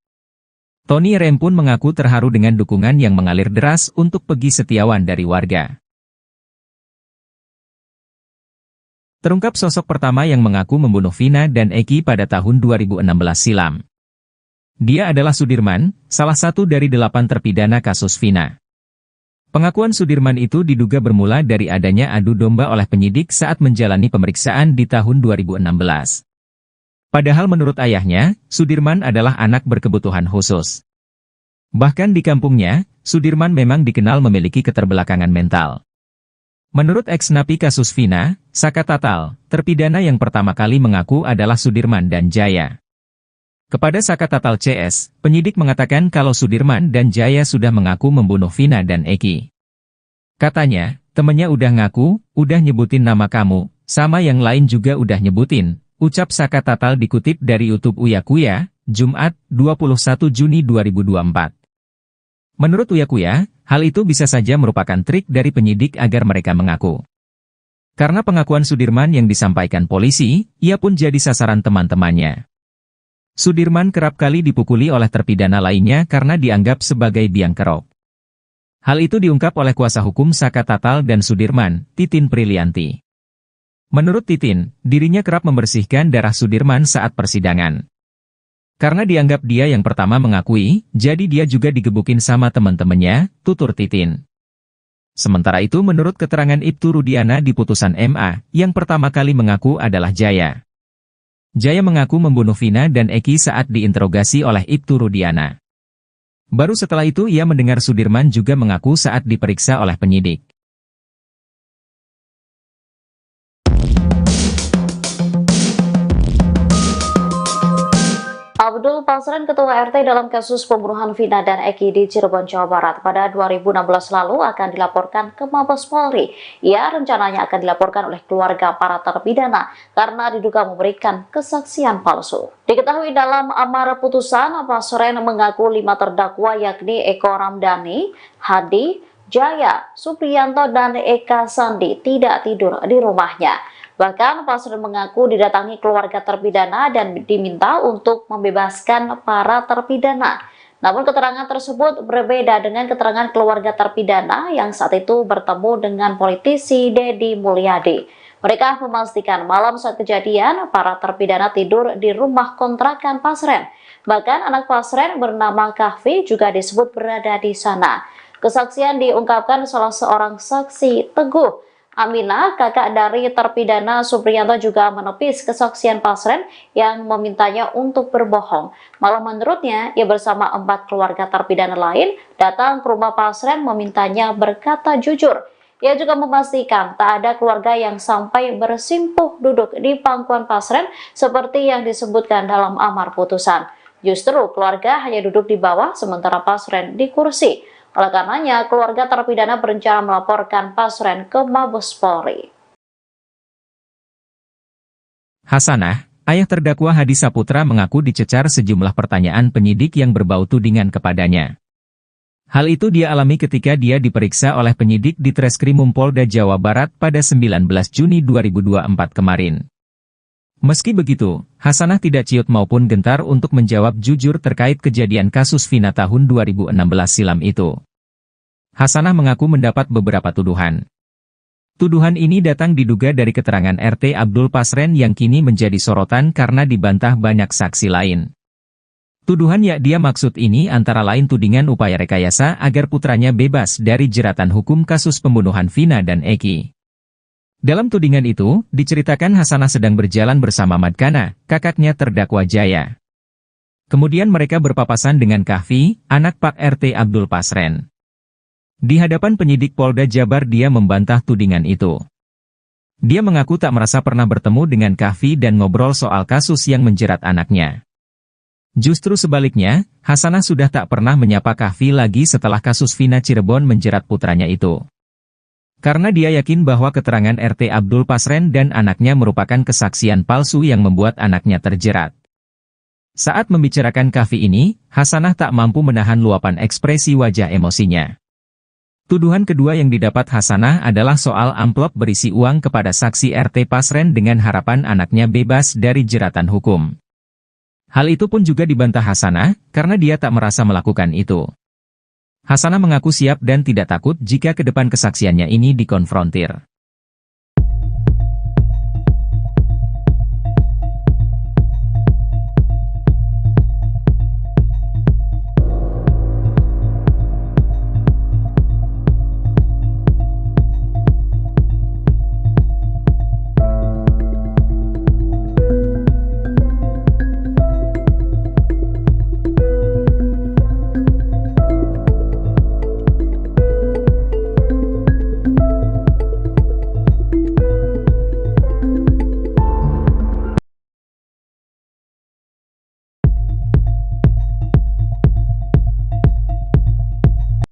Tony RM pun mengaku terharu dengan dukungan yang mengalir deras untuk Peggy Setiawan dari warga. Terungkap sosok pertama yang mengaku membunuh Vina dan Eki pada tahun 2016 silam. Dia adalah Sudirman, salah satu dari 8 terpidana kasus Vina. Pengakuan Sudirman itu diduga bermula dari adanya adu domba oleh penyidik saat menjalani pemeriksaan di tahun 2016. Padahal menurut ayahnya, Sudirman adalah anak berkebutuhan khusus. Bahkan di kampungnya, Sudirman memang dikenal memiliki keterbelakangan mental. Menurut ex-napi kasus Vina, Saka Tatal, terpidana yang pertama kali mengaku adalah Sudirman dan Jaya. Kepada Saka Tatal CS, penyidik mengatakan kalau Sudirman dan Jaya sudah mengaku membunuh Vina dan Eki. Katanya, temennya udah ngaku, udah nyebutin nama kamu, sama yang lain juga udah nyebutin, ucap Saka Tatal dikutip dari YouTube Uya Kuya, Jumat, 21 Juni 2024. Menurut Uya Kuya, hal itu bisa saja merupakan trik dari penyidik agar mereka mengaku. Karena pengakuan Sudirman yang disampaikan polisi, ia pun jadi sasaran teman-temannya. Sudirman kerap kali dipukuli oleh terpidana lainnya karena dianggap sebagai biang kerok. Hal itu diungkap oleh kuasa hukum Saka Tatal dan Sudirman, Titin Prilianti. Menurut Titin, dirinya kerap membersihkan darah Sudirman saat persidangan. Karena dianggap dia yang pertama mengakui, jadi dia juga digebukin sama teman-temannya, tutur Titin. Sementara itu menurut keterangan Ibtu Rudiana di putusan MA, yang pertama kali mengaku adalah Jaya. Jaya mengaku membunuh Vina dan Eki saat diinterogasi oleh Ibtu Rudiana. Baru setelah itu ia mendengar Sudirman juga mengaku saat diperiksa oleh penyidik. Abdul Pasren, Ketua RT dalam kasus pembunuhan Vina dan Eki di Cirebon, Jawa Barat pada 2016 lalu akan dilaporkan ke Mabes Polri. Ia rencananya akan dilaporkan oleh keluarga para terpidana karena diduga memberikan kesaksian palsu. Diketahui dalam amar putusan, Pasren mengaku 5 terdakwa yakni Eko Ramdhani, Hadi, Jaya, Supriyanto, dan Eka Sandi tidak tidur di rumahnya. Bahkan Pasren mengaku didatangi keluarga terpidana dan diminta untuk membebaskan para terpidana. Namun keterangan tersebut berbeda dengan keterangan keluarga terpidana yang saat itu bertemu dengan politisi Deddy Mulyadi. Mereka memastikan malam saat kejadian para terpidana tidur di rumah kontrakan Pasren. Bahkan anak Pasren bernama Kahfi juga disebut berada di sana. Kesaksian diungkapkan salah seorang saksi, Teguh Aminah, kakak dari terpidana Supriyanto, juga menepis kesaksian Pasren yang memintanya untuk berbohong. Malah menurutnya, ia bersama 4 keluarga terpidana lain datang ke rumah Pasren memintanya berkata jujur. Ia juga memastikan tak ada keluarga yang sampai bersimpuh duduk di pangkuan Pasren seperti yang disebutkan dalam amar putusan. Justru keluarga hanya duduk di bawah sementara Pasren di kursi. Oleh karenanya, keluarga terpidana berencana melaporkan Pasren ke Mabes Polri. Hasanah, ayah terdakwa Hadi Saputra mengaku dicecar sejumlah pertanyaan penyidik yang berbau tudingan kepadanya. Hal itu dia alami ketika dia diperiksa oleh penyidik di Treskrimum Polda Jawa Barat pada 19 Juni 2024 kemarin. Meski begitu, Hasanah tidak ciut maupun gentar untuk menjawab jujur terkait kejadian kasus Vina tahun 2016 silam itu. Hasanah mengaku mendapat beberapa tuduhan. Tuduhan ini datang diduga dari keterangan RT Abdul Pasren yang kini menjadi sorotan karena dibantah banyak saksi lain. Tuduhan yang dia maksud ini antara lain tudingan upaya rekayasa agar putranya bebas dari jeratan hukum kasus pembunuhan Vina dan Eki. Dalam tudingan itu, diceritakan Hasanah sedang berjalan bersama Madkana, kakaknya terdakwa Jaya. Kemudian mereka berpapasan dengan Kahfi, anak Pak RT Abdul Pasren. Di hadapan penyidik Polda Jabar dia membantah tudingan itu. Dia mengaku tak merasa pernah bertemu dengan Kahfi dan ngobrol soal kasus yang menjerat anaknya. Justru sebaliknya, Hasanah sudah tak pernah menyapa Kahfi lagi setelah kasus Vina Cirebon menjerat putranya itu. Karena dia yakin bahwa keterangan RT Abdul Pasren dan anaknya merupakan kesaksian palsu yang membuat anaknya terjerat. Saat membicarakan Kahfi ini, Hasanah tak mampu menahan luapan ekspresi wajah emosinya. Tuduhan kedua yang didapat Hasanah adalah soal amplop berisi uang kepada saksi RT Pasren dengan harapan anaknya bebas dari jeratan hukum. Hal itu pun juga dibantah Hasanah, karena dia tak merasa melakukan itu. Hasanah mengaku siap dan tidak takut jika ke depan kesaksiannya ini dikonfrontir.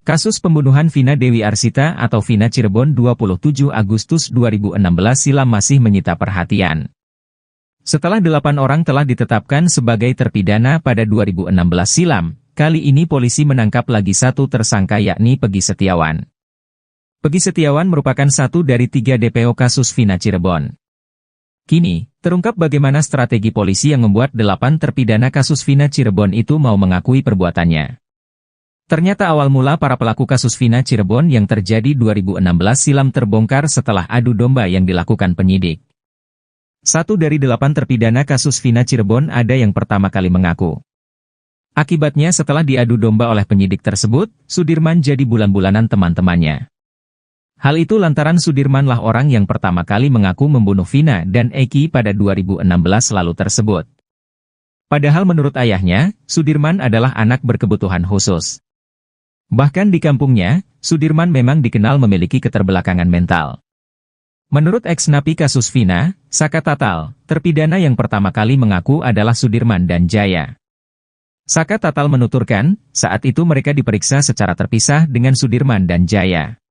Kasus pembunuhan Vina Dewi Arsita atau Vina Cirebon 27 Agustus 2016 silam masih menyita perhatian. Setelah 8 orang telah ditetapkan sebagai terpidana pada 2016 silam, kali ini polisi menangkap lagi satu tersangka yakni Peggy Setiawan. Peggy Setiawan merupakan satu dari 3 DPO kasus Vina Cirebon. Kini, terungkap bagaimana strategi polisi yang membuat 8 terpidana kasus Vina Cirebon itu mau mengakui perbuatannya. Ternyata awal mula para pelaku kasus Vina Cirebon yang terjadi 2016 silam terbongkar setelah adu domba yang dilakukan penyidik. 1 dari 8 terpidana kasus Vina Cirebon ada yang pertama kali mengaku. Akibatnya setelah diadu domba oleh penyidik tersebut, Sudirman jadi bulan-bulanan teman-temannya. Hal itu lantaran Sudirman lah orang yang pertama kali mengaku membunuh Vina dan Eki pada 2016 lalu tersebut. Padahal menurut ayahnya, Sudirman adalah anak berkebutuhan khusus. Bahkan di kampungnya, Sudirman memang dikenal memiliki keterbelakangan mental. Menurut ex-napi kasus Vina, Saka Tatal, terpidana yang pertama kali mengaku adalah Sudirman dan Jaya. Saka Tatal menuturkan, saat itu mereka diperiksa secara terpisah dengan Sudirman dan Jaya.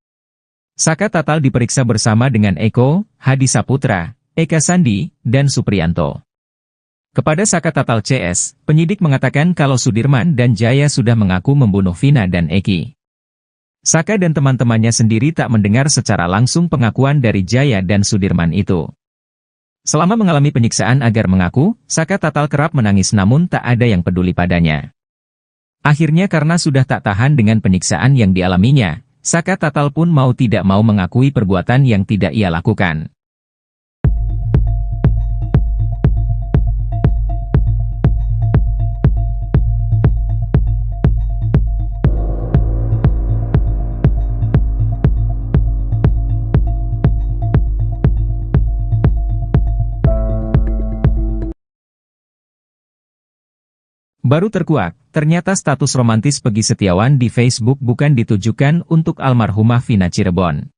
Saka Tatal diperiksa bersama dengan Eko, Hadi Saputra, Eka Sandi, dan Supriyanto. Kepada Saka Tatal CS, penyidik mengatakan kalau Sudirman dan Jaya sudah mengaku membunuh Vina dan Eki. Saka dan teman-temannya sendiri tak mendengar secara langsung pengakuan dari Jaya dan Sudirman itu. Selama mengalami penyiksaan agar mengaku, Saka Tatal kerap menangis namun tak ada yang peduli padanya. Akhirnya karena sudah tak tahan dengan penyiksaan yang dialaminya, Saka Tatal pun mau tidak mau mengakui perbuatan yang tidak ia lakukan. Baru terkuak, ternyata status romantis Peggy Setiawan di Facebook bukan ditujukan untuk almarhumah Vina Cirebon.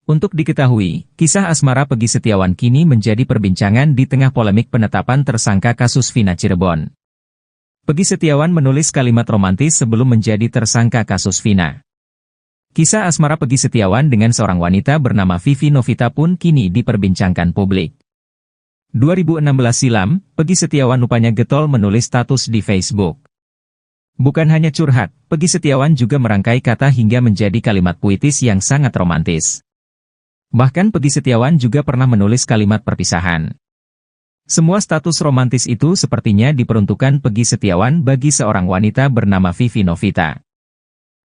Untuk diketahui, kisah asmara Peggy Setiawan kini menjadi perbincangan di tengah polemik penetapan tersangka kasus Vina Cirebon. Peggy Setiawan menulis kalimat romantis sebelum menjadi tersangka kasus Vina. Kisah asmara Peggy Setiawan dengan seorang wanita bernama Vivi Novita pun kini diperbincangkan publik. 2016 silam, Peggy Setiawan rupanya getol menulis status di Facebook. Bukan hanya curhat, Peggy Setiawan juga merangkai kata hingga menjadi kalimat puitis yang sangat romantis. Bahkan Peggy Setiawan juga pernah menulis kalimat perpisahan. Semua status romantis itu sepertinya diperuntukkan Peggy Setiawan bagi seorang wanita bernama Vivi Novita.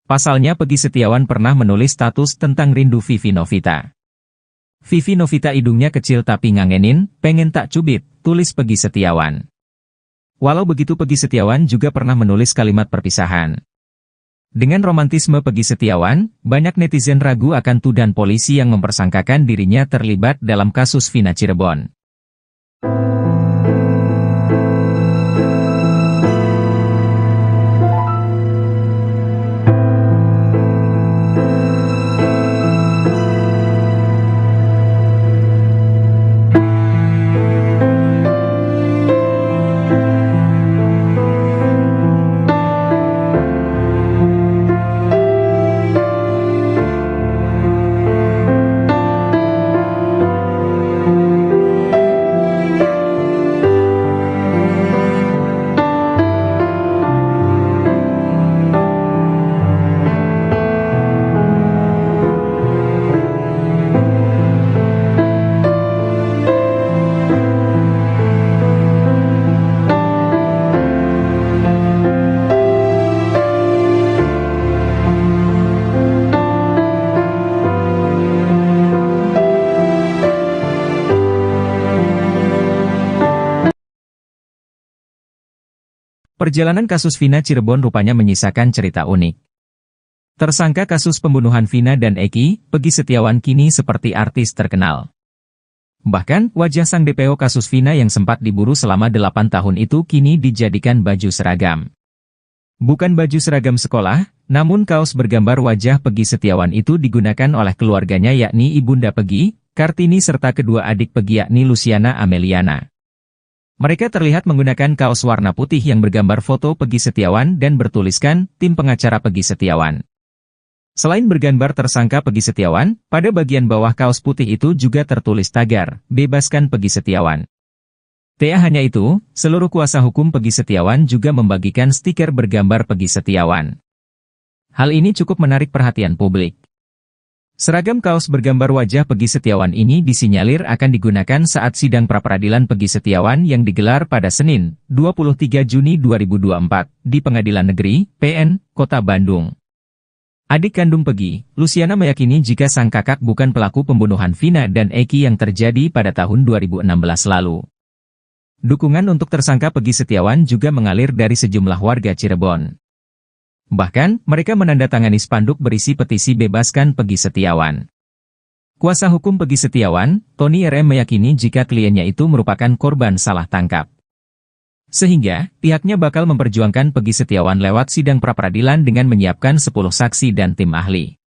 Pasalnya Peggy Setiawan pernah menulis status tentang rindu Vivi Novita. Vivi Novita hidungnya kecil tapi ngangenin, pengen tak cubit, tulis Peggy Setiawan. Walau begitu Peggy Setiawan juga pernah menulis kalimat perpisahan. Dengan romantisme Peggy Setiawan, banyak netizen ragu akan tuduhan polisi yang mempersangkakan dirinya terlibat dalam kasus Vina Cirebon. Perjalanan kasus Vina Cirebon rupanya menyisakan cerita unik. Tersangka kasus pembunuhan Vina dan Eki, Peggy Setiawan kini seperti artis terkenal. Bahkan, wajah sang DPO kasus Vina yang sempat diburu selama 8 tahun itu kini dijadikan baju seragam. Bukan baju seragam sekolah, namun kaos bergambar wajah Peggy Setiawan itu digunakan oleh keluarganya yakni Ibunda Peggy, Kartini serta kedua adik Peggy yakni Luciana Ameliana. Mereka terlihat menggunakan kaos warna putih yang bergambar foto Peggy Setiawan dan bertuliskan, tim pengacara Peggy Setiawan. Selain bergambar tersangka Peggy Setiawan, pada bagian bawah kaos putih itu juga tertulis tagar, bebaskan Peggy Setiawan. Tak hanya itu, seluruh kuasa hukum Peggy Setiawan juga membagikan stiker bergambar Peggy Setiawan. Hal ini cukup menarik perhatian publik. Seragam kaos bergambar wajah Peggy Setiawan ini disinyalir akan digunakan saat sidang pra-peradilan Peggy Setiawan yang digelar pada Senin, 23 Juni 2024, di Pengadilan Negeri, PN, Kota Bandung. Adik kandung Peggy, Luciana meyakini jika sang kakak bukan pelaku pembunuhan Vina dan Eki yang terjadi pada tahun 2016 lalu. Dukungan untuk tersangka Peggy Setiawan juga mengalir dari sejumlah warga Cirebon. Bahkan, mereka menandatangani spanduk berisi petisi bebaskan Peggy Setiawan. Kuasa hukum Peggy Setiawan, Tony RM meyakini jika kliennya itu merupakan korban salah tangkap. Sehingga, pihaknya bakal memperjuangkan Peggy Setiawan lewat sidang pra-peradilan dengan menyiapkan 10 saksi dan tim ahli.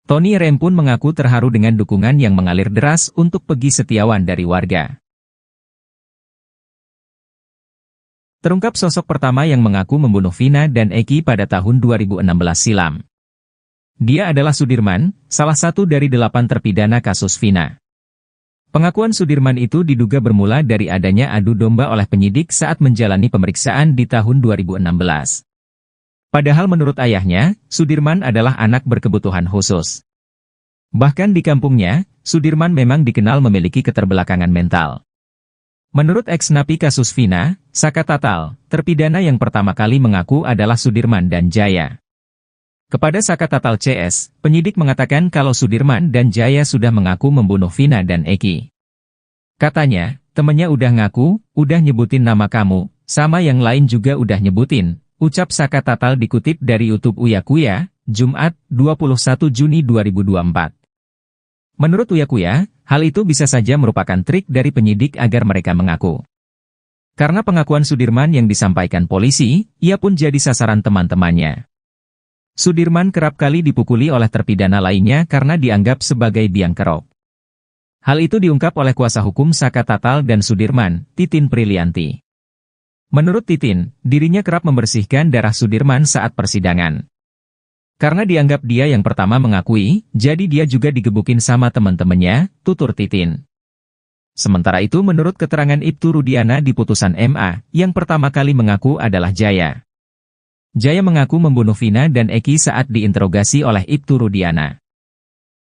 Tony RM pun mengaku terharu dengan dukungan yang mengalir deras untuk Peggy Setiawan dari warga. Terungkap sosok pertama yang mengaku membunuh Vina dan Eki pada tahun 2016 silam. Dia adalah Sudirman, salah satu dari 8 terpidana kasus Vina. Pengakuan Sudirman itu diduga bermula dari adanya adu domba oleh penyidik saat menjalani pemeriksaan di tahun 2016. Padahal menurut ayahnya, Sudirman adalah anak berkebutuhan khusus. Bahkan di kampungnya, Sudirman memang dikenal memiliki keterbelakangan mental. Menurut ex-napi kasus Vina, Saka Tatal, terpidana yang pertama kali mengaku adalah Sudirman dan Jaya. Kepada Saka Tatal CS, penyidik mengatakan kalau Sudirman dan Jaya sudah mengaku membunuh Vina dan Eki. Katanya, temennya udah ngaku, udah nyebutin nama kamu, sama yang lain juga udah nyebutin, ucap Saka Tatal dikutip dari YouTube Uya Kuya, Jumat, 21 Juni 2024. Menurut Uya Kuya, hal itu bisa saja merupakan trik dari penyidik agar mereka mengaku. Karena pengakuan Sudirman yang disampaikan polisi, ia pun jadi sasaran teman-temannya. Sudirman kerap kali dipukuli oleh terpidana lainnya karena dianggap sebagai biang kerok. Hal itu diungkap oleh kuasa hukum Saka Tatal dan Sudirman, Titin Prilianti. Menurut Titin, dirinya kerap membersihkan darah Sudirman saat persidangan. Karena dianggap dia yang pertama mengakui, jadi dia juga digebukin sama teman-temannya, tutur Titin. Sementara itu menurut keterangan Ibtu Rudiana di putusan MA, yang pertama kali mengaku adalah Jaya. Jaya mengaku membunuh Vina dan Eki saat diinterogasi oleh Ibtu Rudiana.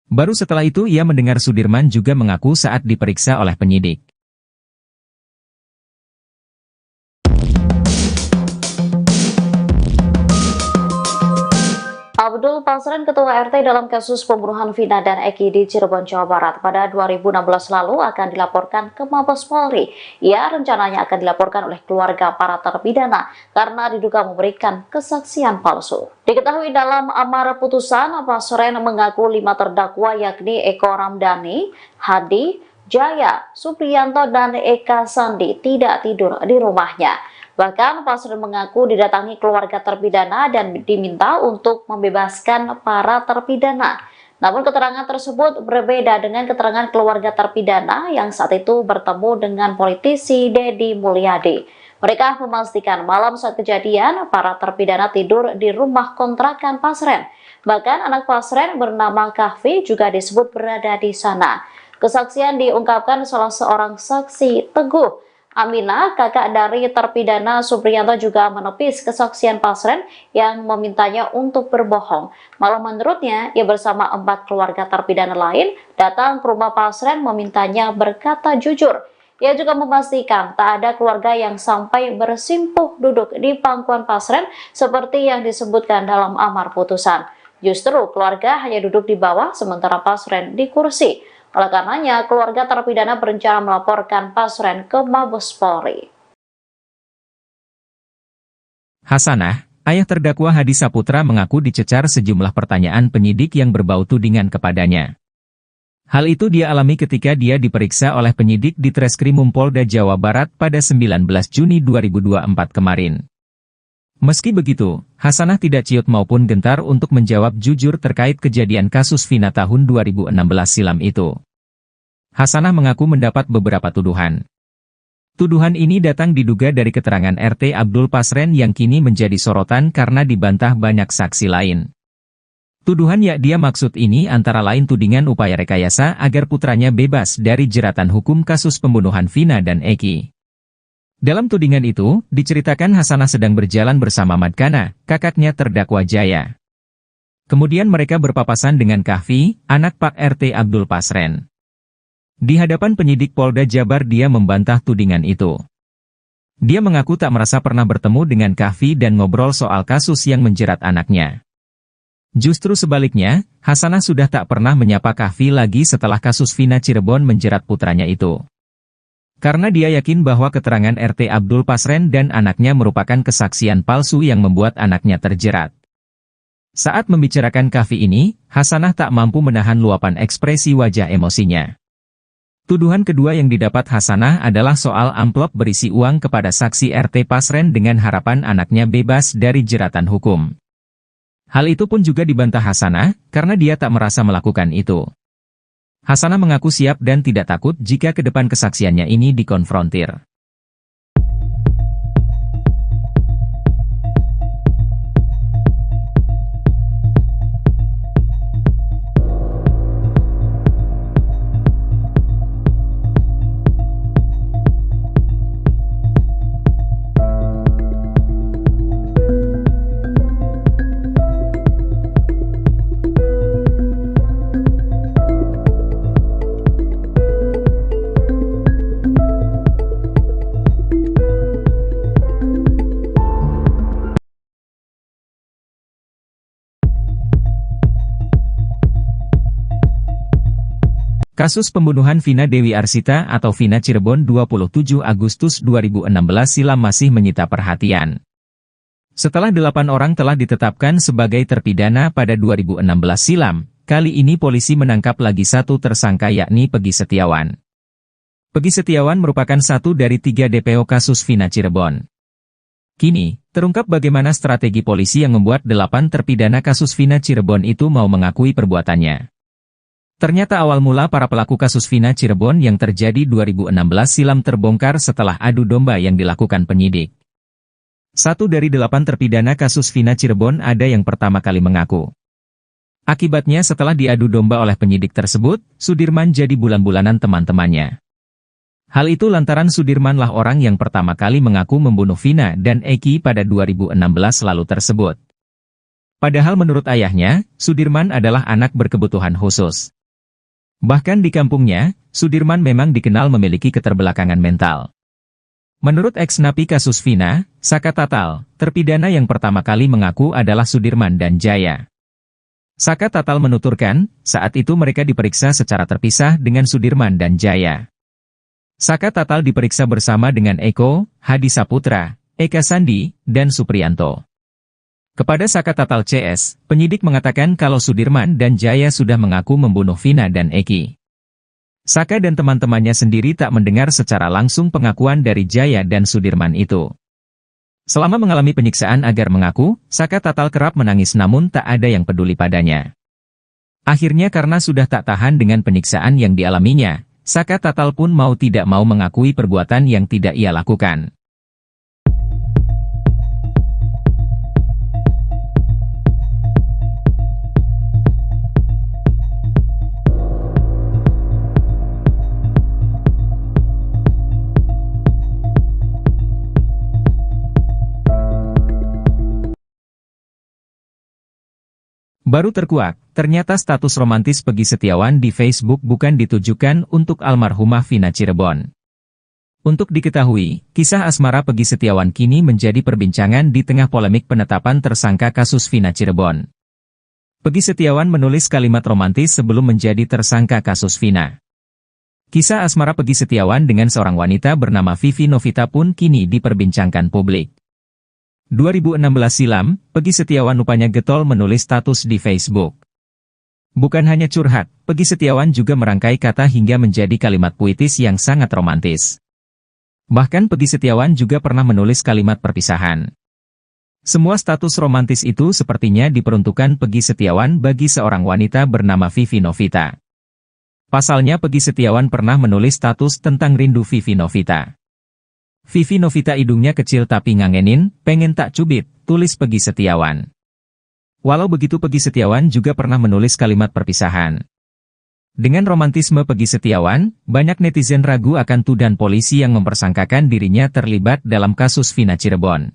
Baru setelah itu ia mendengar Sudirman juga mengaku saat diperiksa oleh penyidik. Abdul Pasren, Ketua RT dalam kasus pembunuhan Vina dan Eki di Cirebon, Jawa Barat pada 2016 lalu akan dilaporkan ke Mabes Polri. Ia rencananya akan dilaporkan oleh keluarga para terpidana karena diduga memberikan kesaksian palsu. Diketahui dalam amar putusan, Pasren mengaku 5 terdakwa yakni Eko Ramdhani, Hadi, Jaya, Supriyanto, dan Eka Sandi tidak tidur di rumahnya. Bahkan Pasren mengaku didatangi keluarga terpidana dan diminta untuk membebaskan para terpidana. Namun keterangan tersebut berbeda dengan keterangan keluarga terpidana yang saat itu bertemu dengan politisi Deddy Mulyadi. Mereka memastikan malam saat kejadian para terpidana tidur di rumah kontrakan Pasren. Bahkan anak Pasren bernama Kahfi juga disebut berada di sana. Kesaksian diungkapkan salah seorang saksi, Teguh Aminah, kakak dari terpidana Supriyanto, juga menepis kesaksian Pasren yang memintanya untuk berbohong. Malah menurutnya, ia bersama 4 keluarga terpidana lain datang ke rumah Pasren memintanya berkata jujur. Ia juga memastikan tak ada keluarga yang sampai bersimpuh duduk di pangkuan Pasren seperti yang disebutkan dalam amar putusan. Justru keluarga hanya duduk di bawah sementara Pasren di kursi. Oleh karenanya, keluarga terpidana berencana melaporkan Pasren ke Mabes Polri. Hasanah, ayah terdakwa Hadi Saputra mengaku dicecar sejumlah pertanyaan penyidik yang berbau tudingan kepadanya. Hal itu dia alami ketika dia diperiksa oleh penyidik di Treskrimum Polda Jawa Barat pada 19 Juni 2024 kemarin. Meski begitu, Hasanah tidak ciut maupun gentar untuk menjawab jujur terkait kejadian kasus Vina tahun 2016 silam itu. Hasanah mengaku mendapat beberapa tuduhan. Tuduhan ini datang diduga dari keterangan RT Abdul Pasren yang kini menjadi sorotan karena dibantah banyak saksi lain. Tuduhan yang dia maksud ini antara lain tudingan upaya rekayasa agar putranya bebas dari jeratan hukum kasus pembunuhan Vina dan Eki. Dalam tudingan itu, diceritakan Hasanah sedang berjalan bersama Madkana, kakaknya terdakwa Jaya. Kemudian mereka berpapasan dengan Kahfi, anak Pak RT Abdul Pasren. Di hadapan penyidik Polda Jabar dia membantah tudingan itu. Dia mengaku tak merasa pernah bertemu dengan Kahfi dan ngobrol soal kasus yang menjerat anaknya. Justru sebaliknya, Hasanah sudah tak pernah menyapa Kahfi lagi setelah kasus Vina Cirebon menjerat putranya itu. Karena dia yakin bahwa keterangan RT Abdul Pasren dan anaknya merupakan kesaksian palsu yang membuat anaknya terjerat. Saat membicarakan Kahfi ini, Hasanah tak mampu menahan luapan ekspresi wajah emosinya. Tuduhan kedua yang didapat Hasanah adalah soal amplop berisi uang kepada saksi RT Pasren dengan harapan anaknya bebas dari jeratan hukum. Hal itu pun juga dibantah Hasanah, karena dia tak merasa melakukan itu. Hasanah mengaku siap dan tidak takut jika ke depan kesaksiannya ini dikonfrontir. Kasus pembunuhan Vina Dewi Arsita atau Vina Cirebon 27 Agustus 2016 silam masih menyita perhatian. Setelah 8 orang telah ditetapkan sebagai terpidana pada 2016 silam, kali ini polisi menangkap lagi satu tersangka yakni Pegi Setiawan. Pegi Setiawan merupakan satu dari 3 DPO kasus Vina Cirebon. Kini, terungkap bagaimana strategi polisi yang membuat 8 terpidana kasus Vina Cirebon itu mau mengakui perbuatannya. Ternyata awal mula para pelaku kasus Vina Cirebon yang terjadi 2016 silam terbongkar setelah adu domba yang dilakukan penyidik. 1 dari 8 terpidana kasus Vina Cirebon ada yang pertama kali mengaku. Akibatnya setelah diadu domba oleh penyidik tersebut, Sudirman jadi bulan-bulanan teman-temannya. Hal itu lantaran Sudirmanlah orang yang pertama kali mengaku membunuh Vina dan Eki pada 2016 lalu tersebut. Padahal menurut ayahnya, Sudirman adalah anak berkebutuhan khusus. Bahkan di kampungnya, Sudirman memang dikenal memiliki keterbelakangan mental. Menurut ex-napi kasus Vina, Saka Tatal, terpidana yang pertama kali mengaku adalah Sudirman dan Jaya. Saka Tatal menuturkan, saat itu mereka diperiksa secara terpisah dengan Sudirman dan Jaya. Saka Tatal diperiksa bersama dengan Eko, Hadi Saputra, Eka Sandi, dan Supriyanto. Kepada Saka Tatal CS, penyidik mengatakan kalau Sudirman dan Jaya sudah mengaku membunuh Vina dan Eki. Saka dan teman-temannya sendiri tak mendengar secara langsung pengakuan dari Jaya dan Sudirman itu. Selama mengalami penyiksaan agar mengaku, Saka Tatal kerap menangis namun tak ada yang peduli padanya. Akhirnya karena sudah tak tahan dengan penyiksaan yang dialaminya, Saka Tatal pun mau tidak mau mengakui perbuatan yang tidak ia lakukan. Baru terkuak, ternyata status romantis Pegi Setiawan di Facebook bukan ditujukan untuk almarhumah Vina Cirebon. Untuk diketahui, kisah asmara Pegi Setiawan kini menjadi perbincangan di tengah polemik penetapan tersangka kasus Vina Cirebon. Pegi Setiawan menulis kalimat romantis sebelum menjadi tersangka kasus Vina. Kisah asmara Pegi Setiawan dengan seorang wanita bernama Vivi Novita pun kini diperbincangkan publik. 2016 silam, Peggy Setiawan rupanya getol menulis status di Facebook. Bukan hanya curhat, Peggy Setiawan juga merangkai kata hingga menjadi kalimat puitis yang sangat romantis. Bahkan Peggy Setiawan juga pernah menulis kalimat perpisahan. Semua status romantis itu sepertinya diperuntukkan Peggy Setiawan bagi seorang wanita bernama Vivi Novita. Pasalnya Peggy Setiawan pernah menulis status tentang rindu Vivi Novita. Vivi Novita hidungnya kecil tapi ngangenin, pengen tak cubit, tulis Peggy Setiawan. Walau begitu Peggy Setiawan juga pernah menulis kalimat perpisahan. Dengan romantisme Peggy Setiawan, banyak netizen ragu akan tuduhan polisi yang mempersangkakan dirinya terlibat dalam kasus Vina Cirebon.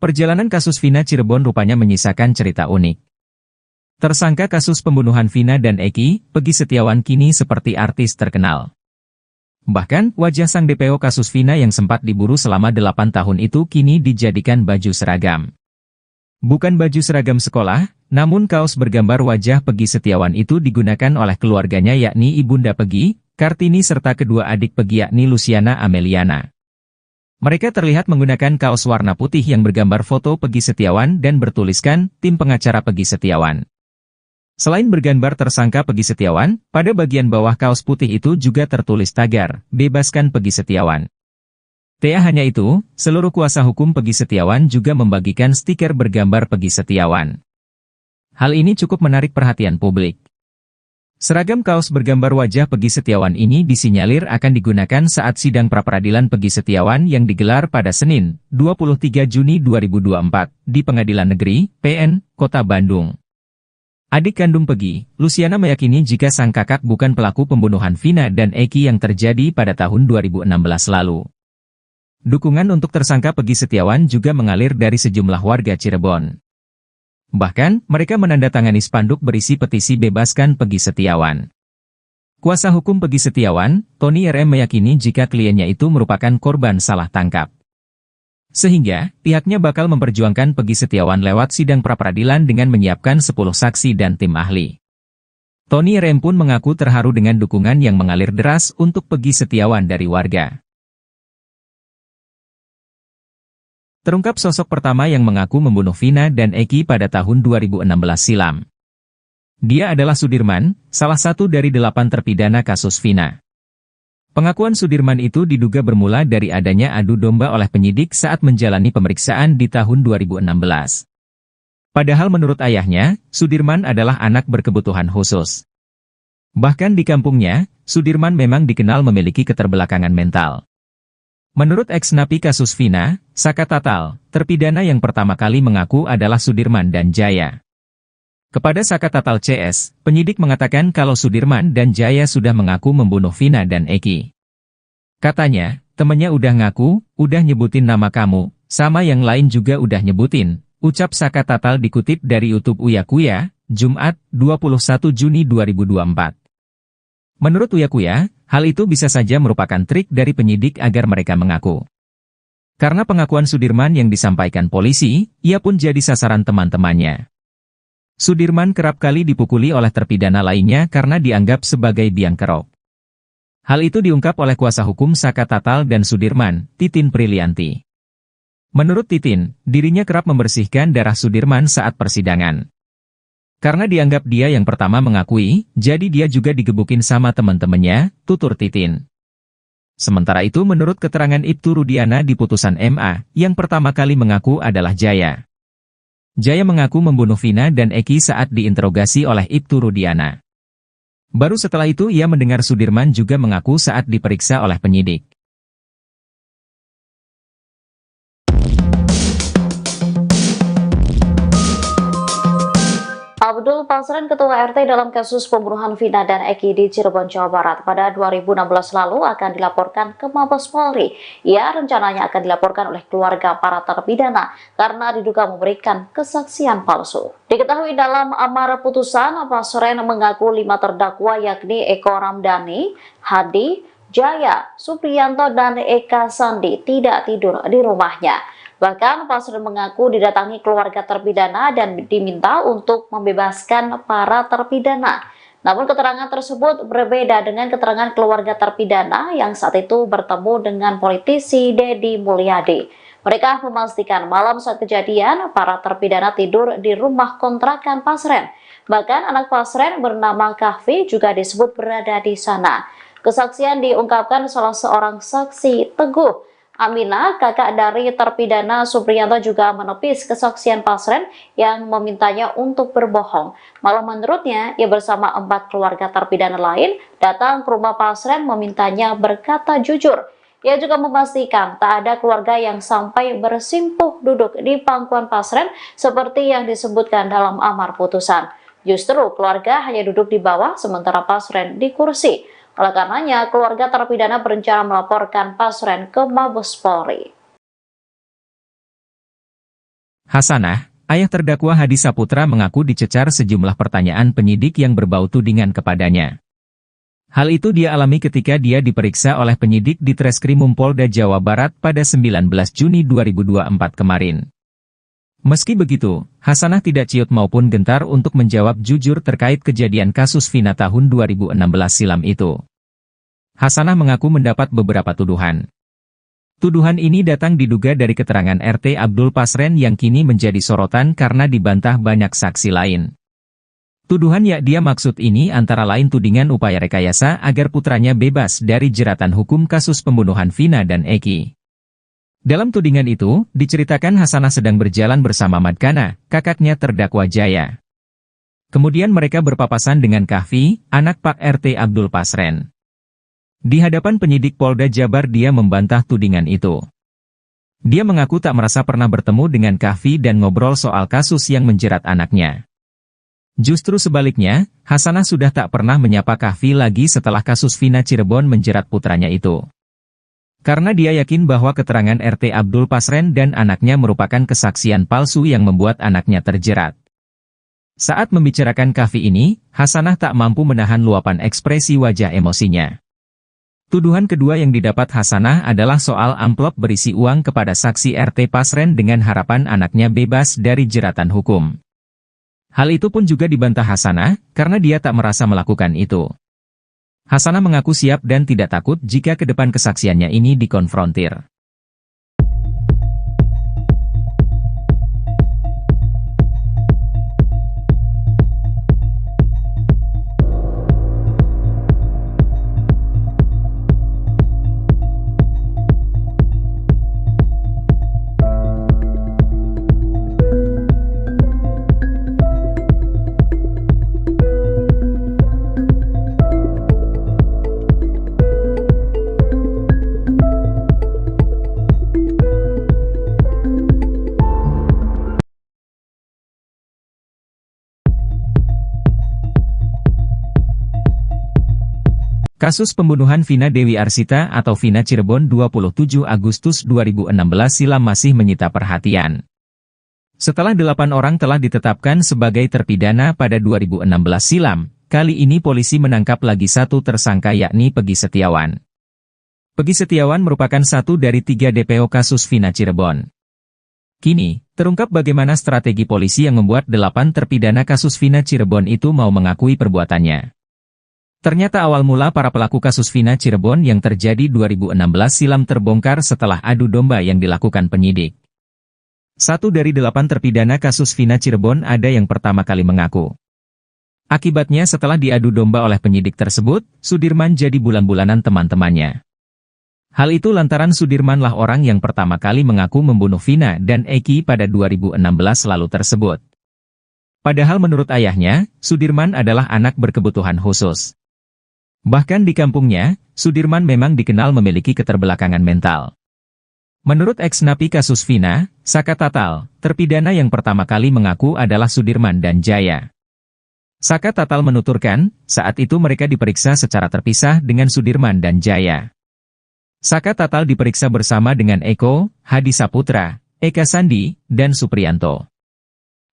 Perjalanan kasus Vina Cirebon rupanya menyisakan cerita unik. Tersangka kasus pembunuhan Vina dan Eki, Peggy Setiawan kini seperti artis terkenal. Bahkan, wajah sang DPO kasus Vina yang sempat diburu selama 8 tahun itu kini dijadikan baju seragam. Bukan baju seragam sekolah, namun kaos bergambar wajah Peggy Setiawan itu digunakan oleh keluarganya yakni Ibunda Peggy, Kartini serta kedua adik Peggy yakni Luciana Ameliana. Mereka terlihat menggunakan kaos warna putih yang bergambar foto Peggy Setiawan dan bertuliskan, tim pengacara Peggy Setiawan. Selain bergambar tersangka Peggy Setiawan, pada bagian bawah kaos putih itu juga tertulis tagar, bebaskan Peggy Setiawan. Tak hanya itu, seluruh kuasa hukum Peggy Setiawan juga membagikan stiker bergambar Peggy Setiawan. Hal ini cukup menarik perhatian publik. Seragam kaos bergambar wajah Peggy Setiawan ini disinyalir akan digunakan saat sidang pra-peradilan Peggy Setiawan yang digelar pada Senin, 23 Juni 2024, di Pengadilan Negeri, PN, Kota Bandung. Adik kandung Peggy, Luciana meyakini jika sang kakak bukan pelaku pembunuhan Vina dan Eki yang terjadi pada tahun 2016 lalu. Dukungan untuk tersangka Peggy Setiawan juga mengalir dari sejumlah warga Cirebon. Bahkan, mereka menandatangani spanduk berisi petisi bebaskan Peggy Setiawan. Kuasa hukum Peggy Setiawan, Tony RM meyakini jika kliennya itu merupakan korban salah tangkap. Sehingga, pihaknya bakal memperjuangkan Peggy Setiawan lewat sidang pra-peradilan dengan menyiapkan 10 saksi dan tim ahli. Tony RM pun mengaku terharu dengan dukungan yang mengalir deras untuk Peggy Setiawan dari warga. Terungkap sosok pertama yang mengaku membunuh Vina dan Eki pada tahun 2016 silam. Dia adalah Sudirman, salah satu dari 8 terpidana kasus Vina. Pengakuan Sudirman itu diduga bermula dari adanya adu domba oleh penyidik saat menjalani pemeriksaan di tahun 2016. Padahal menurut ayahnya, Sudirman adalah anak berkebutuhan khusus. Bahkan di kampungnya, Sudirman memang dikenal memiliki keterbelakangan mental. Menurut ex-napi kasus Vina, Saka Tatal, terpidana yang pertama kali mengaku adalah Sudirman dan Jaya. Kepada Saka Tatal CS, penyidik mengatakan kalau Sudirman dan Jaya sudah mengaku membunuh Vina dan Eki. Katanya, temennya udah ngaku, udah nyebutin nama kamu, sama yang lain juga udah nyebutin, ucap Saka Tatal dikutip dari YouTube Uya Kuya, Jumat, 21 Juni 2024. Menurut Uya Kuya, hal itu bisa saja merupakan trik dari penyidik agar mereka mengaku. Karena pengakuan Sudirman yang disampaikan polisi, ia pun jadi sasaran teman-temannya. Sudirman kerap kali dipukuli oleh terpidana lainnya karena dianggap sebagai biang kerok. Hal itu diungkap oleh kuasa hukum Saka Tatal dan Sudirman, Titin Prilianti. Menurut Titin, dirinya kerap membersihkan darah Sudirman saat persidangan. Karena dianggap dia yang pertama mengakui, jadi dia juga digebukin sama teman-temannya, tutur Titin. Sementara itu menurut keterangan Ibtu Rudiana di putusan MA, yang pertama kali mengaku adalah Jaya. Jaya mengaku membunuh Vina dan Eki saat diinterogasi oleh Ibtu Rudiana. Baru setelah itu ia mendengar Sudirman juga mengaku saat diperiksa oleh penyidik. Abdul Pasren, Ketua RT dalam kasus pembunuhan Vina dan Eki di Cirebon, Jawa Barat pada 2016 lalu akan dilaporkan ke Mabes Polri. Ia rencananya akan dilaporkan oleh keluarga para terpidana karena diduga memberikan kesaksian palsu. Diketahui dalam amar putusan, Pasren mengaku 5 terdakwa yakni Eko Ramdhani, Hadi, Jaya, Supriyanto, dan Eka Sandi tidak tidur di rumahnya. Bahkan Pasren mengaku didatangi keluarga terpidana dan diminta untuk membebaskan para terpidana. Namun keterangan tersebut berbeda dengan keterangan keluarga terpidana yang saat itu bertemu dengan politisi Deddy Mulyadi. Mereka memastikan malam saat kejadian para terpidana tidur di rumah kontrakan Pasren. Bahkan anak Pasren bernama Kahfi juga disebut berada di sana. Kesaksian diungkapkan salah seorang saksi, Teguh Aminah, kakak dari terpidana Supriyanto, juga menepis kesaksian Pasren yang memintanya untuk berbohong. Malah menurutnya, ia bersama 4 keluarga terpidana lain datang ke rumah Pasren memintanya berkata jujur. Ia juga memastikan tak ada keluarga yang sampai bersimpuh duduk di pangkuan Pasren seperti yang disebutkan dalam amar putusan. Justru keluarga hanya duduk di bawah sementara Pasren di kursi. Oleh karenanya, keluarga terpidana berencana melaporkan Pasren ke Mabes Polri. Hasanah, ayah terdakwa Hadi Saputra mengaku dicecar sejumlah pertanyaan penyidik yang berbau tudingan kepadanya. Hal itu dia alami ketika dia diperiksa oleh penyidik di Treskrimum Polda Jawa Barat pada 19 Juni 2024 kemarin. Meski begitu, Hasanah tidak ciut maupun gentar untuk menjawab jujur terkait kejadian kasus Vina tahun 2016 silam itu. Hasanah mengaku mendapat beberapa tuduhan. Tuduhan ini datang diduga dari keterangan RT Abdul Pasren yang kini menjadi sorotan karena dibantah banyak saksi lain. Tuduhan yang dia maksud ini antara lain tudingan upaya rekayasa agar putranya bebas dari jeratan hukum kasus pembunuhan Vina dan Eki. Dalam tudingan itu, diceritakan Hasanah sedang berjalan bersama Madkana, kakaknya terdakwa Jaya. Kemudian mereka berpapasan dengan Kahfi, anak Pak RT Abdul Pasren. Di hadapan penyidik Polda Jabar dia membantah tudingan itu. Dia mengaku tak merasa pernah bertemu dengan Kahfi dan ngobrol soal kasus yang menjerat anaknya. Justru sebaliknya, Hasanah sudah tak pernah menyapa Kahfi lagi setelah kasus Vina Cirebon menjerat putranya itu. Karena dia yakin bahwa keterangan RT Abdul Pasren dan anaknya merupakan kesaksian palsu yang membuat anaknya terjerat. Saat membicarakan Kahfi ini, Hasanah tak mampu menahan luapan ekspresi wajah emosinya. Tuduhan kedua yang didapat Hasanah adalah soal amplop berisi uang kepada saksi RT Pasren dengan harapan anaknya bebas dari jeratan hukum. Hal itu pun juga dibantah Hasanah, karena dia tak merasa melakukan itu. Hasanah mengaku siap dan tidak takut jika ke depan kesaksiannya ini dikonfrontir. Kasus pembunuhan Vina Dewi Arsita atau Vina Cirebon 27 Agustus 2016 silam masih menyita perhatian. Setelah 8 orang telah ditetapkan sebagai terpidana pada 2016 silam, kali ini polisi menangkap lagi satu tersangka yakni Pegi Setiawan. Pegi Setiawan merupakan satu dari 3 DPO kasus Vina Cirebon. Kini, terungkap bagaimana strategi polisi yang membuat 8 terpidana kasus Vina Cirebon itu mau mengakui perbuatannya. Ternyata awal mula para pelaku kasus Vina Cirebon yang terjadi 2016 silam terbongkar setelah adu domba yang dilakukan penyidik. Satu dari 8 terpidana kasus Vina Cirebon ada yang pertama kali mengaku. Akibatnya setelah diadu domba oleh penyidik tersebut, Sudirman jadi bulan-bulanan teman-temannya. Hal itu lantaran Sudirmanlah orang yang pertama kali mengaku membunuh Vina dan Eki pada 2016 lalu tersebut. Padahal menurut ayahnya, Sudirman adalah anak berkebutuhan khusus. Bahkan di kampungnya, Sudirman memang dikenal memiliki keterbelakangan mental. Menurut ex-napi kasus Vina, Saka Tatal, terpidana yang pertama kali mengaku adalah Sudirman dan Jaya. Saka Tatal menuturkan, saat itu mereka diperiksa secara terpisah dengan Sudirman dan Jaya. Saka Tatal diperiksa bersama dengan Eko, Hadi Saputra, Eka Sandi, dan Supriyanto.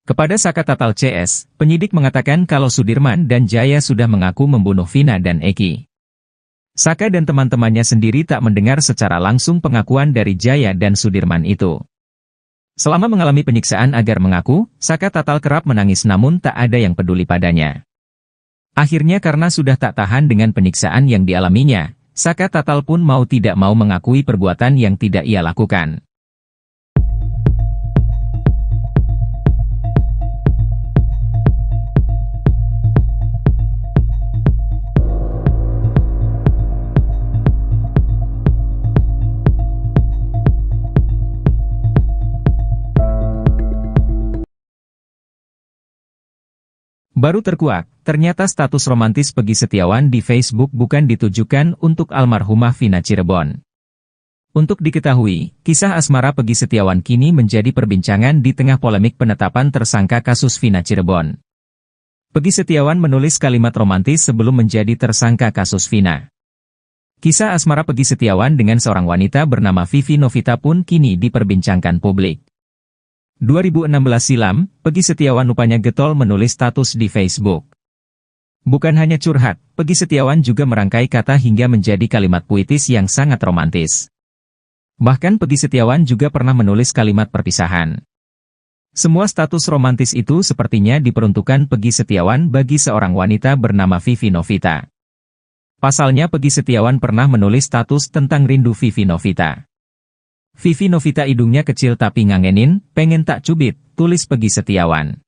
Kepada Saka Tatal CS, penyidik mengatakan kalau Sudirman dan Jaya sudah mengaku membunuh Vina dan Eki. Saka dan teman-temannya sendiri tak mendengar secara langsung pengakuan dari Jaya dan Sudirman itu. Selama mengalami penyiksaan agar mengaku, Saka Tatal kerap menangis namun tak ada yang peduli padanya. Akhirnya karena sudah tak tahan dengan penyiksaan yang dialaminya, Saka Tatal pun mau tidak mau mengakui perbuatan yang tidak ia lakukan. Baru terkuak, ternyata status romantis Peggy Setiawan di Facebook bukan ditujukan untuk almarhumah Vina Cirebon. Untuk diketahui, kisah asmara Peggy Setiawan kini menjadi perbincangan di tengah polemik penetapan tersangka kasus Vina Cirebon. Peggy Setiawan menulis kalimat romantis sebelum menjadi tersangka kasus Vina. Kisah asmara Peggy Setiawan dengan seorang wanita bernama Vivi Novita pun kini diperbincangkan publik. 2016 silam, Peggy Setiawan rupanya getol menulis status di Facebook. Bukan hanya curhat, Peggy Setiawan juga merangkai kata hingga menjadi kalimat puitis yang sangat romantis. Bahkan Peggy Setiawan juga pernah menulis kalimat perpisahan. Semua status romantis itu sepertinya diperuntukkan Peggy Setiawan bagi seorang wanita bernama Vivi Novita. Pasalnya Peggy Setiawan pernah menulis status tentang rindu Vivi Novita. Vivi Novita hidungnya kecil tapi ngangenin, pengen tak cubit, tulis Peggy Setiawan.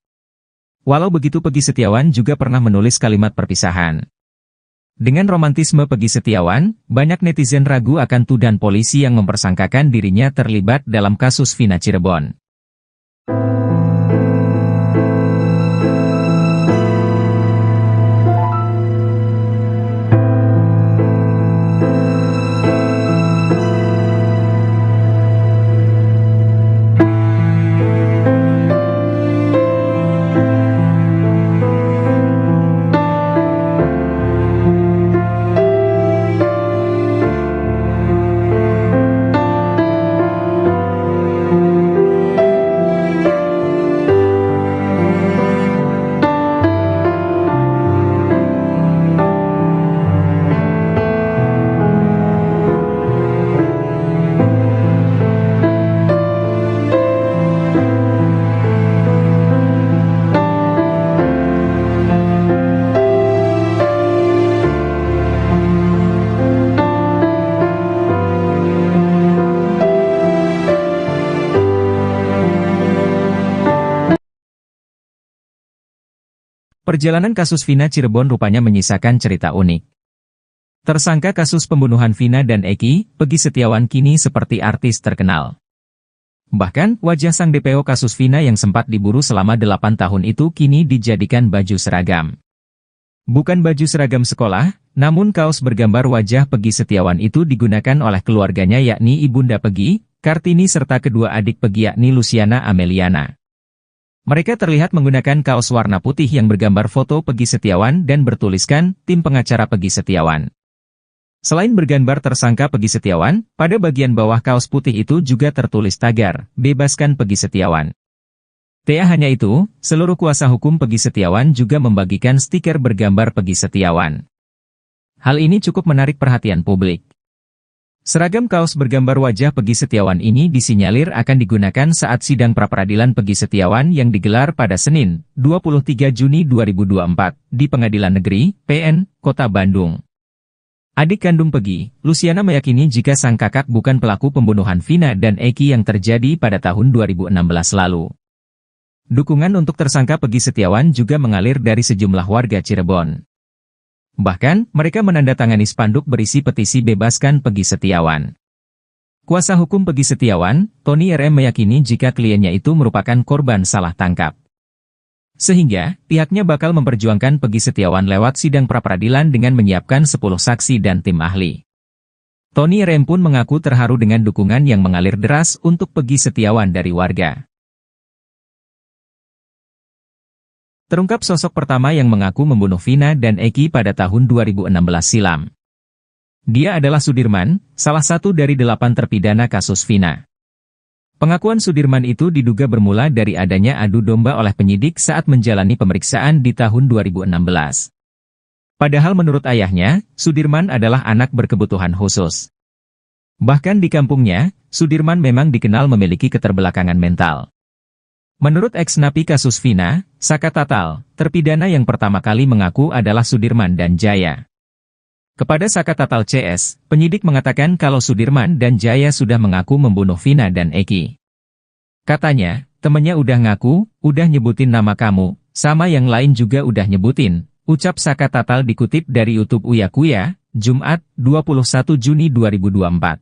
Walau begitu Peggy Setiawan juga pernah menulis kalimat perpisahan. Dengan romantisme Peggy Setiawan, banyak netizen ragu akan tuduhan polisi yang mempersangkakan dirinya terlibat dalam kasus Vina Cirebon. Perjalanan kasus Vina Cirebon rupanya menyisakan cerita unik. Tersangka kasus pembunuhan Vina dan Eki, Peggy Setiawan kini seperti artis terkenal. Bahkan, wajah sang DPO kasus Vina yang sempat diburu selama 8 tahun itu kini dijadikan baju seragam. Bukan baju seragam sekolah, namun kaos bergambar wajah Peggy Setiawan itu digunakan oleh keluarganya yakni Ibunda Peggy, Kartini serta kedua adik Peggy yakni Luciana Ameliana. Mereka terlihat menggunakan kaos warna putih yang bergambar foto Peggy Setiawan dan bertuliskan, tim pengacara Peggy Setiawan. Selain bergambar tersangka Peggy Setiawan, pada bagian bawah kaos putih itu juga tertulis tagar, bebaskan Peggy Setiawan. Tak hanya itu, seluruh kuasa hukum Peggy Setiawan juga membagikan stiker bergambar Peggy Setiawan. Hal ini cukup menarik perhatian publik. Seragam kaos bergambar wajah Peggy Setiawan ini disinyalir akan digunakan saat sidang pra-peradilan Peggy Setiawan yang digelar pada Senin, 23 Juni 2024, di Pengadilan Negeri, PN, Kota Bandung. Adik kandung Peggy, Luciana meyakini jika sang kakak bukan pelaku pembunuhan Vina dan Eki yang terjadi pada tahun 2016 lalu. Dukungan untuk tersangka Peggy Setiawan juga mengalir dari sejumlah warga Cirebon. Bahkan, mereka menandatangani spanduk berisi petisi bebaskan Peggy Setiawan. Kuasa hukum Peggy Setiawan, Tony RM meyakini jika kliennya itu merupakan korban salah tangkap. Sehingga, pihaknya bakal memperjuangkan Peggy Setiawan lewat sidang pra-peradilan dengan menyiapkan 10 saksi dan tim ahli. Tony RM pun mengaku terharu dengan dukungan yang mengalir deras untuk Peggy Setiawan dari warga. Terungkap sosok pertama yang mengaku membunuh Vina dan Eki pada tahun 2016 silam. Dia adalah Sudirman, salah satu dari 8 terpidana kasus Vina. Pengakuan Sudirman itu diduga bermula dari adanya adu domba oleh penyidik saat menjalani pemeriksaan di tahun 2016. Padahal menurut ayahnya, Sudirman adalah anak berkebutuhan khusus. Bahkan di kampungnya, Sudirman memang dikenal memiliki keterbelakangan mental. Menurut ex-napi kasus Vina, Saka Tatal, terpidana yang pertama kali mengaku adalah Sudirman dan Jaya. Kepada Saka Tatal CS, penyidik mengatakan kalau Sudirman dan Jaya sudah mengaku membunuh Vina dan Eki. Katanya, temennya udah ngaku, udah nyebutin nama kamu, sama yang lain juga udah nyebutin, ucap Saka Tatal dikutip dari YouTube Uya Kuya, Jumat, 21 Juni 2024.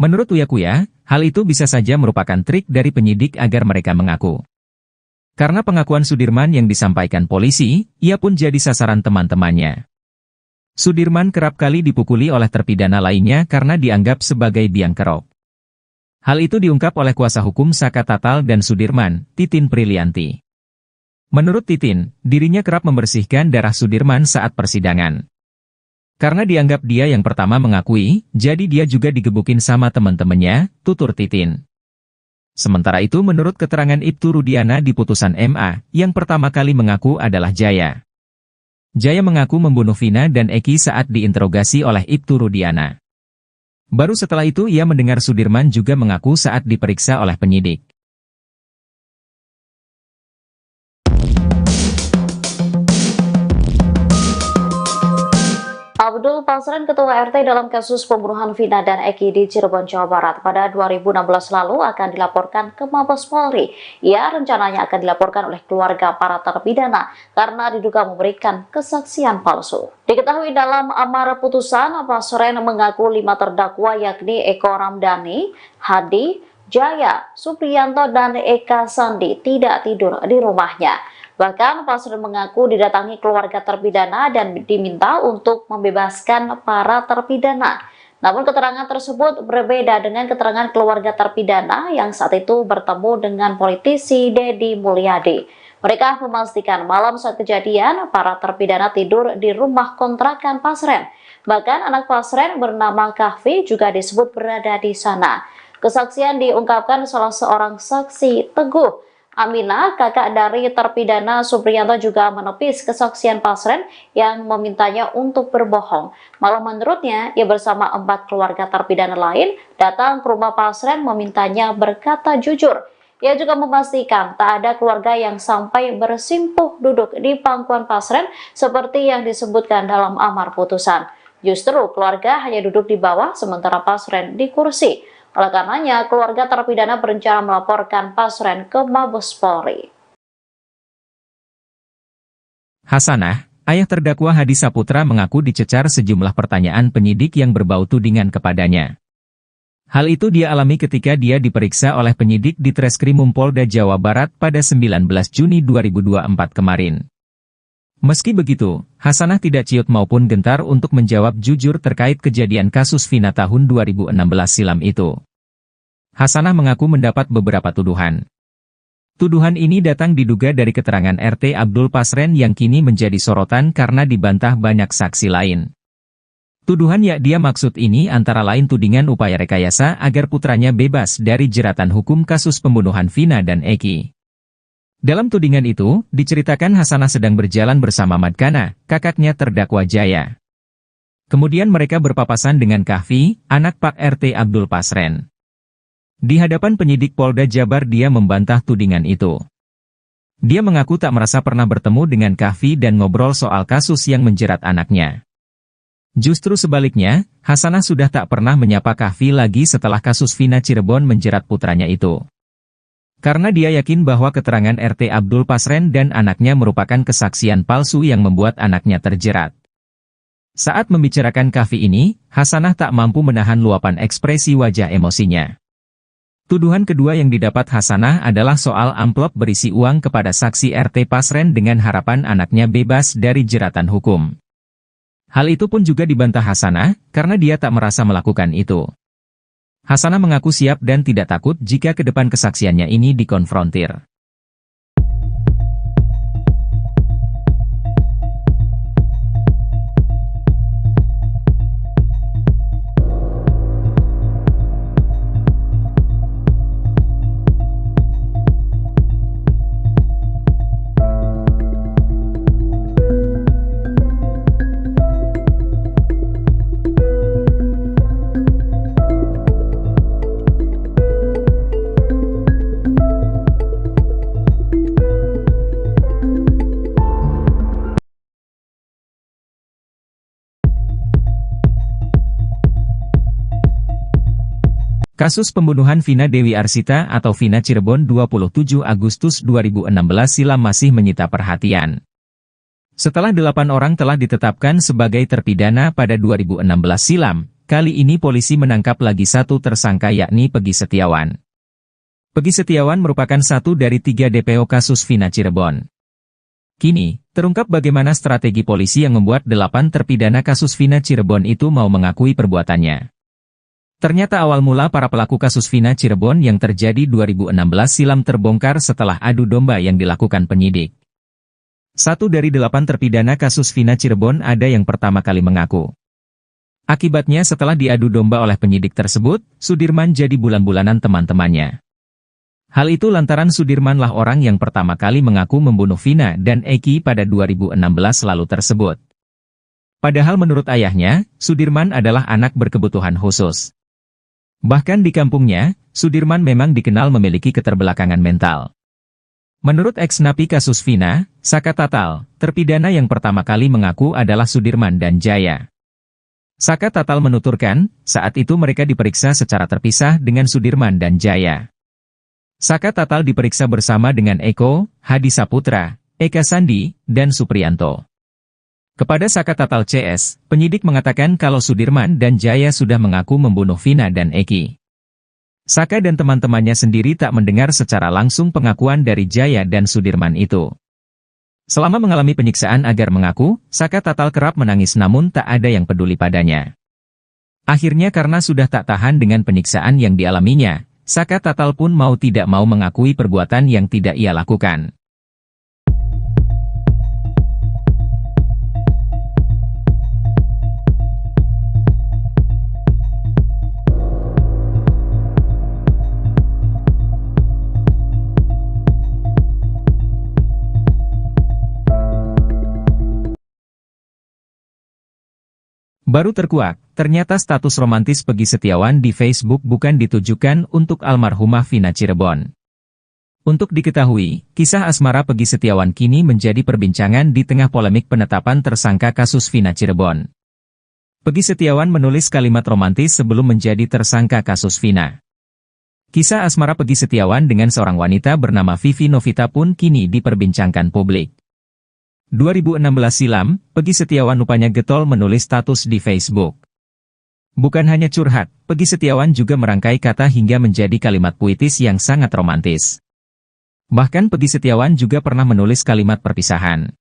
Menurut Uya Kuya, hal itu bisa saja merupakan trik dari penyidik agar mereka mengaku. Karena pengakuan Sudirman yang disampaikan polisi, ia pun jadi sasaran teman-temannya. Sudirman kerap kali dipukuli oleh terpidana lainnya karena dianggap sebagai biang kerok. Hal itu diungkap oleh kuasa hukum Saka Tatal dan Sudirman, Titin Prilianti. Menurut Titin, dirinya kerap membersihkan darah Sudirman saat persidangan. Karena dianggap dia yang pertama mengakui, jadi dia juga digebukin sama teman-temannya, tutur Titin. Sementara itu menurut keterangan Ibtu Rudiana di putusan MA, yang pertama kali mengaku adalah Jaya. Jaya mengaku membunuh Vina dan Eki saat diinterogasi oleh Ibtu Rudiana. Baru setelah itu ia mendengar Sudirman juga mengaku saat diperiksa oleh penyidik. Abdul Pasren, Ketua RT dalam kasus pembunuhan Vina dan Eki di Cirebon, Jawa Barat pada 2016 lalu akan dilaporkan ke Mabes Polri. Ia rencananya akan dilaporkan oleh keluarga para terpidana karena diduga memberikan kesaksian palsu. Diketahui dalam amar putusan, Pasren mengaku 5 terdakwa yakni Eko Ramdhani, Hadi, Jaya, Supriyanto, dan Eka Sandi tidak tidur di rumahnya. Bahkan Pasren mengaku didatangi keluarga terpidana dan diminta untuk membebaskan para terpidana. Namun keterangan tersebut berbeda dengan keterangan keluarga terpidana yang saat itu bertemu dengan politisi Deddy Mulyadi. Mereka memastikan malam saat kejadian para terpidana tidur di rumah kontrakan Pasren. Bahkan anak Pasren bernama Kahfi juga disebut berada di sana. Kesaksian diungkapkan salah seorang saksi, Teguh Aminah, kakak dari terpidana Supriyanto, juga menepis kesaksian Pasren yang memintanya untuk berbohong. Malah menurutnya, ia bersama 4 keluarga terpidana lain datang ke rumah Pasren memintanya berkata jujur. Ia juga memastikan tak ada keluarga yang sampai bersimpuh duduk di pangkuan Pasren seperti yang disebutkan dalam amar putusan. Justru keluarga hanya duduk di bawah sementara Pasren di kursi. Oleh karenanya, keluarga terpidana berencana melaporkan Pasren ke Mabes Polri. Hasanah, ayah terdakwa Hadi Saputra mengaku dicecar sejumlah pertanyaan penyidik yang berbau tudingan kepadanya. Hal itu dia alami ketika dia diperiksa oleh penyidik di Treskrimum Polda Jawa Barat pada 19 Juni 2024 kemarin. Meski begitu, Hasanah tidak ciut maupun gentar untuk menjawab jujur terkait kejadian kasus Vina tahun 2016 silam itu. Hasanah mengaku mendapat beberapa tuduhan. Tuduhan ini datang diduga dari keterangan RT Abdul Pasren yang kini menjadi sorotan karena dibantah banyak saksi lain. Tuduhan yang dia maksud ini antara lain tudingan upaya rekayasa agar putranya bebas dari jeratan hukum kasus pembunuhan Vina dan Eki. Dalam tudingan itu, diceritakan Hasanah sedang berjalan bersama Madkana, kakaknya terdakwa Jaya. Kemudian mereka berpapasan dengan Kahfi, anak Pak RT Abdul Pasren. Di hadapan penyidik Polda Jabar dia membantah tudingan itu. Dia mengaku tak merasa pernah bertemu dengan Kahfi dan ngobrol soal kasus yang menjerat anaknya. Justru sebaliknya, Hasanah sudah tak pernah menyapa Kahfi lagi setelah kasus Vina Cirebon menjerat putranya itu. Karena dia yakin bahwa keterangan RT Abdul Pasren dan anaknya merupakan kesaksian palsu yang membuat anaknya terjerat. Saat membicarakan kafe ini, Hasanah tak mampu menahan luapan ekspresi wajah emosinya. Tuduhan kedua yang didapat Hasanah adalah soal amplop berisi uang kepada saksi RT Pasren dengan harapan anaknya bebas dari jeratan hukum. Hal itu pun juga dibantah Hasanah, karena dia tak merasa melakukan itu. Hasanah mengaku siap dan tidak takut jika ke depan kesaksiannya ini dikonfrontir. Kasus pembunuhan Vina Dewi Arsita atau Vina Cirebon 27 Agustus 2016 silam masih menyita perhatian. Setelah 8 orang telah ditetapkan sebagai terpidana pada 2016 silam, kali ini polisi menangkap lagi satu tersangka yakni Peggy Setiawan. Peggy Setiawan merupakan satu dari 3 DPO kasus Vina Cirebon. Kini, terungkap bagaimana strategi polisi yang membuat 8 terpidana kasus Vina Cirebon itu mau mengakui perbuatannya. Ternyata awal mula para pelaku kasus Vina Cirebon yang terjadi 2016 silam terbongkar setelah adu domba yang dilakukan penyidik. 1 dari 8 terpidana kasus Vina Cirebon ada yang pertama kali mengaku. Akibatnya setelah diadu domba oleh penyidik tersebut, Sudirman jadi bulan-bulanan teman-temannya. Hal itu lantaran Sudirmanlah orang yang pertama kali mengaku membunuh Vina dan Eki pada 2016 lalu tersebut. Padahal menurut ayahnya, Sudirman adalah anak berkebutuhan khusus. Bahkan di kampungnya, Sudirman memang dikenal memiliki keterbelakangan mental. Menurut ex-napi kasus Vina, Saka Tatal, terpidana yang pertama kali mengaku adalah Sudirman dan Jaya. Saka Tatal menuturkan, saat itu mereka diperiksa secara terpisah dengan Sudirman dan Jaya. Saka Tatal diperiksa bersama dengan Eko, Hadi Saputra, Eka Sandi, dan Supriyanto. Kepada Saka Tatal CS, penyidik mengatakan kalau Sudirman dan Jaya sudah mengaku membunuh Vina dan Eki. Saka dan teman-temannya sendiri tak mendengar secara langsung pengakuan dari Jaya dan Sudirman itu. Selama mengalami penyiksaan agar mengaku, Saka Tatal kerap menangis namun tak ada yang peduli padanya. Akhirnya karena sudah tak tahan dengan penyiksaan yang dialaminya, Saka Tatal pun mau tidak mau mengakui perbuatan yang tidak ia lakukan. Baru terkuak, ternyata status romantis Peggy Setiawan di Facebook bukan ditujukan untuk almarhumah Vina Cirebon. Untuk diketahui, kisah asmara Peggy Setiawan kini menjadi perbincangan di tengah polemik penetapan tersangka kasus Vina Cirebon. Peggy Setiawan menulis kalimat romantis sebelum menjadi tersangka kasus Vina. Kisah asmara Peggy Setiawan dengan seorang wanita bernama Vivi Novita pun kini diperbincangkan publik. 2016 silam, Peggy Setiawan rupanya getol menulis status di Facebook. Bukan hanya curhat, Peggy Setiawan juga merangkai kata hingga menjadi kalimat puitis yang sangat romantis. Bahkan Peggy Setiawan juga pernah menulis kalimat perpisahan.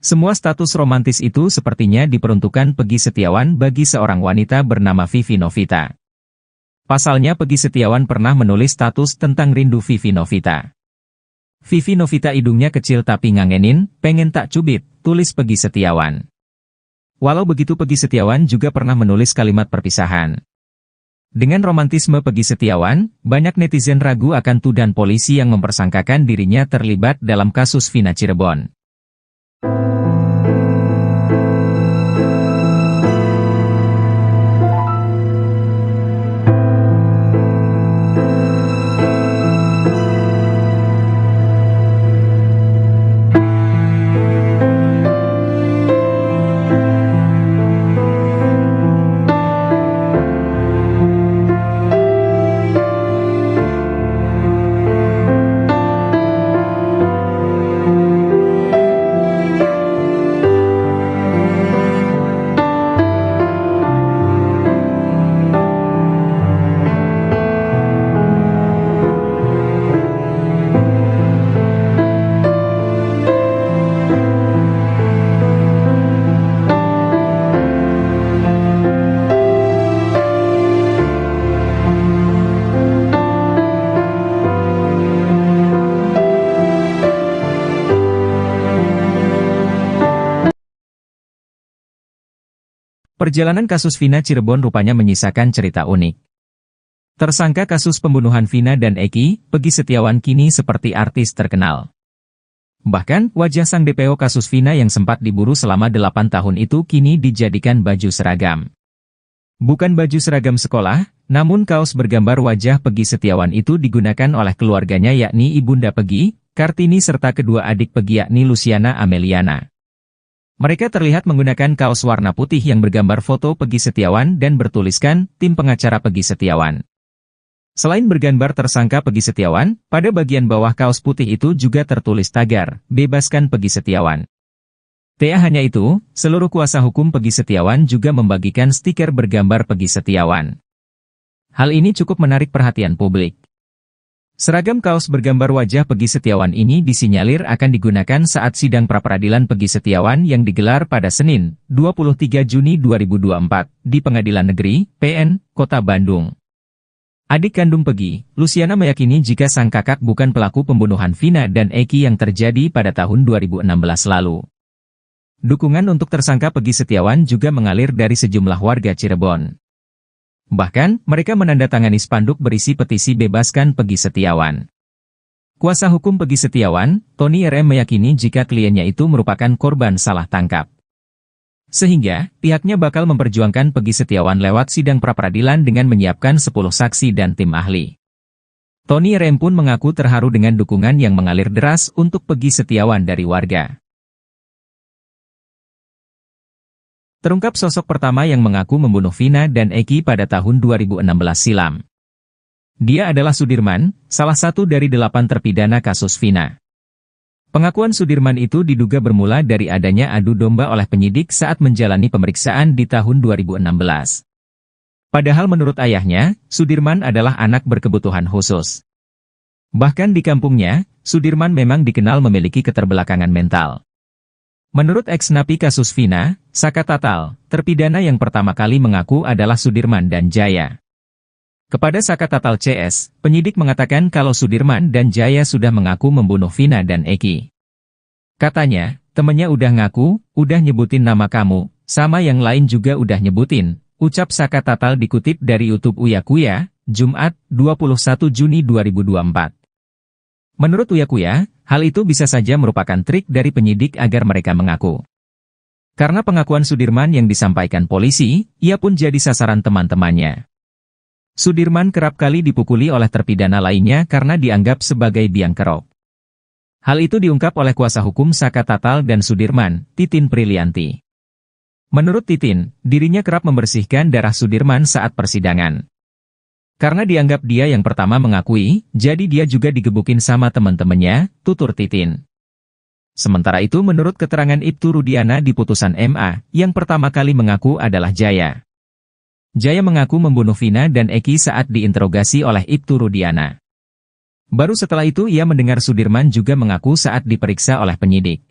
Semua status romantis itu sepertinya diperuntukkan Peggy Setiawan bagi seorang wanita bernama Vivi Novita. Pasalnya Peggy Setiawan pernah menulis status tentang rindu Vivi Novita. Vivi Novita hidungnya kecil tapi ngangenin, pengen tak cubit, tulis Peggy Setiawan. Walau begitu Peggy Setiawan juga pernah menulis kalimat perpisahan. Dengan romantisme Peggy Setiawan, banyak netizen ragu akan tuduhan polisi yang mempersangkakan dirinya terlibat dalam kasus Vina Cirebon. Perjalanan kasus Vina Cirebon rupanya menyisakan cerita unik. Tersangka kasus pembunuhan Vina dan Eki, Peggy Setiawan kini seperti artis terkenal. Bahkan, wajah sang DPO kasus Vina yang sempat diburu selama 8 tahun itu kini dijadikan baju seragam. Bukan baju seragam sekolah, namun kaos bergambar wajah Peggy Setiawan itu digunakan oleh keluarganya yakni Ibunda Peggy, Kartini serta kedua adik Peggy yakni Luciana Ameliana. Mereka terlihat menggunakan kaos warna putih yang bergambar foto Peggy Setiawan dan bertuliskan, tim pengacara Peggy Setiawan. Selain bergambar tersangka Peggy Setiawan, pada bagian bawah kaos putih itu juga tertulis tagar, bebaskan Peggy Setiawan. Tak hanya itu, seluruh kuasa hukum Peggy Setiawan juga membagikan stiker bergambar Peggy Setiawan. Hal ini cukup menarik perhatian publik. Seragam kaos bergambar wajah Peggy Setiawan ini disinyalir akan digunakan saat sidang pra-peradilan Peggy Setiawan yang digelar pada Senin, 23 Juni 2024, di Pengadilan Negeri, PN, Kota Bandung. Adik kandung Peggy, Luciana meyakini jika sang kakak bukan pelaku pembunuhan Vina dan Eki yang terjadi pada tahun 2016 lalu. Dukungan untuk tersangka Peggy Setiawan juga mengalir dari sejumlah warga Cirebon. Bahkan, mereka menandatangani spanduk berisi petisi bebaskan Peggy Setiawan. Kuasa hukum Peggy Setiawan, Tony RM meyakini jika kliennya itu merupakan korban salah tangkap. Sehingga, pihaknya bakal memperjuangkan Peggy Setiawan lewat sidang pra-peradilan dengan menyiapkan 10 saksi dan tim ahli. Tony RM pun mengaku terharu dengan dukungan yang mengalir deras untuk Peggy Setiawan dari warga. Terungkap sosok pertama yang mengaku membunuh Vina dan Eki pada tahun 2016 silam. Dia adalah Sudirman, salah satu dari 8 terpidana kasus Vina. Pengakuan Sudirman itu diduga bermula dari adanya adu domba oleh penyidik saat menjalani pemeriksaan di tahun 2016. Padahal menurut ayahnya, Sudirman adalah anak berkebutuhan khusus. Bahkan di kampungnya, Sudirman memang dikenal memiliki keterbelakangan mental. Menurut ex-napi kasus Vina, Saka Tatal, terpidana yang pertama kali mengaku adalah Sudirman dan Jaya. Kepada Saka Tatal CS, penyidik mengatakan kalau Sudirman dan Jaya sudah mengaku membunuh Vina dan Eki. Katanya, temennya udah ngaku, udah nyebutin nama kamu, sama yang lain juga udah nyebutin, ucap Saka Tatal dikutip dari YouTube Uya Kuya, Jumat, 21 Juni 2024. Menurut Uya Kuya, hal itu bisa saja merupakan trik dari penyidik agar mereka mengaku. Karena pengakuan Sudirman yang disampaikan polisi, ia pun jadi sasaran teman-temannya. Sudirman kerap kali dipukuli oleh terpidana lainnya karena dianggap sebagai biang kerok. Hal itu diungkap oleh kuasa hukum Saka Tatal dan Sudirman, Titin Prilianti. Menurut Titin, dirinya kerap membersihkan darah Sudirman saat persidangan. Karena dianggap dia yang pertama mengakui, jadi dia juga digebukin sama teman-temannya, tutur Titin. Sementara itu menurut keterangan Ibtu Rudiana di putusan MA, yang pertama kali mengaku adalah Jaya. Jaya mengaku membunuh Vina dan Eki saat diinterogasi oleh Ibtu Rudiana. Baru setelah itu ia mendengar Sudirman juga mengaku saat diperiksa oleh penyidik.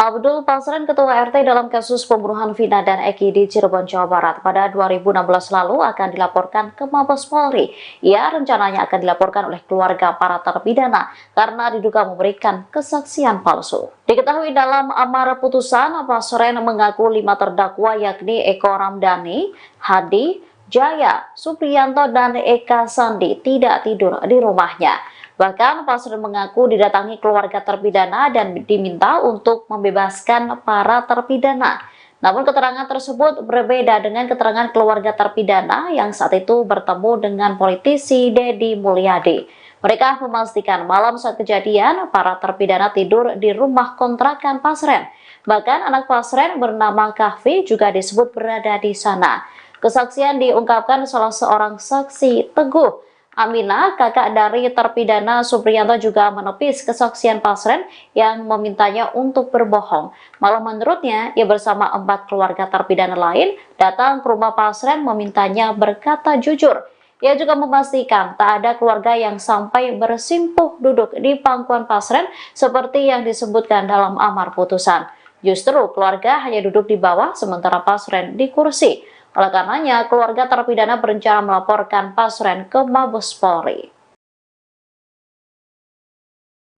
Abdul Pasren, Ketua RT dalam kasus pembunuhan Vina dan Eki di Cirebon, Jawa Barat pada 2016 lalu akan dilaporkan ke Mabes Polri. Ia rencananya akan dilaporkan oleh keluarga para terpidana karena diduga memberikan kesaksian palsu. Diketahui dalam amar putusan, Pasren mengaku 5 terdakwa yakni Eko Ramdhani, Hadi, Jaya, Supriyanto, dan Eka Sandi tidak tidur di rumahnya. Bahkan Pasren mengaku didatangi keluarga terpidana dan diminta untuk membebaskan para terpidana. Namun keterangan tersebut berbeda dengan keterangan keluarga terpidana yang saat itu bertemu dengan politisi Deddy Mulyadi. Mereka memastikan malam saat kejadian para terpidana tidur di rumah kontrakan Pasren. Bahkan anak Pasren bernama Kahfi juga disebut berada di sana. Kesaksian diungkapkan salah seorang saksi, Teguh Aminah, kakak dari terpidana Supriyanto, juga menepis kesaksian Pasren yang memintanya untuk berbohong. Malah menurutnya, ia bersama 4 keluarga terpidana lain datang ke rumah Pasren memintanya berkata jujur. Ia juga memastikan tak ada keluarga yang sampai bersimpuh duduk di pangkuan Pasren seperti yang disebutkan dalam amar putusan. Justru keluarga hanya duduk di bawah sementara Pasren di kursi. Oleh karenanya, keluarga terpidana berencana melaporkan Pasren ke Mabes Polri.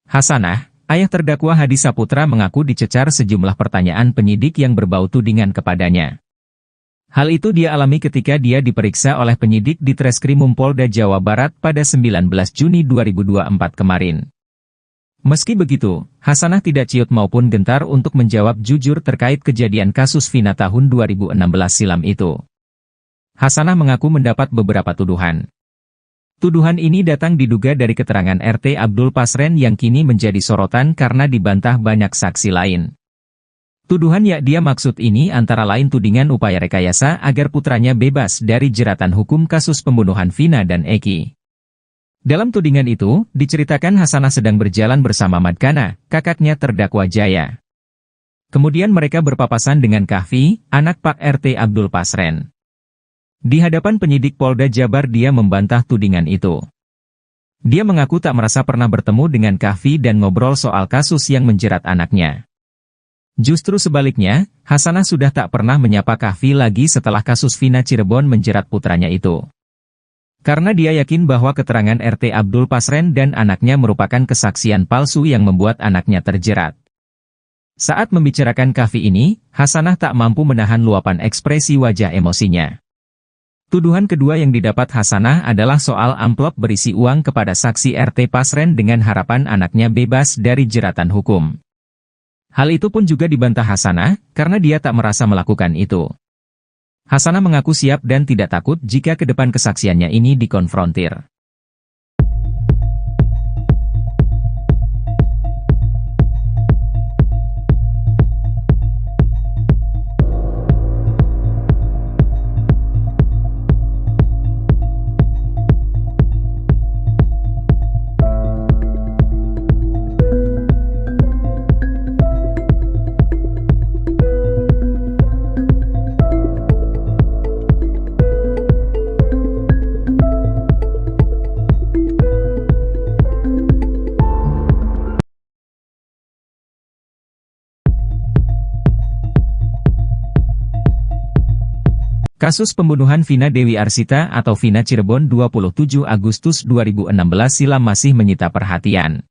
Hasanah, ayah terdakwa Hadi Saputra mengaku dicecar sejumlah pertanyaan penyidik yang berbau tudingan kepadanya. Hal itu dia alami ketika dia diperiksa oleh penyidik di Treskrimum Polda Jawa Barat pada 19 Juni 2024 kemarin. Meski begitu, Hasanah tidak ciut maupun gentar untuk menjawab jujur terkait kejadian kasus Vina tahun 2016 silam itu. Hasanah mengaku mendapat beberapa tuduhan. Tuduhan ini datang diduga dari keterangan RT Abdul Pasren yang kini menjadi sorotan karena dibantah banyak saksi lain. Tuduhan yang dia maksud ini antara lain tudingan upaya rekayasa agar putranya bebas dari jeratan hukum kasus pembunuhan Vina dan Eki. Dalam tudingan itu, diceritakan Hasanah sedang berjalan bersama Madkana, kakaknya terdakwa Jaya. Kemudian mereka berpapasan dengan Kahfi, anak Pak RT Abdul Pasren. Di hadapan penyidik Polda Jabar dia membantah tudingan itu. Dia mengaku tak merasa pernah bertemu dengan Kahfi dan ngobrol soal kasus yang menjerat anaknya. Justru sebaliknya, Hasanah sudah tak pernah menyapa Kahfi lagi setelah kasus Vina Cirebon menjerat putranya itu. Karena dia yakin bahwa keterangan RT Abdul Pasren dan anaknya merupakan kesaksian palsu yang membuat anaknya terjerat. Saat membicarakan Kahfi ini, Hasanah tak mampu menahan luapan ekspresi wajah emosinya. Tuduhan kedua yang didapat Hasanah adalah soal amplop berisi uang kepada saksi RT Pasren dengan harapan anaknya bebas dari jeratan hukum. Hal itu pun juga dibantah Hasanah, karena dia tak merasa melakukan itu. Hasanah mengaku siap dan tidak takut jika ke depan kesaksiannya ini dikonfrontir. Kasus pembunuhan Vina Dewi Arsita atau Vina Cirebon 27 Agustus 2016 silam masih menyita perhatian.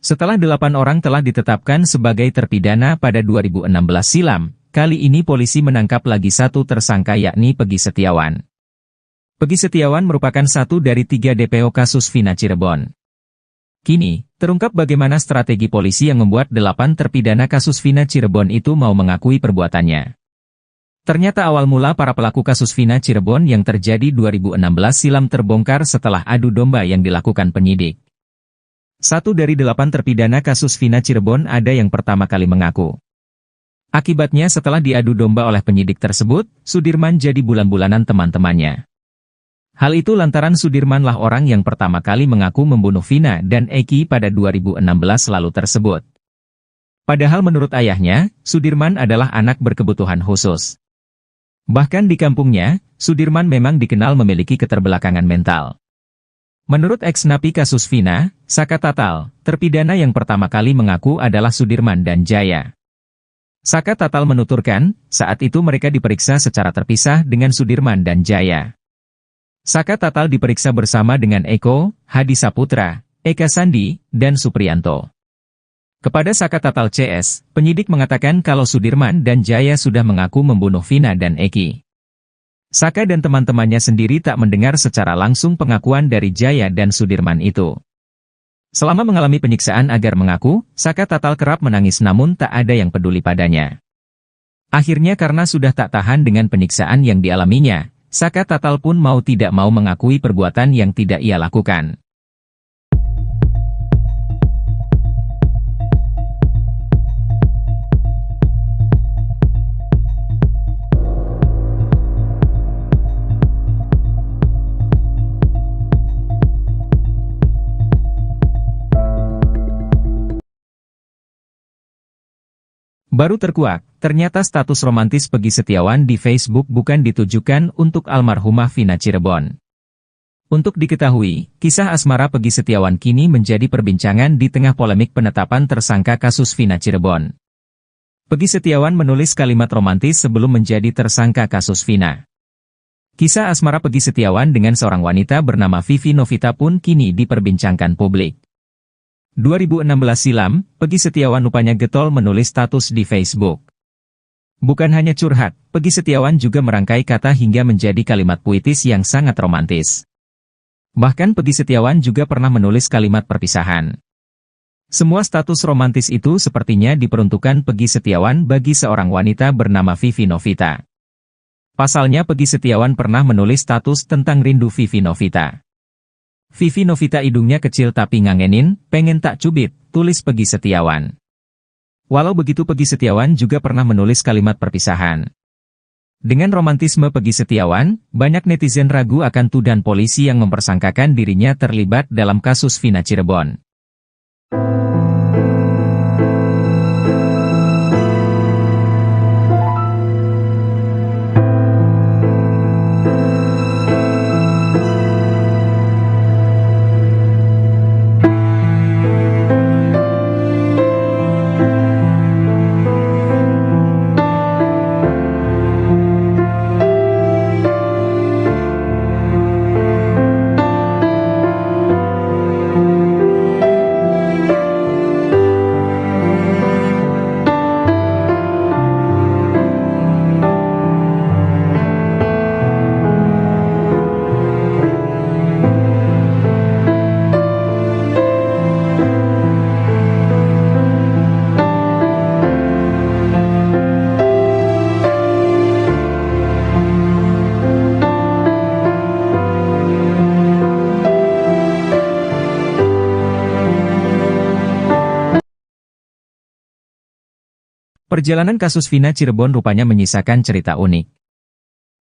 Setelah 8 orang telah ditetapkan sebagai terpidana pada 2016 silam, kali ini polisi menangkap lagi satu tersangka yakni Peggy Setiawan. Peggy Setiawan merupakan satu dari 3 DPO kasus Vina Cirebon. Kini, terungkap bagaimana strategi polisi yang membuat 8 terpidana kasus Vina Cirebon itu mau mengakui perbuatannya. Ternyata awal mula para pelaku kasus Vina Cirebon yang terjadi 2016 silam terbongkar setelah adu domba yang dilakukan penyidik. 1 dari 8 terpidana kasus Vina Cirebon ada yang pertama kali mengaku. Akibatnya setelah diadu domba oleh penyidik tersebut, Sudirman jadi bulan-bulanan teman-temannya. Hal itu lantaran Sudirmanlah orang yang pertama kali mengaku membunuh Vina dan Eki pada 2016 lalu tersebut. Padahal menurut ayahnya, Sudirman adalah anak berkebutuhan khusus. Bahkan di kampungnya, Sudirman memang dikenal memiliki keterbelakangan mental. Menurut ex-napi kasus Vina, Saka Tatal, terpidana yang pertama kali mengaku adalah Sudirman dan Jaya. Saka Tatal menuturkan, saat itu mereka diperiksa secara terpisah dengan Sudirman dan Jaya. Saka Tatal diperiksa bersama dengan Eko, Hadi Saputra, Eka Sandi, dan Supriyanto. Kepada Saka Tatal CS, penyidik mengatakan kalau Sudirman dan Jaya sudah mengaku membunuh Vina dan Eki. Saka dan teman-temannya sendiri tak mendengar secara langsung pengakuan dari Jaya dan Sudirman itu. Selama mengalami penyiksaan agar mengaku, Saka Tatal kerap menangis namun tak ada yang peduli padanya. Akhirnya karena sudah tak tahan dengan penyiksaan yang dialaminya, Saka Tatal pun mau tidak mau mengakui perbuatan yang tidak ia lakukan. Baru terkuak, ternyata status romantis Peggy Setiawan di Facebook bukan ditujukan untuk almarhumah Vina Cirebon. Untuk diketahui, kisah asmara Peggy Setiawan kini menjadi perbincangan di tengah polemik penetapan tersangka kasus Vina Cirebon. Peggy Setiawan menulis kalimat romantis sebelum menjadi tersangka kasus Vina. Kisah asmara Peggy Setiawan dengan seorang wanita bernama Vivi Novita pun kini diperbincangkan publik. 2016 silam, Peggy Setiawan rupanya getol menulis status di Facebook. Bukan hanya curhat, Peggy Setiawan juga merangkai kata hingga menjadi kalimat puitis yang sangat romantis. Bahkan Peggy Setiawan juga pernah menulis kalimat perpisahan. Semua status romantis itu sepertinya diperuntukkan Peggy Setiawan bagi seorang wanita bernama Vivi Novita. Pasalnya Peggy Setiawan pernah menulis status tentang rindu Vivi Novita. Vivi Novita hidungnya kecil tapi ngangenin, pengen tak cubit, tulis Peggy Setiawan. Walau begitu Peggy Setiawan juga pernah menulis kalimat perpisahan. Dengan romantisme Peggy Setiawan, banyak netizen ragu akan tuduhan polisi yang mempersangkakan dirinya terlibat dalam kasus Vina Cirebon. Perjalanan kasus Vina Cirebon rupanya menyisakan cerita unik.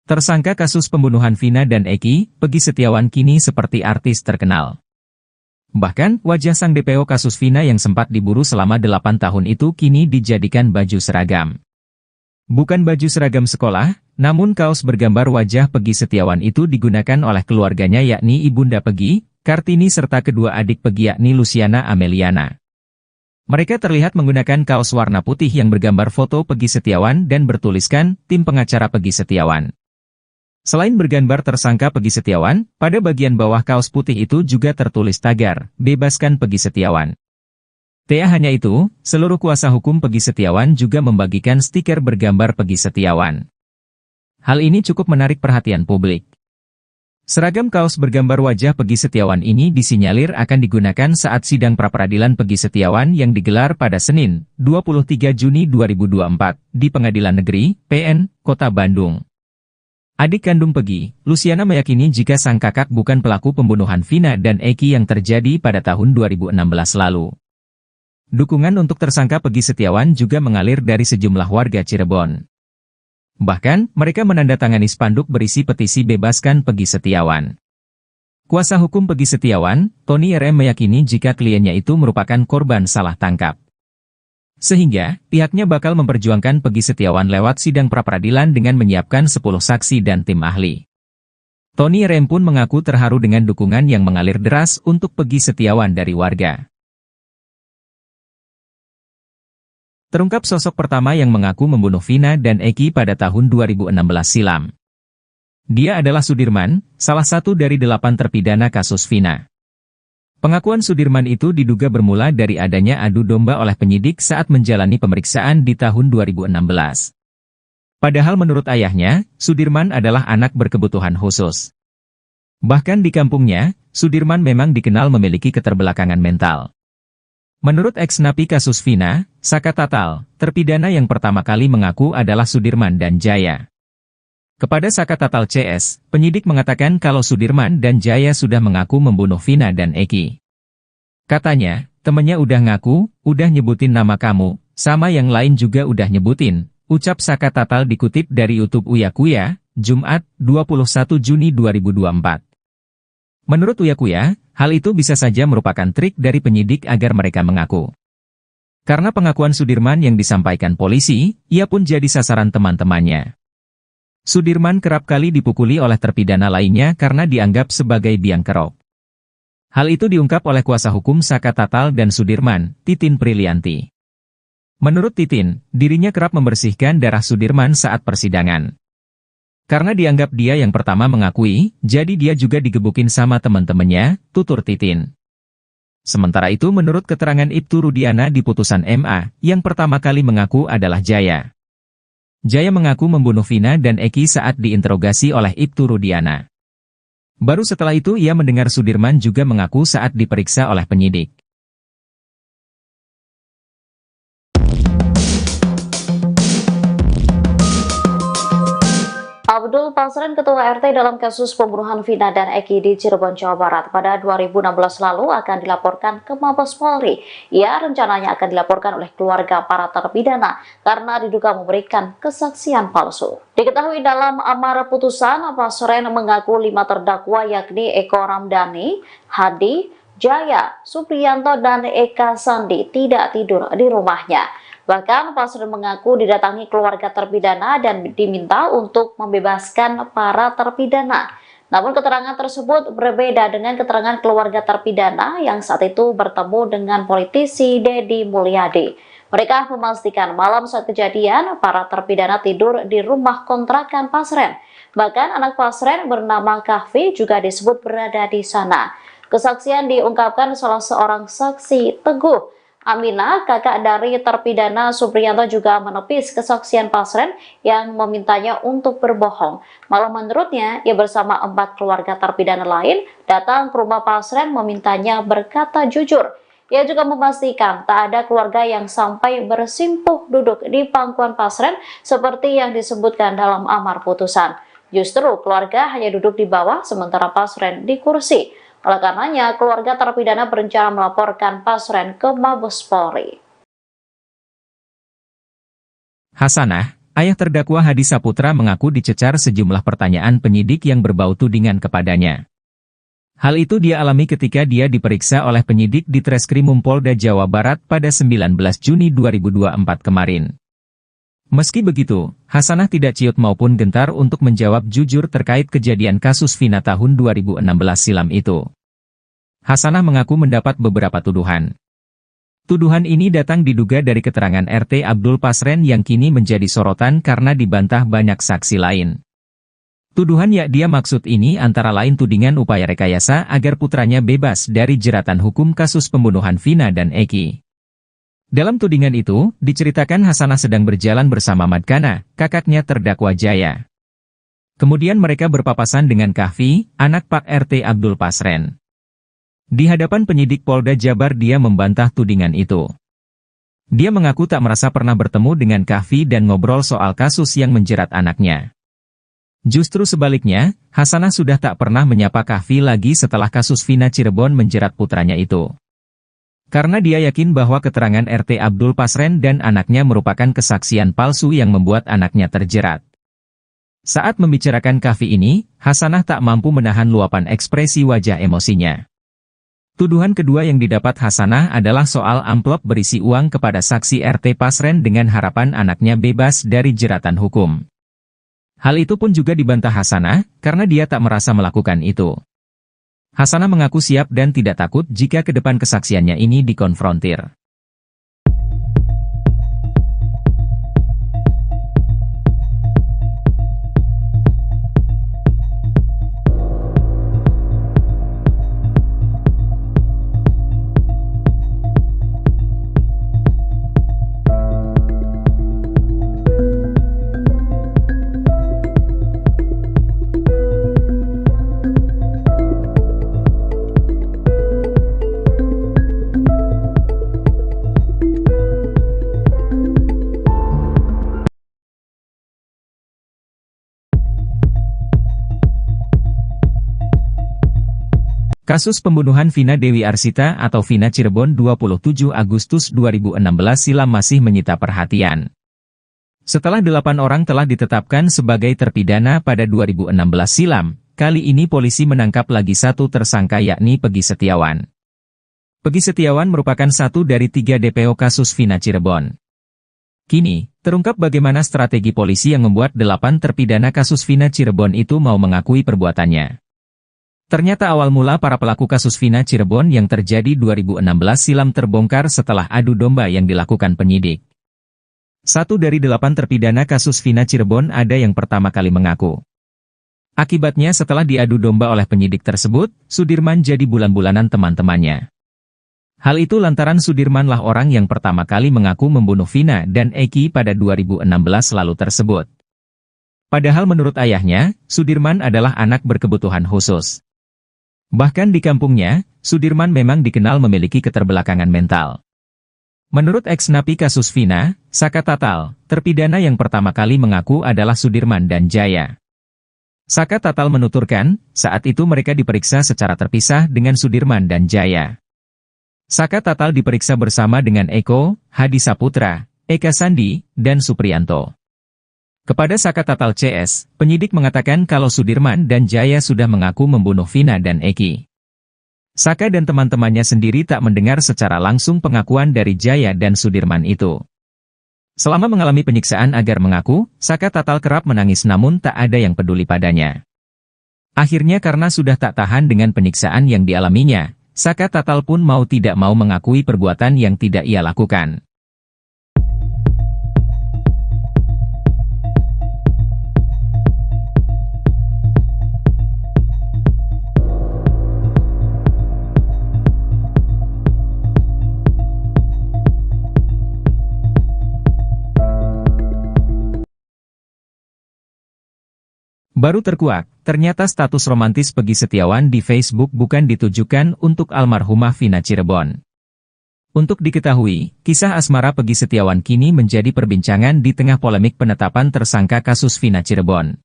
Tersangka kasus pembunuhan Vina dan Eki, Peggy Setiawan kini seperti artis terkenal. Bahkan, wajah sang DPO kasus Vina yang sempat diburu selama 8 tahun itu kini dijadikan baju seragam. Bukan baju seragam sekolah, namun kaos bergambar wajah Peggy Setiawan itu digunakan oleh keluarganya yakni Ibunda Peggy, Kartini serta kedua adik Peggy yakni Luciana Ameliana. Mereka terlihat menggunakan kaos warna putih yang bergambar foto Peggy Setiawan dan bertuliskan, tim pengacara Peggy Setiawan. Selain bergambar tersangka Peggy Setiawan, pada bagian bawah kaos putih itu juga tertulis tagar, bebaskan Peggy Setiawan. Tak hanya itu, seluruh kuasa hukum Peggy Setiawan juga membagikan stiker bergambar Peggy Setiawan. Hal ini cukup menarik perhatian publik. Seragam kaos bergambar wajah Peggy Setiawan ini disinyalir akan digunakan saat sidang pra-peradilan Peggy Setiawan yang digelar pada Senin, 23 Juni 2024, di Pengadilan Negeri, PN, Kota Bandung. Adik kandung Peggy, Luciana meyakini jika sang kakak bukan pelaku pembunuhan Vina dan Eki yang terjadi pada tahun 2016 lalu. Dukungan untuk tersangka Peggy Setiawan juga mengalir dari sejumlah warga Cirebon. Bahkan, mereka menandatangani spanduk berisi petisi bebaskan Peggy Setiawan. Kuasa hukum Peggy Setiawan, Tony RM meyakini jika kliennya itu merupakan korban salah tangkap. Sehingga, pihaknya bakal memperjuangkan Peggy Setiawan lewat sidang pra-peradilan dengan menyiapkan 10 saksi dan tim ahli. Tony RM pun mengaku terharu dengan dukungan yang mengalir deras untuk Peggy Setiawan dari warga. Terungkap sosok pertama yang mengaku membunuh Vina dan Eki pada tahun 2016 silam. Dia adalah Sudirman, salah satu dari 8 terpidana kasus Vina. Pengakuan Sudirman itu diduga bermula dari adanya adu domba oleh penyidik saat menjalani pemeriksaan di tahun 2016. Padahal menurut ayahnya, Sudirman adalah anak berkebutuhan khusus. Bahkan di kampungnya, Sudirman memang dikenal memiliki keterbelakangan mental. Menurut ex-napi kasus Vina, Saka Tatal, terpidana yang pertama kali mengaku adalah Sudirman dan Jaya. Kepada Saka Tatal CS, penyidik mengatakan kalau Sudirman dan Jaya sudah mengaku membunuh Vina dan Eki. Katanya, temennya udah ngaku, udah nyebutin nama kamu, sama yang lain juga udah nyebutin, ucap Saka Tatal dikutip dari YouTube Uya Kuya, Jumat, 21 Juni 2024. Menurut Uya Kuya, hal itu bisa saja merupakan trik dari penyidik agar mereka mengaku. Karena pengakuan Sudirman yang disampaikan polisi, ia pun jadi sasaran teman-temannya. Sudirman kerap kali dipukuli oleh terpidana lainnya karena dianggap sebagai biang kerok. Hal itu diungkap oleh kuasa hukum Saka Tatal dan Sudirman, Titin Prilianti. Menurut Titin, dirinya kerap membersihkan darah Sudirman saat persidangan. Karena dianggap dia yang pertama mengakui, jadi dia juga digebukin sama teman-temannya, tutur Titin. Sementara itu menurut keterangan Ibtu Rudiana di putusan MA, yang pertama kali mengaku adalah Jaya. Jaya mengaku membunuh Vina dan Eki saat diinterogasi oleh Ibtu Rudiana. Baru setelah itu ia mendengar Sudirman juga mengaku saat diperiksa oleh penyidik. Abdul Pasren, Ketua RT dalam kasus pembunuhan Vina dan Eki di Cirebon, Jawa Barat pada 2016 lalu akan dilaporkan ke Mabes Polri. Ia rencananya akan dilaporkan oleh keluarga para terpidana karena diduga memberikan kesaksian palsu. Diketahui dalam amar putusan, Pasren mengaku 5 terdakwa yakni Eko Ramdhani, Hadi, Jaya, Supriyanto, dan Eka Sandi tidak tidur di rumahnya. Bahkan Pasren mengaku didatangi keluarga terpidana dan diminta untuk membebaskan para terpidana. Namun keterangan tersebut berbeda dengan keterangan keluarga terpidana yang saat itu bertemu dengan politisi Deddy Mulyadi. Mereka memastikan malam saat kejadian para terpidana tidur di rumah kontrakan Pasren. Bahkan anak Pasren bernama Kahfi juga disebut berada di sana. Kesaksian diungkapkan salah seorang saksi, Teguh Aminah, kakak dari terpidana Supriyanto, juga menepis kesaksian Pasren yang memintanya untuk berbohong. Malah menurutnya, ia bersama 4 keluarga terpidana lain datang ke rumah Pasren memintanya berkata jujur. Ia juga memastikan tak ada keluarga yang sampai bersimpuh duduk di pangkuan Pasren seperti yang disebutkan dalam amar putusan. Justru keluarga hanya duduk di bawah sementara Pasren di kursi. Oleh karenanya, keluarga terpidana berencana melaporkan Pasren ke Mabes Polri. Hasanah, ayah terdakwa Hadi Saputra mengaku dicecar sejumlah pertanyaan penyidik yang berbau tudingan kepadanya. Hal itu dia alami ketika dia diperiksa oleh penyidik di Treskrimum Polda Jawa Barat pada 19 Juni 2024 kemarin. Meski begitu, Hasanah tidak ciut maupun gentar untuk menjawab jujur terkait kejadian kasus Vina tahun 2016 silam itu. Hasanah mengaku mendapat beberapa tuduhan. Tuduhan ini datang diduga dari keterangan RT Abdul Pasren yang kini menjadi sorotan karena dibantah banyak saksi lain. Tuduhan yang dia maksud ini antara lain tudingan upaya rekayasa agar putranya bebas dari jeratan hukum kasus pembunuhan Vina dan Eki. Dalam tudingan itu, diceritakan Hasanah sedang berjalan bersama Madkana, kakaknya terdakwa Jaya. Kemudian mereka berpapasan dengan Kahfi, anak Pak RT Abdul Pasren. Di hadapan penyidik Polda Jabar dia membantah tudingan itu. Dia mengaku tak merasa pernah bertemu dengan Kahfi dan ngobrol soal kasus yang menjerat anaknya. Justru sebaliknya, Hasanah sudah tak pernah menyapa Kahfi lagi setelah kasus Vina Cirebon menjerat putranya itu. Karena dia yakin bahwa keterangan RT Abdul Pasren dan anaknya merupakan kesaksian palsu yang membuat anaknya terjerat. Saat membicarakan Kahfi ini, Hasanah tak mampu menahan luapan ekspresi wajah emosinya. Tuduhan kedua yang didapat Hasanah adalah soal amplop berisi uang kepada saksi RT Pasren dengan harapan anaknya bebas dari jeratan hukum. Hal itu pun juga dibantah Hasanah, karena dia tak merasa melakukan itu. Hasanah mengaku siap dan tidak takut jika ke depan kesaksiannya ini dikonfrontir. Kasus pembunuhan Vina Dewi Arsita atau Vina Cirebon 27 Agustus 2016 silam masih menyita perhatian. Setelah 8 orang telah ditetapkan sebagai terpidana pada 2016 silam, kali ini polisi menangkap lagi satu tersangka yakni Pegi Setiawan. Pegi Setiawan merupakan satu dari 3 DPO kasus Vina Cirebon. Kini, terungkap bagaimana strategi polisi yang membuat 8 terpidana kasus Vina Cirebon itu mau mengakui perbuatannya. Ternyata awal mula para pelaku kasus Vina Cirebon yang terjadi 2016 silam terbongkar setelah adu domba yang dilakukan penyidik. 1 dari 8 terpidana kasus Vina Cirebon ada yang pertama kali mengaku. Akibatnya setelah diadu domba oleh penyidik tersebut, Sudirman jadi bulan-bulanan teman-temannya. Hal itu lantaran Sudirman lah orang yang pertama kali mengaku membunuh Vina dan Eki pada 2016 lalu tersebut. Padahal menurut ayahnya, Sudirman adalah anak berkebutuhan khusus. Bahkan di kampungnya, Sudirman memang dikenal memiliki keterbelakangan mental. Menurut ex-napi kasus Vina, Saka Tatal, terpidana yang pertama kali mengaku adalah Sudirman dan Jaya. Saka Tatal menuturkan, saat itu mereka diperiksa secara terpisah dengan Sudirman dan Jaya. Saka Tatal diperiksa bersama dengan Eko, Hadi Saputra, Eka Sandi, dan Supriyanto. Kepada Saka Tatal CS, penyidik mengatakan kalau Sudirman dan Jaya sudah mengaku membunuh Vina dan Eki. Saka dan teman-temannya sendiri tak mendengar secara langsung pengakuan dari Jaya dan Sudirman itu. Selama mengalami penyiksaan agar mengaku, Saka Tatal kerap menangis namun tak ada yang peduli padanya. Akhirnya karena sudah tak tahan dengan penyiksaan yang dialaminya, Saka Tatal pun mau tidak mau mengakui perbuatan yang tidak ia lakukan. Baru terkuak, ternyata status romantis Peggy Setiawan di Facebook bukan ditujukan untuk almarhumah Vina Cirebon. Untuk diketahui, kisah asmara Peggy Setiawan kini menjadi perbincangan di tengah polemik penetapan tersangka kasus Vina Cirebon.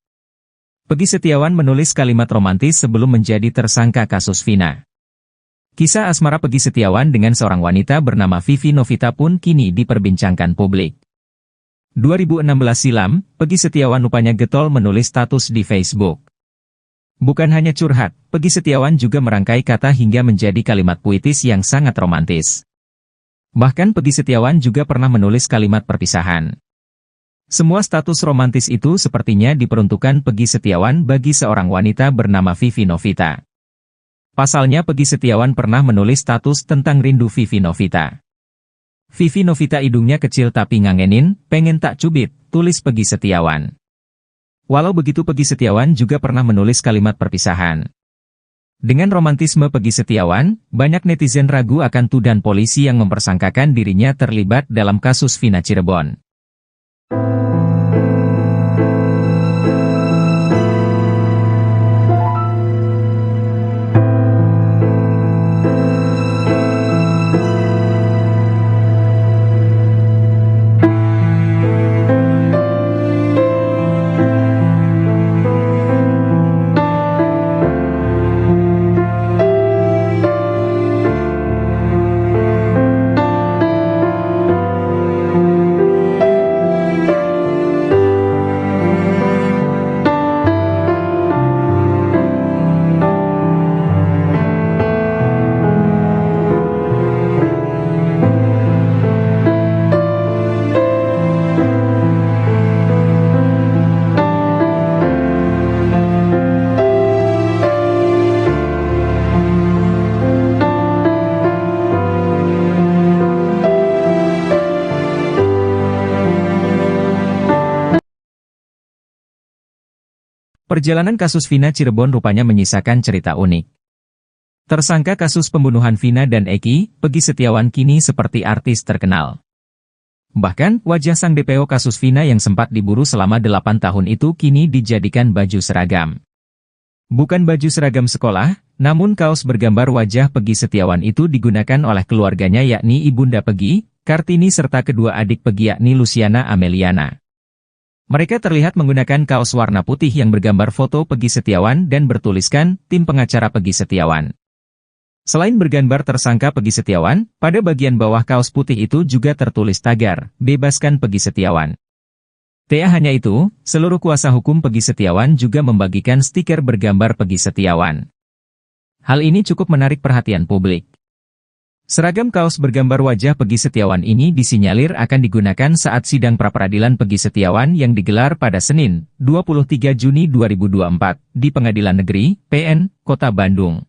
Peggy Setiawan menulis kalimat romantis sebelum menjadi tersangka kasus Vina. Kisah asmara Peggy Setiawan dengan seorang wanita bernama Vivi Novita pun kini diperbincangkan publik. 2016 silam, Peggy Setiawan rupanya getol menulis status di Facebook. Bukan hanya curhat, Peggy Setiawan juga merangkai kata hingga menjadi kalimat puitis yang sangat romantis. Bahkan Peggy Setiawan juga pernah menulis kalimat perpisahan. Semua status romantis itu sepertinya diperuntukkan Peggy Setiawan bagi seorang wanita bernama Vivi Novita. Pasalnya Peggy Setiawan pernah menulis status tentang rindu Vivi Novita. Vivi Novita hidungnya kecil tapi ngangenin, pengen tak cubit, tulis Peggy Setiawan. Walau begitu Peggy Setiawan juga pernah menulis kalimat perpisahan. Dengan romantisme Peggy Setiawan, banyak netizen ragu akan tuduhan polisi yang mempersangkakan dirinya terlibat dalam kasus Vina Cirebon. Perjalanan kasus Vina Cirebon rupanya menyisakan cerita unik. Tersangka kasus pembunuhan Vina dan Eki, Peggy Setiawan kini seperti artis terkenal. Bahkan, wajah sang DPO kasus Vina yang sempat diburu selama 8 tahun itu kini dijadikan baju seragam. Bukan baju seragam sekolah, namun kaos bergambar wajah Peggy Setiawan itu digunakan oleh keluarganya yakni Ibunda Peggy, Kartini serta kedua adik Peggy yakni Luciana Ameliana. Mereka terlihat menggunakan kaos warna putih yang bergambar foto Peggy Setiawan dan bertuliskan, tim pengacara Peggy Setiawan. Selain bergambar tersangka Peggy Setiawan, pada bagian bawah kaos putih itu juga tertulis tagar, bebaskan Peggy Setiawan. Tak hanya itu, seluruh kuasa hukum Peggy Setiawan juga membagikan stiker bergambar Peggy Setiawan. Hal ini cukup menarik perhatian publik. Seragam kaos bergambar wajah Peggy Setiawan ini disinyalir akan digunakan saat sidang pra-peradilan Peggy Setiawan yang digelar pada Senin, 23 Juni 2024, di Pengadilan Negeri, PN, Kota Bandung.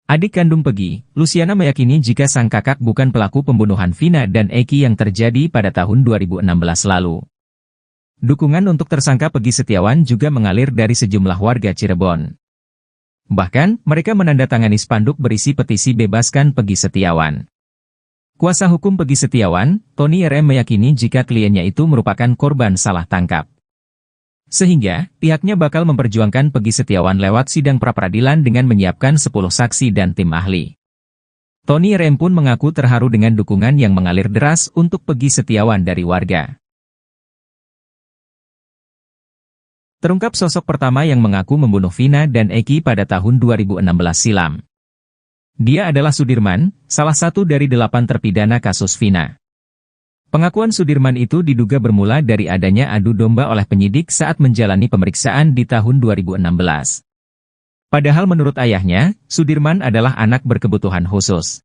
Adik kandung Peggy, Luciana meyakini jika sang kakak bukan pelaku pembunuhan Vina dan Eki yang terjadi pada tahun 2016 lalu. Dukungan untuk tersangka Peggy Setiawan juga mengalir dari sejumlah warga Cirebon. Bahkan, mereka menandatangani spanduk berisi petisi bebaskan Peggy Setiawan. Kuasa hukum Peggy Setiawan, Tony RM meyakini jika kliennya itu merupakan korban salah tangkap. Sehingga, pihaknya bakal memperjuangkan Peggy Setiawan lewat sidang pra-peradilan dengan menyiapkan 10 saksi dan tim ahli. Tony RM pun mengaku terharu dengan dukungan yang mengalir deras untuk Peggy Setiawan dari warga. Terungkap sosok pertama yang mengaku membunuh Vina dan Eki pada tahun 2016 silam. Dia adalah Sudirman, salah satu dari 8 terpidana kasus Vina. Pengakuan Sudirman itu diduga bermula dari adanya adu domba oleh penyidik saat menjalani pemeriksaan di tahun 2016. Padahal menurut ayahnya, Sudirman adalah anak berkebutuhan khusus.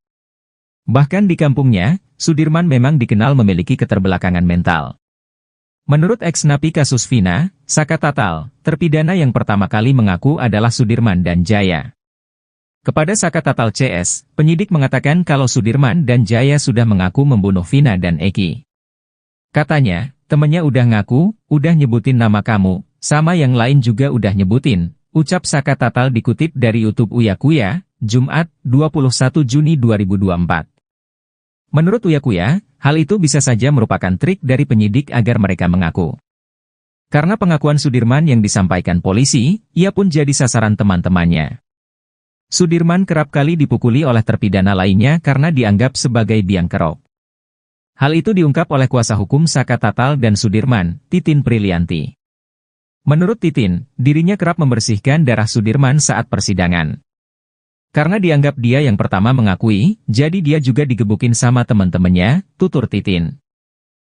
Bahkan di kampungnya, Sudirman memang dikenal memiliki keterbelakangan mental. Menurut ex-napi kasus Vina, Saka Tatal, terpidana yang pertama kali mengaku adalah Sudirman dan Jaya. Kepada Saka Tatal CS, penyidik mengatakan kalau Sudirman dan Jaya sudah mengaku membunuh Vina dan Eki. Katanya, temennya udah ngaku, udah nyebutin nama kamu, sama yang lain juga udah nyebutin, ucap Saka Tatal dikutip dari YouTube Uya Kuya, Jumat, 21 Juni 2024. Menurut Uya Kuya, hal itu bisa saja merupakan trik dari penyidik agar mereka mengaku. Karena pengakuan Sudirman yang disampaikan polisi, ia pun jadi sasaran teman-temannya. Sudirman kerap kali dipukuli oleh terpidana lainnya karena dianggap sebagai biang kerok. Hal itu diungkap oleh kuasa hukum Saka Tatal dan Sudirman, Titin Prilianti. Menurut Titin, dirinya kerap membersihkan darah Sudirman saat persidangan. Karena dianggap dia yang pertama mengakui, jadi dia juga digebukin sama teman-temannya, tutur Titin.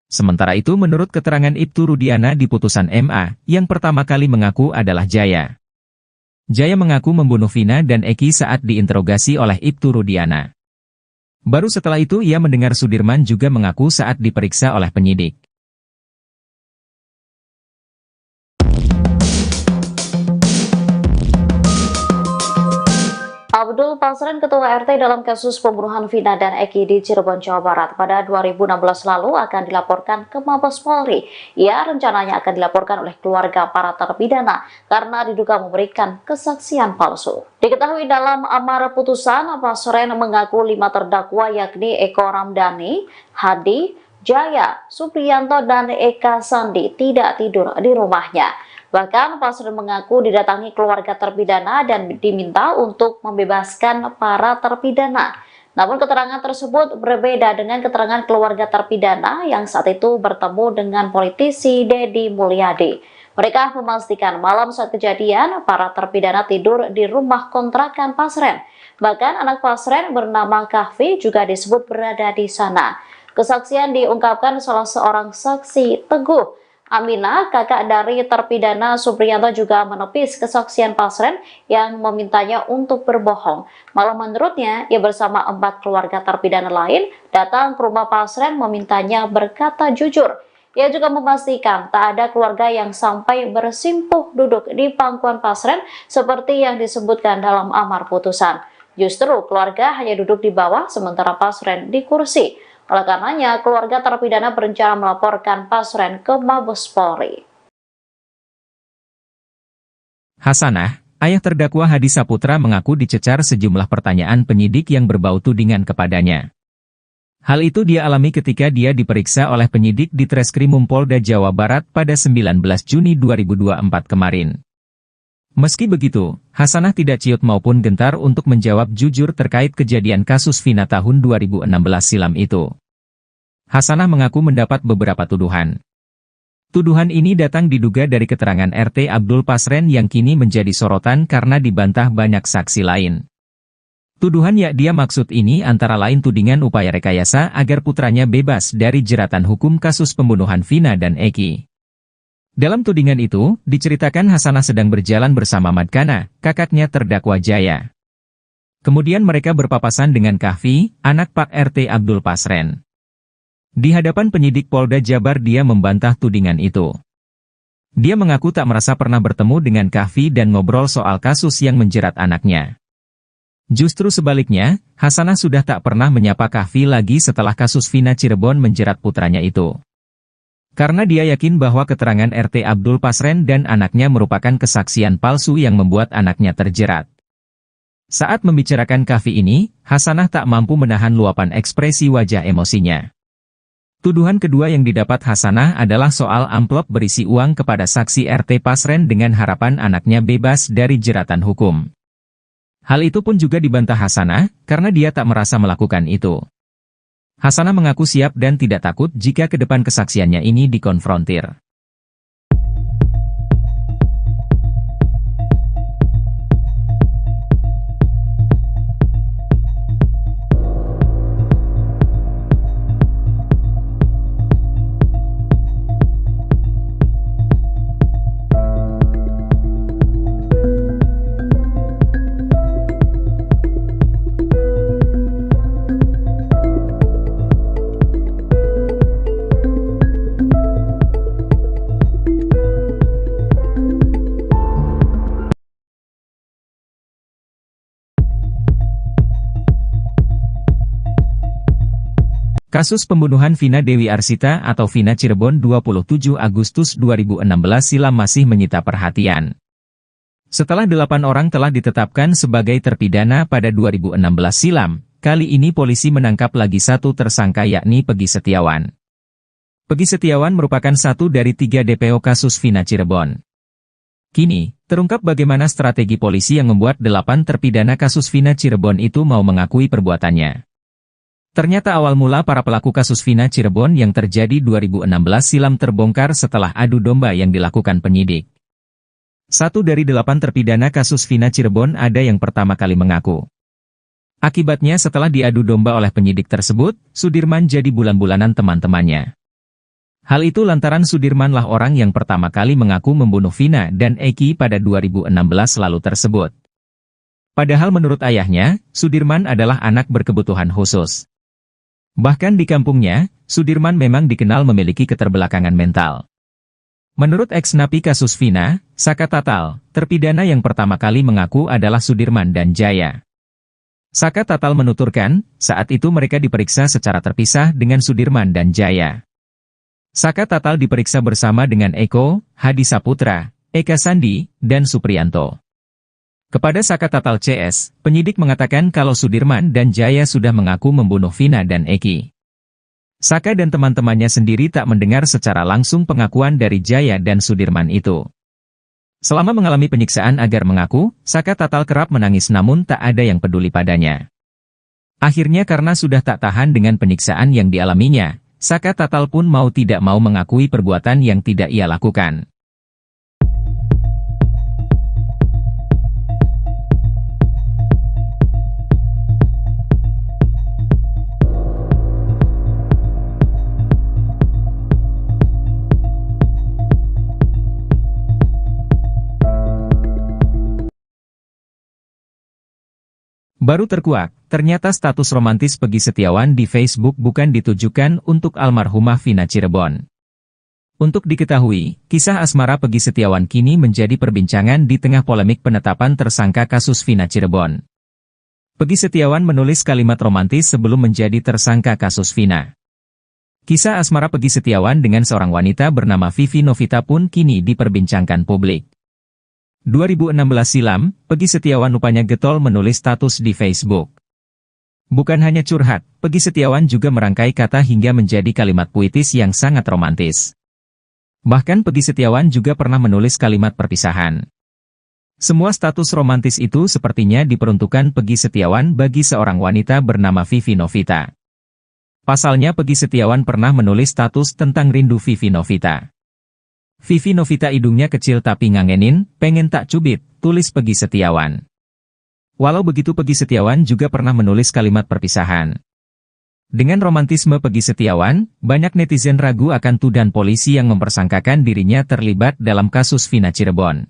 Sementara itu menurut keterangan Ibtu Rudiana di putusan MA, yang pertama kali mengaku adalah Jaya. Jaya mengaku membunuh Vina dan Eki saat diinterogasi oleh Ibtu Rudiana. Baru setelah itu ia mendengar Sudirman juga mengaku saat diperiksa oleh penyidik. Abdul Pasren, Ketua RT dalam kasus pembunuhan Vina dan Eki di Cirebon, Jawa Barat pada 2016 lalu akan dilaporkan ke Mabes Polri. Ia rencananya akan dilaporkan oleh keluarga para terpidana karena diduga memberikan kesaksian palsu. Diketahui dalam amar putusan, Pasren mengaku 5 terdakwa yakni Eko Ramdhani, Hadi, Jaya, Supriyanto, dan Eka Sandi tidak tidur di rumahnya. Bahkan Pasren mengaku didatangi keluarga terpidana dan diminta untuk membebaskan para terpidana. Namun keterangan tersebut berbeda dengan keterangan keluarga terpidana yang saat itu bertemu dengan politisi Deddy Mulyadi. Mereka memastikan malam saat kejadian para terpidana tidur di rumah kontrakan Pasren. Bahkan anak Pasren bernama Kahfi juga disebut berada di sana. Kesaksian diungkapkan salah seorang saksi, Teguh Aminah, kakak dari terpidana Supriyanto, juga menepis kesaksian Pasren yang memintanya untuk berbohong. Malah menurutnya, ia bersama 4 keluarga terpidana lain datang ke rumah Pasren memintanya berkata jujur. Ia juga memastikan tak ada keluarga yang sampai bersimpuh duduk di pangkuan Pasren seperti yang disebutkan dalam amar putusan. Justru keluarga hanya duduk di bawah sementara Pasren di kursi. Oleh karenanya, keluarga terpidana berencana melaporkan Pasren ke Mabes Polri. Hasanah, ayah terdakwa Hadi Saputra mengaku dicecar sejumlah pertanyaan penyidik yang berbau tudingan kepadanya. Hal itu dia alami ketika dia diperiksa oleh penyidik di Treskrimum Polda Jawa Barat pada 19 Juni 2024 kemarin. Meski begitu, Hasanah tidak ciut maupun gentar untuk menjawab jujur terkait kejadian kasus Vina tahun 2016 silam itu. Hasanah mengaku mendapat beberapa tuduhan. Tuduhan ini datang diduga dari keterangan RT Abdul Pasren yang kini menjadi sorotan karena dibantah banyak saksi lain. Tuduhan yang dia maksud ini antara lain tudingan upaya rekayasa agar putranya bebas dari jeratan hukum kasus pembunuhan Vina dan Eki. Dalam tudingan itu, diceritakan Hasanah sedang berjalan bersama Madkana, kakaknya terdakwa Jaya. Kemudian mereka berpapasan dengan Kahfi, anak Pak RT Abdul Pasren. Di hadapan penyidik Polda Jabar dia membantah tudingan itu. Dia mengaku tak merasa pernah bertemu dengan Kahfi dan ngobrol soal kasus yang menjerat anaknya. Justru sebaliknya, Hasanah sudah tak pernah menyapa Kahfi lagi setelah kasus Vina Cirebon menjerat putranya itu. Karena dia yakin bahwa keterangan RT Abdul Pasren dan anaknya merupakan kesaksian palsu yang membuat anaknya terjerat. Saat membicarakan Kahfi ini, Hasanah tak mampu menahan luapan ekspresi wajah emosinya. Tuduhan kedua yang didapat Hasanah adalah soal amplop berisi uang kepada saksi RT Pasren dengan harapan anaknya bebas dari jeratan hukum. Hal itu pun juga dibantah Hasanah, karena dia tak merasa melakukan itu. Hasanah mengaku siap dan tidak takut jika ke depan kesaksiannya ini dikonfrontir. Kasus pembunuhan Vina Dewi Arsita atau Vina Cirebon 27 Agustus 2016 silam masih menyita perhatian. Setelah 8 orang telah ditetapkan sebagai terpidana pada 2016 silam, kali ini polisi menangkap lagi satu tersangka yakni Peggy Setiawan. Peggy Setiawan merupakan satu dari 3 DPO kasus Vina Cirebon. Kini, terungkap bagaimana strategi polisi yang membuat 8 terpidana kasus Vina Cirebon itu mau mengakui perbuatannya. Ternyata awal mula para pelaku kasus Vina Cirebon yang terjadi 2016 silam terbongkar setelah adu domba yang dilakukan penyidik. 1 dari 8 terpidana kasus Vina Cirebon ada yang pertama kali mengaku. Akibatnya setelah diadu domba oleh penyidik tersebut, Sudirman jadi bulan-bulanan teman-temannya. Hal itu lantaran Sudirman lah orang yang pertama kali mengaku membunuh Vina dan Eki pada 2016 lalu tersebut. Padahal menurut ayahnya, Sudirman adalah anak berkebutuhan khusus. Bahkan di kampungnya, Sudirman memang dikenal memiliki keterbelakangan mental. Menurut ex-napi kasus Vina, Saka Tatal, terpidana yang pertama kali mengaku adalah Sudirman dan Jaya. Saka Tatal menuturkan, saat itu mereka diperiksa secara terpisah dengan Sudirman dan Jaya. Saka Tatal diperiksa bersama dengan Eko, Hadi Saputra, Eka Sandi, dan Supriyanto. Kepada Saka Tatal CS, penyidik mengatakan kalau Sudirman dan Jaya sudah mengaku membunuh Vina dan Eki. Saka dan teman-temannya sendiri tak mendengar secara langsung pengakuan dari Jaya dan Sudirman itu. Selama mengalami penyiksaan agar mengaku, Saka Tatal kerap menangis namun tak ada yang peduli padanya. Akhirnya karena sudah tak tahan dengan penyiksaan yang dialaminya, Saka Tatal pun mau tidak mau mengakui perbuatan yang tidak ia lakukan. Baru terkuak, ternyata status romantis Peggy Setiawan di Facebook bukan ditujukan untuk almarhumah Vina Cirebon. Untuk diketahui, kisah asmara Peggy Setiawan kini menjadi perbincangan di tengah polemik penetapan tersangka kasus Vina Cirebon. Peggy Setiawan menulis kalimat romantis sebelum menjadi tersangka kasus Vina. Kisah asmara Peggy Setiawan dengan seorang wanita bernama Vivi Novita pun kini diperbincangkan publik. 2016 silam, Peggy Setiawan rupanya getol menulis status di Facebook. Bukan hanya curhat, Peggy Setiawan juga merangkai kata hingga menjadi kalimat puitis yang sangat romantis. Bahkan Peggy Setiawan juga pernah menulis kalimat perpisahan. Semua status romantis itu sepertinya diperuntukkan Peggy Setiawan bagi seorang wanita bernama Vivi Novita. Pasalnya Peggy Setiawan pernah menulis status tentang rindu Vivi Novita. Vivi Novita hidungnya kecil tapi ngangenin, pengen tak cubit, tulis Peggy Setiawan. Walau begitu Peggy Setiawan juga pernah menulis kalimat perpisahan. Dengan romantisme Peggy Setiawan, banyak netizen ragu akan tuduhan polisi yang mempersangkakan dirinya terlibat dalam kasus Vina Cirebon.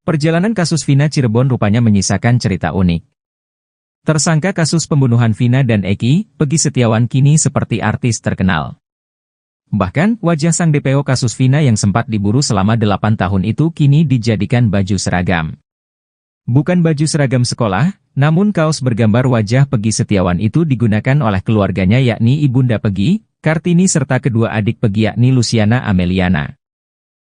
Perjalanan kasus Vina Cirebon rupanya menyisakan cerita unik. Tersangka kasus pembunuhan Vina dan Eki, Peggy Setiawan kini seperti artis terkenal. Bahkan, wajah sang DPO kasus Vina yang sempat diburu selama 8 tahun itu kini dijadikan baju seragam. Bukan baju seragam sekolah, namun kaos bergambar wajah Peggy Setiawan itu digunakan oleh keluarganya yakni Ibunda Peggy, Kartini serta kedua adik Peggy yakni Luciana Ameliana.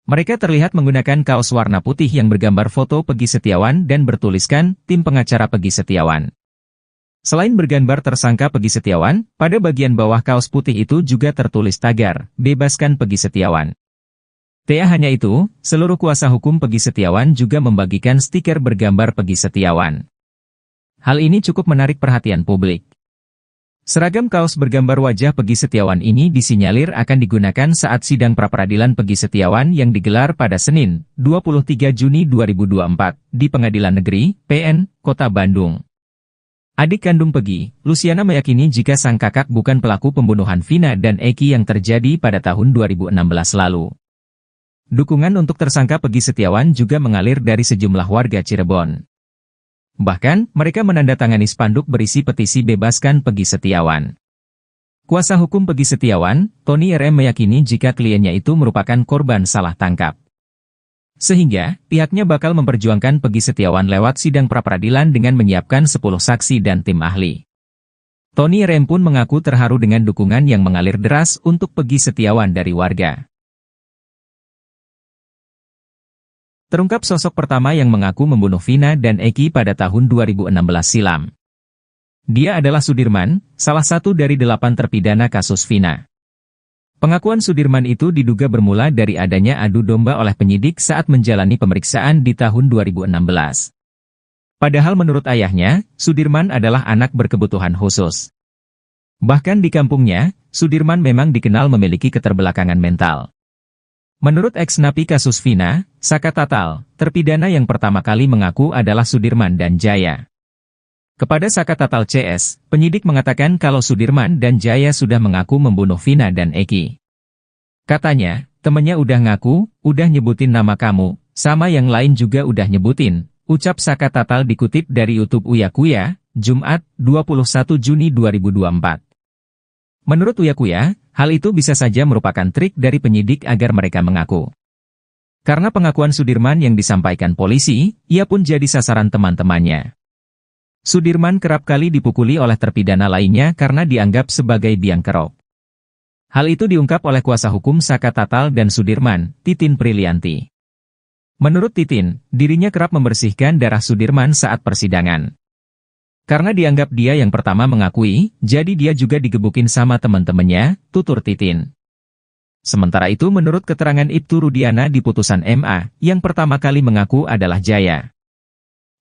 Mereka terlihat menggunakan kaos warna putih yang bergambar foto Peggy Setiawan dan bertuliskan, tim pengacara Peggy Setiawan. Selain bergambar tersangka Peggy Setiawan, pada bagian bawah kaos putih itu juga tertulis tagar, bebaskan Peggy Setiawan. Tak hanya itu, seluruh kuasa hukum Peggy Setiawan juga membagikan stiker bergambar Peggy Setiawan. Hal ini cukup menarik perhatian publik. Seragam kaos bergambar wajah Peggy Setiawan ini disinyalir akan digunakan saat sidang pra-peradilan Peggy Setiawan yang digelar pada Senin, 23 Juni 2024, di Pengadilan Negeri, PN, Kota Bandung. Adik kandung Peggy, Luciana meyakini jika sang kakak bukan pelaku pembunuhan Vina dan Eki yang terjadi pada tahun 2016 lalu. Dukungan untuk tersangka Peggy Setiawan juga mengalir dari sejumlah warga Cirebon. Bahkan, mereka menandatangani spanduk berisi petisi bebaskan Peggy Setiawan. Kuasa hukum Peggy Setiawan, Tony RM meyakini jika kliennya itu merupakan korban salah tangkap. Sehingga, pihaknya bakal memperjuangkan Peggy Setiawan lewat sidang pra-peradilan dengan menyiapkan 10 saksi dan tim ahli. Tony RM pun mengaku terharu dengan dukungan yang mengalir deras untuk Peggy Setiawan dari warga. Terungkap sosok pertama yang mengaku membunuh Vina dan Eki pada tahun 2016 silam. Dia adalah Sudirman, salah satu dari 8 terpidana kasus Vina. Pengakuan Sudirman itu diduga bermula dari adanya adu domba oleh penyidik saat menjalani pemeriksaan di tahun 2016. Padahal menurut ayahnya, Sudirman adalah anak berkebutuhan khusus. Bahkan di kampungnya, Sudirman memang dikenal memiliki keterbelakangan mental. Menurut ex-napi kasus Vina, Saka Tatal, terpidana yang pertama kali mengaku adalah Sudirman dan Jaya. Kepada Saka Tatal CS, penyidik mengatakan kalau Sudirman dan Jaya sudah mengaku membunuh Vina dan Eki. Katanya, temennya udah ngaku, udah nyebutin nama kamu, sama yang lain juga udah nyebutin, ucap Saka Tatal dikutip dari YouTube Uya Kuya, Jumat, 21 Juni 2024. Menurut Uya Kuya, hal itu bisa saja merupakan trik dari penyidik agar mereka mengaku. Karena pengakuan Sudirman yang disampaikan polisi, ia pun jadi sasaran teman-temannya. Sudirman kerap kali dipukuli oleh terpidana lainnya karena dianggap sebagai biang kerok. Hal itu diungkap oleh kuasa hukum Saka Tatal dan Sudirman, Titin Prilianti. Menurut Titin, dirinya kerap membersihkan darah Sudirman saat persidangan. Karena dianggap dia yang pertama mengakui, jadi dia juga digebukin sama teman-temannya, tutur Titin. Sementara itu menurut keterangan Ibtu Rudiana di putusan MA, yang pertama kali mengaku adalah Jaya.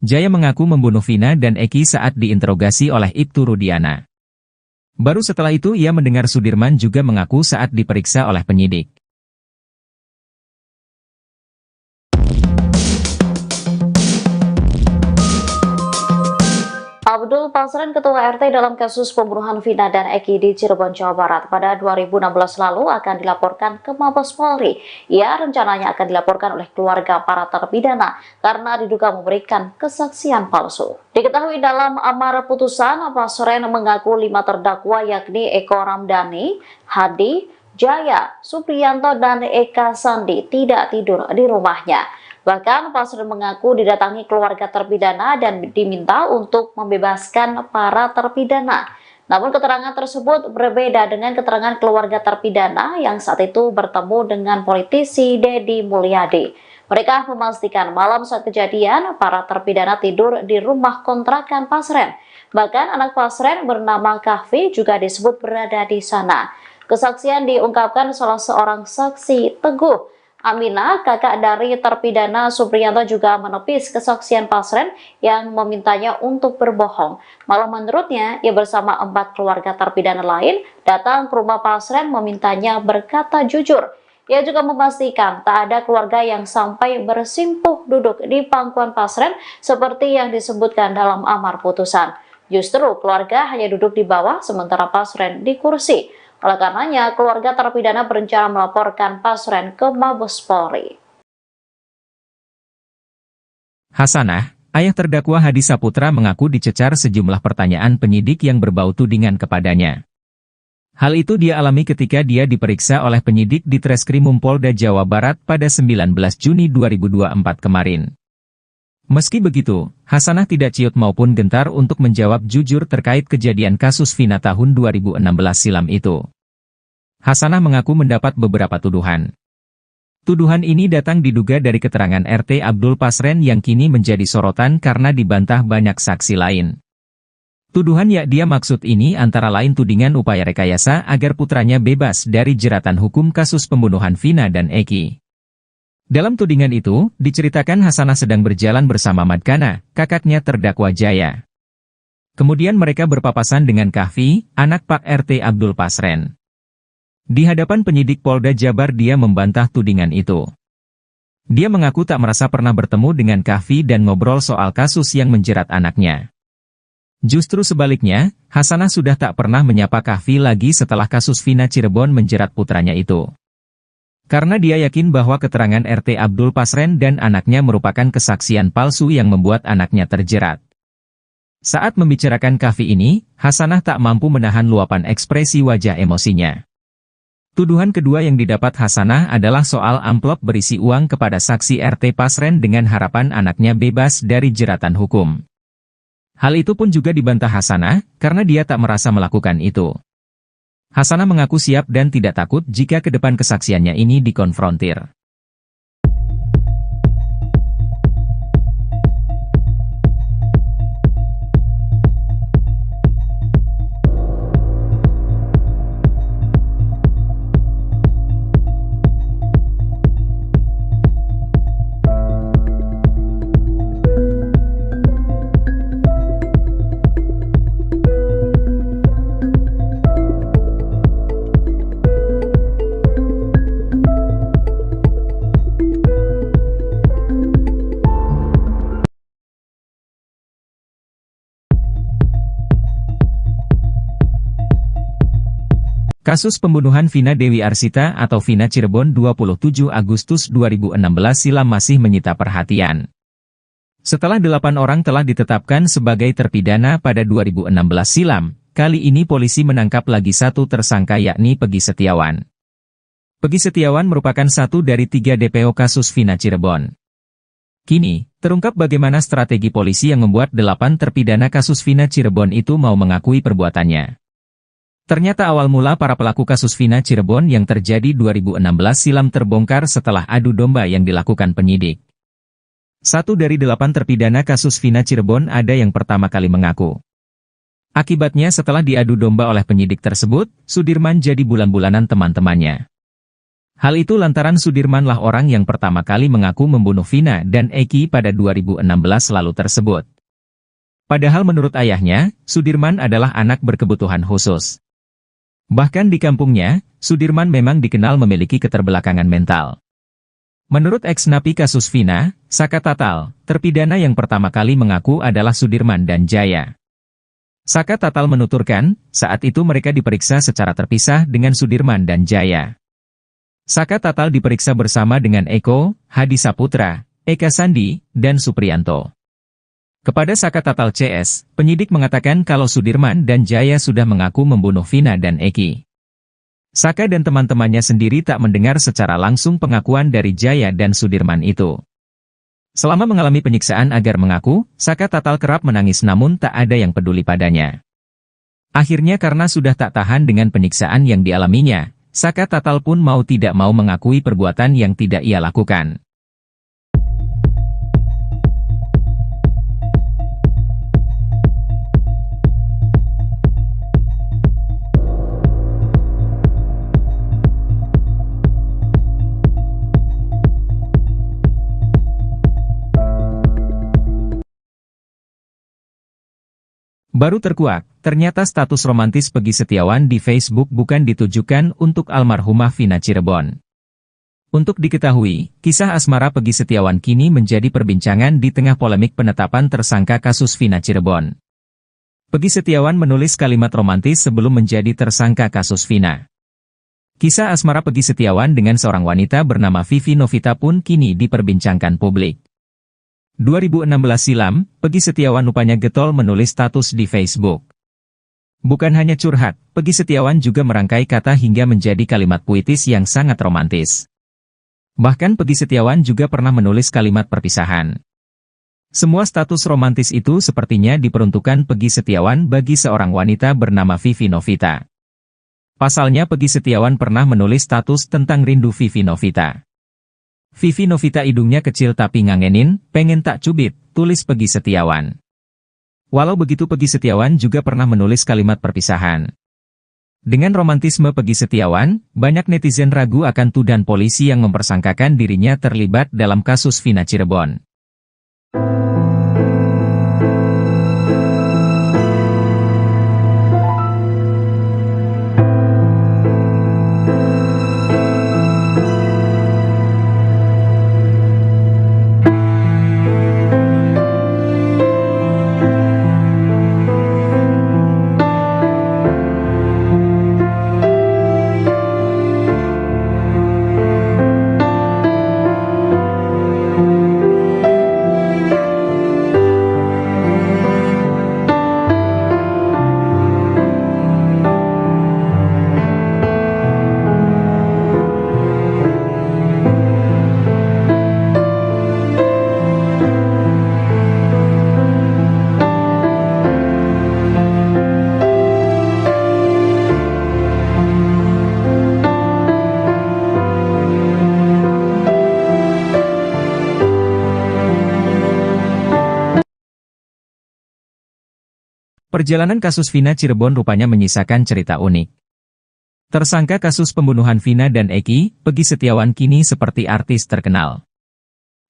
Jaya mengaku membunuh Vina dan Eki saat diinterogasi oleh Ibtu Rudiana. Baru setelah itu ia mendengar Sudirman juga mengaku saat diperiksa oleh penyidik. Abdul Pasren, Ketua RT dalam kasus pembunuhan Vina dan Eki di Cirebon, Jawa Barat pada 2016 lalu akan dilaporkan ke Mabes Polri. Ia rencananya akan dilaporkan oleh keluarga para terpidana karena diduga memberikan kesaksian palsu. Diketahui dalam amar putusan, Pasren mengaku 5 terdakwa yakni Eko Ramdhani, Hadi, Jaya, Supriyanto, dan Eka Sandi tidak tidur di rumahnya. Bahkan Pasren mengaku didatangi keluarga terpidana dan diminta untuk membebaskan para terpidana. Namun keterangan tersebut berbeda dengan keterangan keluarga terpidana yang saat itu bertemu dengan politisi Deddy Mulyadi. Mereka memastikan malam saat kejadian para terpidana tidur di rumah kontrakan Pasren. Bahkan anak Pasren bernama Kahfi juga disebut berada di sana. Kesaksian diungkapkan salah seorang saksi, Teguh Aminah, kakak dari terpidana Supriyanto, juga menepis kesaksian Pasren yang memintanya untuk berbohong. Malah menurutnya, ia bersama 4 keluarga terpidana lain datang ke rumah Pasren memintanya berkata jujur. Ia juga memastikan tak ada keluarga yang sampai bersimpuh duduk di pangkuan Pasren seperti yang disebutkan dalam amar putusan. Justru keluarga hanya duduk di bawah sementara Pasren di kursi. Oleh karenanya, keluarga terpidana berencana melaporkan Pasren ke Mabes Polri. Hasanah, ayah terdakwa Hadi Saputra mengaku dicecar sejumlah pertanyaan penyidik yang berbau tudingan kepadanya. Hal itu dia alami ketika dia diperiksa oleh penyidik di Treskrimum Polda Jawa Barat pada 19 Juni 2024 kemarin. Meski begitu, Hasanah tidak ciut maupun gentar untuk menjawab jujur terkait kejadian kasus Vina tahun 2016 silam itu. Hasanah mengaku mendapat beberapa tuduhan. Tuduhan ini datang diduga dari keterangan RT Abdul Pasren yang kini menjadi sorotan karena dibantah banyak saksi lain. Tuduhan yang dia maksud ini antara lain tudingan upaya rekayasa agar putranya bebas dari jeratan hukum kasus pembunuhan Vina dan Eki. Dalam tudingan itu, diceritakan Hasanah sedang berjalan bersama Madkana, kakaknya terdakwa Jaya. Kemudian mereka berpapasan dengan Kahfi, anak Pak RT Abdul Pasren. Di hadapan penyidik Polda Jabar dia membantah tudingan itu. Dia mengaku tak merasa pernah bertemu dengan Kahfi dan ngobrol soal kasus yang menjerat anaknya. Justru sebaliknya, Hasanah sudah tak pernah menyapa Kahfi lagi setelah kasus Vina Cirebon menjerat putranya itu. Karena dia yakin bahwa keterangan RT Abdul Pasren dan anaknya merupakan kesaksian palsu yang membuat anaknya terjerat. Saat membicarakan Kahfi ini, Hasanah tak mampu menahan luapan ekspresi wajah emosinya. Tuduhan kedua yang didapat Hasanah adalah soal amplop berisi uang kepada saksi RT Pasren dengan harapan anaknya bebas dari jeratan hukum. Hal itu pun juga dibantah Hasanah, karena dia tak merasa melakukan itu. Hasanah mengaku siap dan tidak takut jika ke depan kesaksiannya ini dikonfrontir. Kasus pembunuhan Vina Dewi Arsita atau Vina Cirebon 27 Agustus 2016 silam masih menyita perhatian. Setelah 8 orang telah ditetapkan sebagai terpidana pada 2016 silam, kali ini polisi menangkap lagi satu tersangka yakni Peggy Setiawan. Peggy Setiawan merupakan satu dari 3 DPO kasus Vina Cirebon. Kini, terungkap bagaimana strategi polisi yang membuat 8 terpidana kasus Vina Cirebon itu mau mengakui perbuatannya. Ternyata awal mula para pelaku kasus Vina Cirebon yang terjadi 2016 silam terbongkar setelah adu domba yang dilakukan penyidik. 1 dari 8 terpidana kasus Vina Cirebon ada yang pertama kali mengaku. Akibatnya setelah diadu domba oleh penyidik tersebut, Sudirman jadi bulan-bulanan teman-temannya. Hal itu lantaran Sudirmanlah orang yang pertama kali mengaku membunuh Vina dan Eki pada 2016 lalu tersebut. Padahal menurut ayahnya, Sudirman adalah anak berkebutuhan khusus. Bahkan di kampungnya, Sudirman memang dikenal memiliki keterbelakangan mental. Menurut ex-napi kasus Vina, Saka Tatal, terpidana yang pertama kali mengaku adalah Sudirman dan Jaya. Saka Tatal menuturkan, saat itu mereka diperiksa secara terpisah dengan Sudirman dan Jaya. Saka Tatal diperiksa bersama dengan Eko, Hadi Saputra, Eka Sandi, dan Supriyanto. Kepada Saka Tatal CS, penyidik mengatakan kalau Sudirman dan Jaya sudah mengaku membunuh Vina dan Eki. Saka dan teman-temannya sendiri tak mendengar secara langsung pengakuan dari Jaya dan Sudirman itu. Selama mengalami penyiksaan agar mengaku, Saka Tatal kerap menangis namun tak ada yang peduli padanya. Akhirnya karena sudah tak tahan dengan penyiksaan yang dialaminya, Saka Tatal pun mau tidak mau mengakui perbuatan yang tidak ia lakukan. Baru terkuak, ternyata status romantis Peggy Setiawan di Facebook bukan ditujukan untuk almarhumah Vina Cirebon. Untuk diketahui, kisah asmara Peggy Setiawan kini menjadi perbincangan di tengah polemik penetapan tersangka kasus Vina Cirebon. Peggy Setiawan menulis kalimat romantis sebelum menjadi tersangka kasus Vina. Kisah asmara Peggy Setiawan dengan seorang wanita bernama Vivi Novita pun kini diperbincangkan publik. 2016 silam, Peggy Setiawan rupanya getol menulis status di Facebook. Bukan hanya curhat, Peggy Setiawan juga merangkai kata hingga menjadi kalimat puitis yang sangat romantis. Bahkan Peggy Setiawan juga pernah menulis kalimat perpisahan. Semua status romantis itu sepertinya diperuntukkan Peggy Setiawan bagi seorang wanita bernama Vivi Novita. Pasalnya Peggy Setiawan pernah menulis status tentang rindu Vivi Novita. Vivi Novita hidungnya kecil tapi ngangenin, pengen tak cubit, tulis Peggy Setiawan. Walau begitu Peggy Setiawan juga pernah menulis kalimat perpisahan. Dengan romantisme Peggy Setiawan, banyak netizen ragu akan tuduhan polisi yang mempersangkakan dirinya terlibat dalam kasus Vina Cirebon. Perjalanan kasus Vina Cirebon rupanya menyisakan cerita unik. Tersangka kasus pembunuhan Vina dan Eki, Peggy Setiawan kini seperti artis terkenal.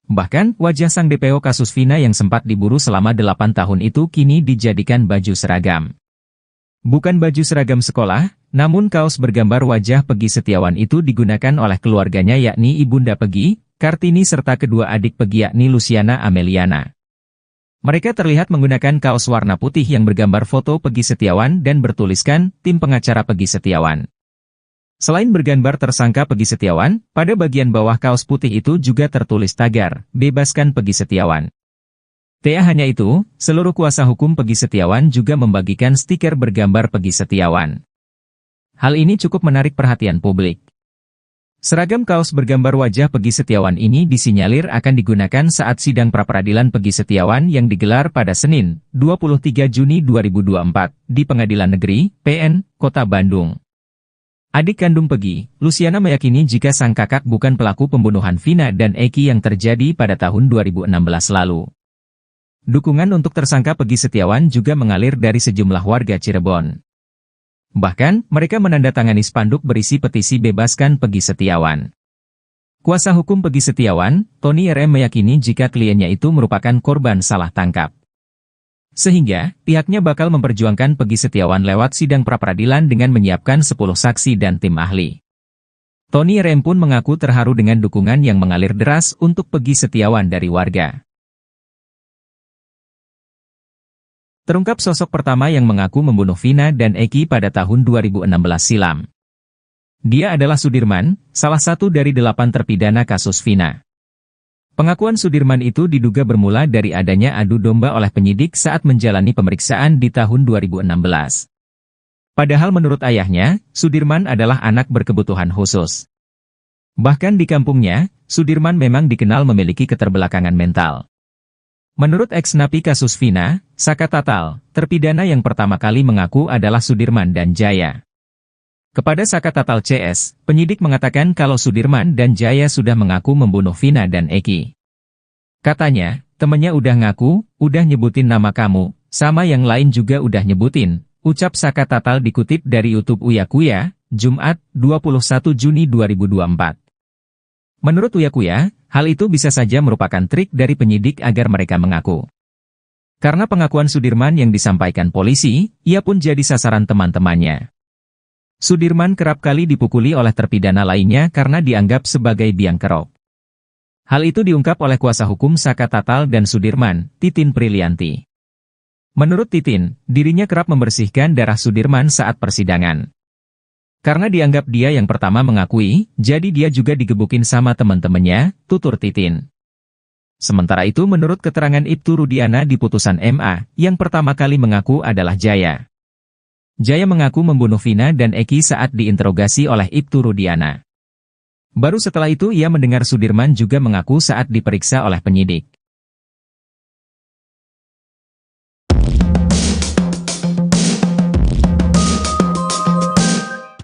Bahkan, wajah sang DPO kasus Vina yang sempat diburu selama 8 tahun itu kini dijadikan baju seragam. Bukan baju seragam sekolah, namun kaos bergambar wajah Peggy Setiawan itu digunakan oleh keluarganya yakni Ibunda Peggy, Kartini serta kedua adik Peggy yakni Luciana Ameliana. Mereka terlihat menggunakan kaos warna putih yang bergambar foto Peggy Setiawan dan bertuliskan, tim pengacara Peggy Setiawan. Selain bergambar tersangka Peggy Setiawan, pada bagian bawah kaos putih itu juga tertulis tagar, bebaskan Peggy Setiawan. Tak hanya itu, seluruh kuasa hukum Peggy Setiawan juga membagikan stiker bergambar Peggy Setiawan. Hal ini cukup menarik perhatian publik. Seragam kaos bergambar wajah Peggy Setiawan ini disinyalir akan digunakan saat sidang pra-peradilan Peggy Setiawan yang digelar pada Senin, 23 Juni 2024, di Pengadilan Negeri, PN, Kota Bandung. Adik kandung Peggy, Luciana meyakini jika sang kakak bukan pelaku pembunuhan Vina dan Eki yang terjadi pada tahun 2016 lalu. Dukungan untuk tersangka Peggy Setiawan juga mengalir dari sejumlah warga Cirebon. Bahkan, mereka menandatangani spanduk berisi petisi bebaskan Peggy Setiawan. Kuasa hukum Peggy Setiawan, Tony RM meyakini jika kliennya itu merupakan korban salah tangkap. Sehingga, pihaknya bakal memperjuangkan Peggy Setiawan lewat sidang pra-peradilan dengan menyiapkan 10 saksi dan tim ahli. Tony RM pun mengaku terharu dengan dukungan yang mengalir deras untuk Peggy Setiawan dari warga. Terungkap sosok pertama yang mengaku membunuh Vina dan Eki pada tahun 2016 silam. Dia adalah Sudirman, salah satu dari 8 terpidana kasus Vina. Pengakuan Sudirman itu diduga bermula dari adanya adu domba oleh penyidik saat menjalani pemeriksaan di tahun 2016. Padahal menurut ayahnya, Sudirman adalah anak berkebutuhan khusus. Bahkan di kampungnya, Sudirman memang dikenal memiliki keterbelakangan mental. Menurut ex-napi kasus Vina, Saka Tatal, terpidana yang pertama kali mengaku adalah Sudirman dan Jaya. Kepada Saka Tatal CS, penyidik mengatakan kalau Sudirman dan Jaya sudah mengaku membunuh Vina dan Eki. Katanya, temennya udah ngaku, udah nyebutin nama kamu, sama yang lain juga udah nyebutin, ucap Saka Tatal dikutip dari YouTube Uya Kuya, Jumat, 21 Juni 2024. Menurut Uya Kuya, hal itu bisa saja merupakan trik dari penyidik agar mereka mengaku. Karena pengakuan Sudirman yang disampaikan polisi, ia pun jadi sasaran teman-temannya. Sudirman kerap kali dipukuli oleh terpidana lainnya karena dianggap sebagai biang kerok. Hal itu diungkap oleh kuasa hukum Saka Tatal dan Sudirman, Titin Prilianti. Menurut Titin, dirinya kerap membersihkan darah Sudirman saat persidangan. Karena dianggap dia yang pertama mengakui, jadi dia juga digebukin sama teman-temannya, tutur Titin. Sementara itu menurut keterangan Ibtu Rudiana di putusan MA, yang pertama kali mengaku adalah Jaya. Jaya mengaku membunuh Vina dan Eki saat diinterogasi oleh Ibtu Rudiana. Baru setelah itu ia mendengar Sudirman juga mengaku saat diperiksa oleh penyidik.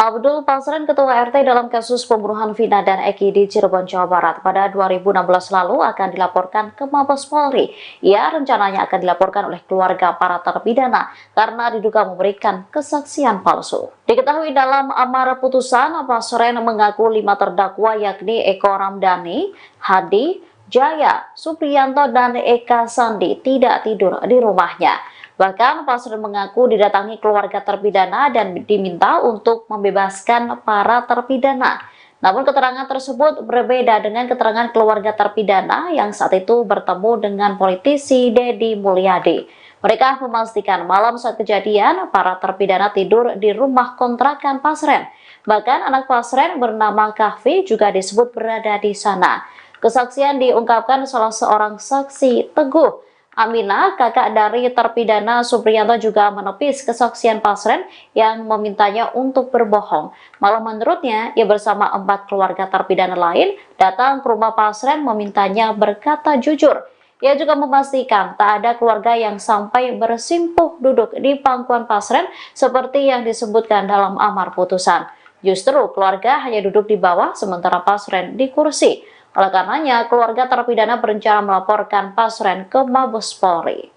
Abdul Pasren, Ketua RT dalam kasus pembunuhan Vina dan Eki di Cirebon, Jawa Barat pada 2016 lalu akan dilaporkan ke Mabes Polri. Ia rencananya akan dilaporkan oleh keluarga para terpidana karena diduga memberikan kesaksian palsu. Diketahui dalam amar putusan, Pasren mengaku 5 terdakwa yakni Eko Ramdhani, Hadi, Jaya, Supriyanto, dan Eka Sandi tidak tidur di rumahnya. Bahkan Pasren mengaku didatangi keluarga terpidana dan diminta untuk membebaskan para terpidana. Namun keterangan tersebut berbeda dengan keterangan keluarga terpidana yang saat itu bertemu dengan politisi Deddy Mulyadi. Mereka memastikan malam saat kejadian para terpidana tidur di rumah kontrakan Pasren. Bahkan anak Pasren bernama Kahfi juga disebut berada di sana. Kesaksian diungkapkan salah seorang saksi, Teguh Amina, kakak dari terpidana Supriyanto, juga menepis kesaksian Pasren yang memintanya untuk berbohong. Malah menurutnya, ia bersama 4 keluarga terpidana lain datang ke rumah Pasren memintanya berkata jujur. Ia juga memastikan tak ada keluarga yang sampai bersimpuh duduk di pangkuan Pasren seperti yang disebutkan dalam amar putusan. Justru keluarga hanya duduk di bawah sementara Pasren di kursi. Oleh karenanya, keluarga terpidana berencana melaporkan Pasren ke Mabes Polri.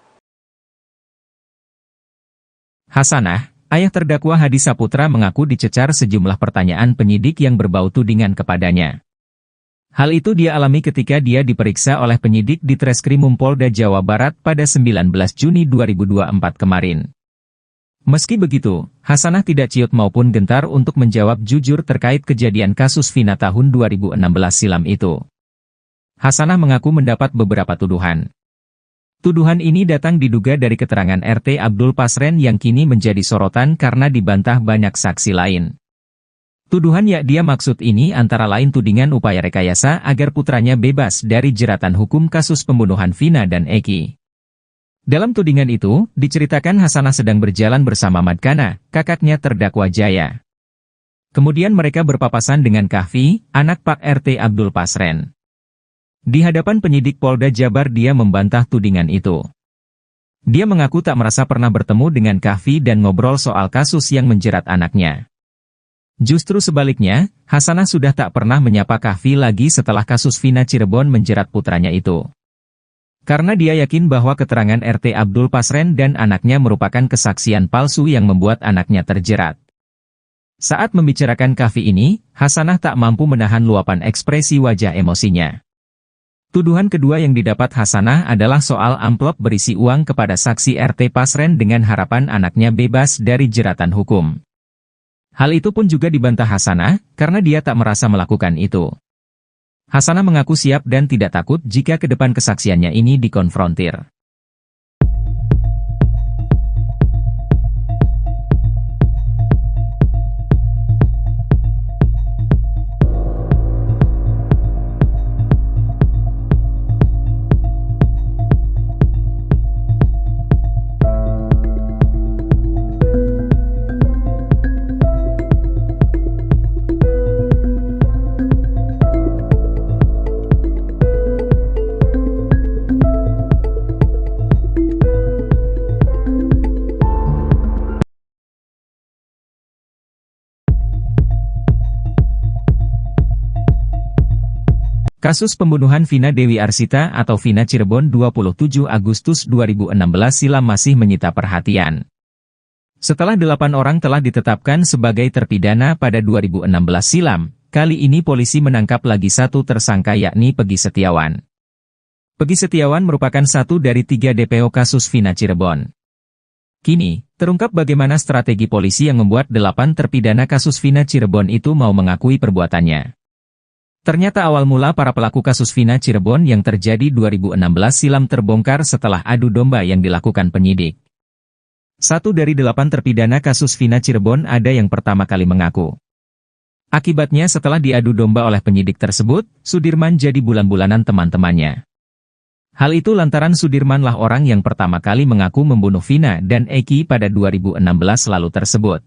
Hasanah, ayah terdakwa Hadi Saputra mengaku dicecar sejumlah pertanyaan penyidik yang berbau tudingan kepadanya. Hal itu dia alami ketika dia diperiksa oleh penyidik di Treskrimum Polda Jawa Barat pada 19 Juni 2024 kemarin. Meski begitu, Hasanah tidak ciut maupun gentar untuk menjawab jujur terkait kejadian kasus Vina tahun 2016 silam itu. Hasanah mengaku mendapat beberapa tuduhan. Tuduhan ini datang diduga dari keterangan RT Abdul Pasren yang kini menjadi sorotan karena dibantah banyak saksi lain. Tuduhan yang dia maksud ini antara lain tudingan upaya rekayasa agar putranya bebas dari jeratan hukum kasus pembunuhan Vina dan Eki. Dalam tudingan itu, diceritakan Hasanah sedang berjalan bersama Madkana, kakaknya terdakwa Jaya. Kemudian mereka berpapasan dengan Kahfi, anak Pak RT Abdul Pasren. Di hadapan penyidik Polda Jabar dia membantah tudingan itu. Dia mengaku tak merasa pernah bertemu dengan Kahfi dan ngobrol soal kasus yang menjerat anaknya. Justru sebaliknya, Hasanah sudah tak pernah menyapa Kahfi lagi setelah kasus Vina Cirebon menjerat putranya itu. Karena dia yakin bahwa keterangan RT Abdul Pasren dan anaknya merupakan kesaksian palsu yang membuat anaknya terjerat. Saat membicarakan Kahfi ini, Hasanah tak mampu menahan luapan ekspresi wajah emosinya. Tuduhan kedua yang didapat Hasanah adalah soal amplop berisi uang kepada saksi RT Pasren dengan harapan anaknya bebas dari jeratan hukum. Hal itu pun juga dibantah Hasanah, karena dia tak merasa melakukan itu. Hasanah mengaku siap dan tidak takut jika ke depan kesaksiannya ini dikonfrontir. Kasus pembunuhan Vina Dewi Arsita atau Vina Cirebon 27 Agustus 2016 silam masih menyita perhatian. Setelah 8 orang telah ditetapkan sebagai terpidana pada 2016 silam, kali ini polisi menangkap lagi satu tersangka yakni Pegi Setiawan. Pegi Setiawan merupakan satu dari 3 DPO kasus Vina Cirebon. Kini, terungkap bagaimana strategi polisi yang membuat 8 terpidana kasus Vina Cirebon itu mau mengakui perbuatannya. Ternyata awal mula para pelaku kasus Vina Cirebon yang terjadi 2016 silam terbongkar setelah adu domba yang dilakukan penyidik. 1 dari 8 terpidana kasus Vina Cirebon ada yang pertama kali mengaku. Akibatnya setelah diadu domba oleh penyidik tersebut, Sudirman jadi bulan-bulanan teman-temannya. Hal itu lantaran Sudirman lah orang yang pertama kali mengaku membunuh Vina dan Eki pada 2016 lalu tersebut.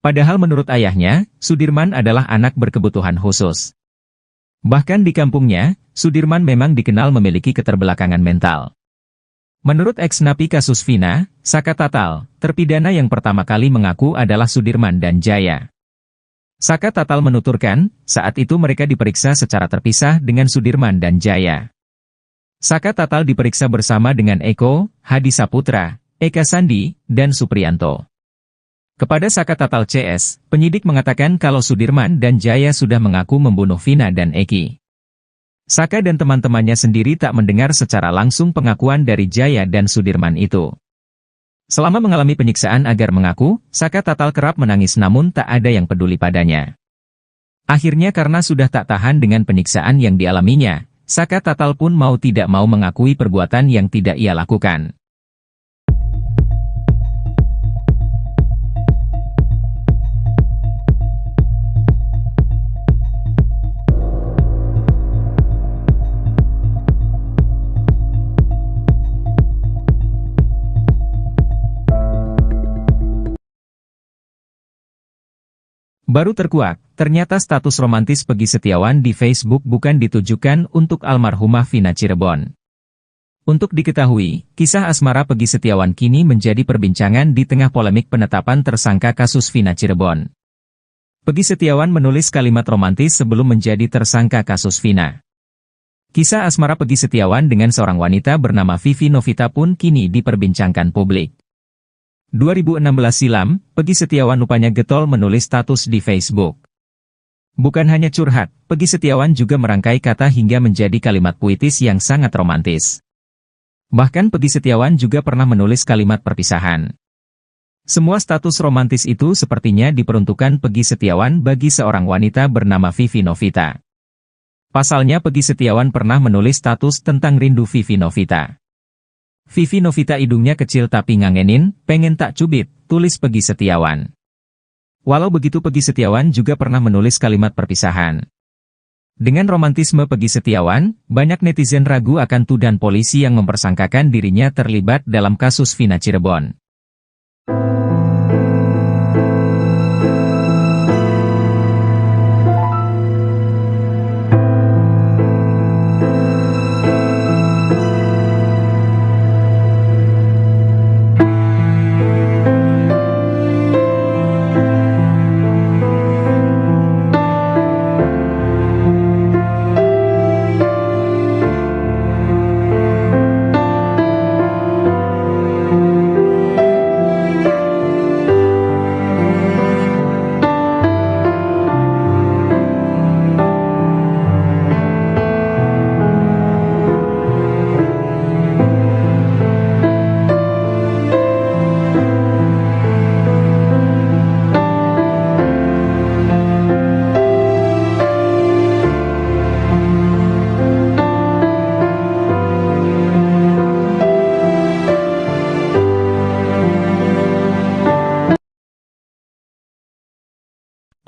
Padahal menurut ayahnya, Sudirman adalah anak berkebutuhan khusus. Bahkan di kampungnya, Sudirman memang dikenal memiliki keterbelakangan mental. Menurut ex-napi kasus Vina, Saka Tatal, terpidana yang pertama kali mengaku adalah Sudirman dan Jaya. Saka Tatal menuturkan, saat itu mereka diperiksa secara terpisah dengan Sudirman dan Jaya. Saka Tatal diperiksa bersama dengan Eko, Hadi Saputra, Eka Sandi, dan Supriyanto. Kepada Saka Tatal CS, penyidik mengatakan kalau Sudirman dan Jaya sudah mengaku membunuh Vina dan Eki. Saka dan teman-temannya sendiri tak mendengar secara langsung pengakuan dari Jaya dan Sudirman itu. Selama mengalami penyiksaan agar mengaku, Saka Tatal kerap menangis namun tak ada yang peduli padanya. Akhirnya karena sudah tak tahan dengan penyiksaan yang dialaminya, Saka Tatal pun mau tidak mau mengakui perbuatan yang tidak ia lakukan. Baru terkuak, ternyata status romantis Peggy Setiawan di Facebook bukan ditujukan untuk almarhumah Vina Cirebon. Untuk diketahui, kisah asmara Peggy Setiawan kini menjadi perbincangan di tengah polemik penetapan tersangka kasus Vina Cirebon. Peggy Setiawan menulis kalimat romantis sebelum menjadi tersangka kasus Vina. Kisah asmara Peggy Setiawan dengan seorang wanita bernama Vivi Novita pun kini diperbincangkan publik. 2016 silam, Peggy Setiawan rupanya getol menulis status di Facebook. Bukan hanya curhat, Peggy Setiawan juga merangkai kata hingga menjadi kalimat puitis yang sangat romantis. Bahkan Peggy Setiawan juga pernah menulis kalimat perpisahan. Semua status romantis itu sepertinya diperuntukkan Peggy Setiawan bagi seorang wanita bernama Vivi Novita. Pasalnya Peggy Setiawan pernah menulis status tentang rindu Vivi Novita. Vivi Novita hidungnya kecil tapi ngangenin, pengen tak cubit, tulis Peggy Setiawan. Walau begitu Peggy Setiawan juga pernah menulis kalimat perpisahan. Dengan romantisme Peggy Setiawan, banyak netizen ragu akan tuduhan polisi yang mempersangkakan dirinya terlibat dalam kasus Vina Cirebon.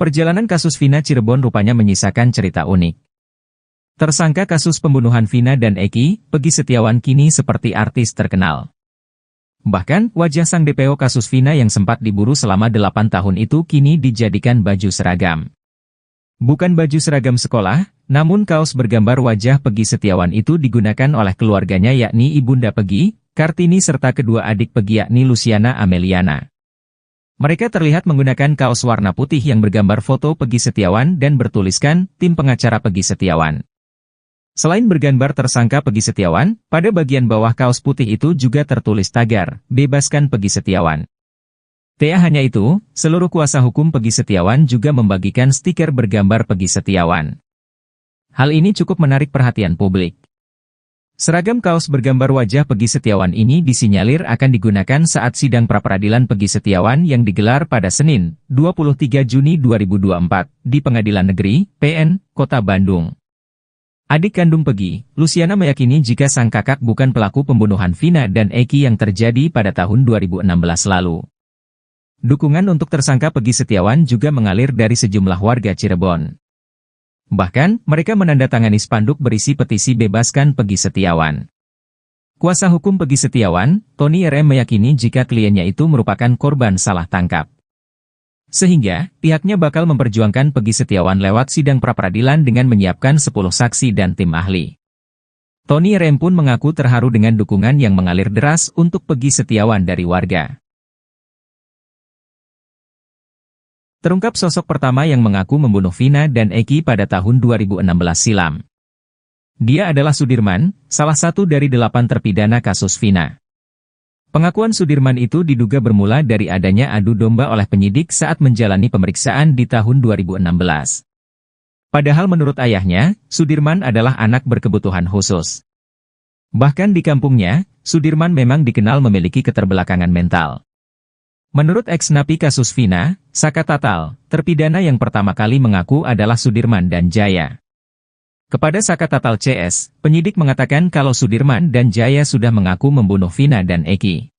Perjalanan kasus Vina Cirebon rupanya menyisakan cerita unik. Tersangka kasus pembunuhan Vina dan Eki, Peggy Setiawan kini seperti artis terkenal. Bahkan, wajah sang DPO kasus Vina yang sempat diburu selama 8 tahun itu kini dijadikan baju seragam. Bukan baju seragam sekolah, namun kaos bergambar wajah Peggy Setiawan itu digunakan oleh keluarganya yakni Ibunda Peggy, Kartini serta kedua adik Peggy yakni Luciana Ameliana. Mereka terlihat menggunakan kaos warna putih yang bergambar foto Peggy Setiawan dan bertuliskan, tim pengacara Peggy Setiawan. Selain bergambar tersangka Peggy Setiawan, pada bagian bawah kaos putih itu juga tertulis tagar, bebaskan Peggy Setiawan. Tak hanya itu, seluruh kuasa hukum Peggy Setiawan juga membagikan stiker bergambar Peggy Setiawan. Hal ini cukup menarik perhatian publik. Seragam kaos bergambar wajah Peggy Setiawan ini disinyalir akan digunakan saat sidang pra-peradilan Peggy Setiawan yang digelar pada Senin, 23 Juni 2024, di Pengadilan Negeri, PN, Kota Bandung. Adik kandung Peggy, Luciana meyakini jika sang kakak bukan pelaku pembunuhan Vina dan Eki yang terjadi pada tahun 2016 lalu. Dukungan untuk tersangka Peggy Setiawan juga mengalir dari sejumlah warga Cirebon. Bahkan, mereka menandatangani spanduk berisi petisi bebaskan Peggy Setiawan. Kuasa hukum Peggy Setiawan, Tony RM meyakini jika kliennya itu merupakan korban salah tangkap. Sehingga, pihaknya bakal memperjuangkan Peggy Setiawan lewat sidang pra-peradilan dengan menyiapkan 10 saksi dan tim ahli. Tony RM pun mengaku terharu dengan dukungan yang mengalir deras untuk Peggy Setiawan dari warga. Terungkap sosok pertama yang mengaku membunuh Vina dan Eki pada tahun 2016 silam. Dia adalah Sudirman, salah satu dari 8 terpidana kasus Vina. Pengakuan Sudirman itu diduga bermula dari adanya adu domba oleh penyidik saat menjalani pemeriksaan di tahun 2016. Padahal menurut ayahnya, Sudirman adalah anak berkebutuhan khusus. Bahkan di kampungnya, Sudirman memang dikenal memiliki keterbelakangan mental. Menurut ex-napi kasus Vina, Saka Tatal, terpidana yang pertama kali mengaku adalah Sudirman dan Jaya. Kepada Saka Tatal CS, penyidik mengatakan kalau Sudirman dan Jaya sudah mengaku membunuh Vina dan Eki.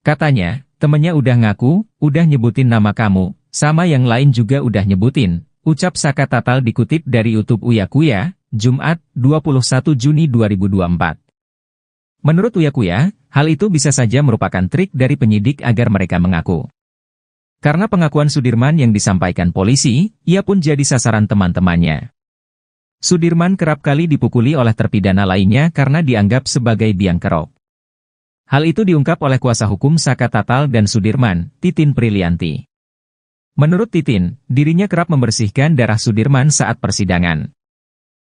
Katanya, temennya udah ngaku, udah nyebutin nama kamu, sama yang lain juga udah nyebutin, ucap Saka Tatal dikutip dari YouTube Uya Kuya, Jumat, 21 Juni 2024. Menurut Uya Kuya, hal itu bisa saja merupakan trik dari penyidik agar mereka mengaku. Karena pengakuan Sudirman yang disampaikan polisi, ia pun jadi sasaran teman-temannya. Sudirman kerap kali dipukuli oleh terpidana lainnya karena dianggap sebagai biang kerok. Hal itu diungkap oleh kuasa hukum Saka Tatal dan Sudirman, Titin Prilianti. Menurut Titin, dirinya kerap membersihkan darah Sudirman saat persidangan.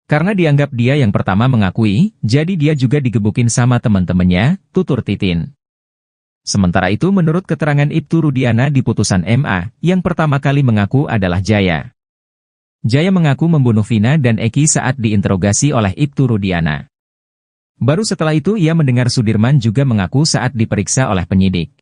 Karena dianggap dia yang pertama mengakui, jadi dia juga digebukin sama teman-temannya, tutur Titin. Sementara itu menurut keterangan Ibtu Rudiana di putusan MA, yang pertama kali mengaku adalah Jaya. Jaya mengaku membunuh Vina dan Eki saat diinterogasi oleh Ibtu Rudiana. Baru setelah itu ia mendengar Sudirman juga mengaku saat diperiksa oleh penyidik.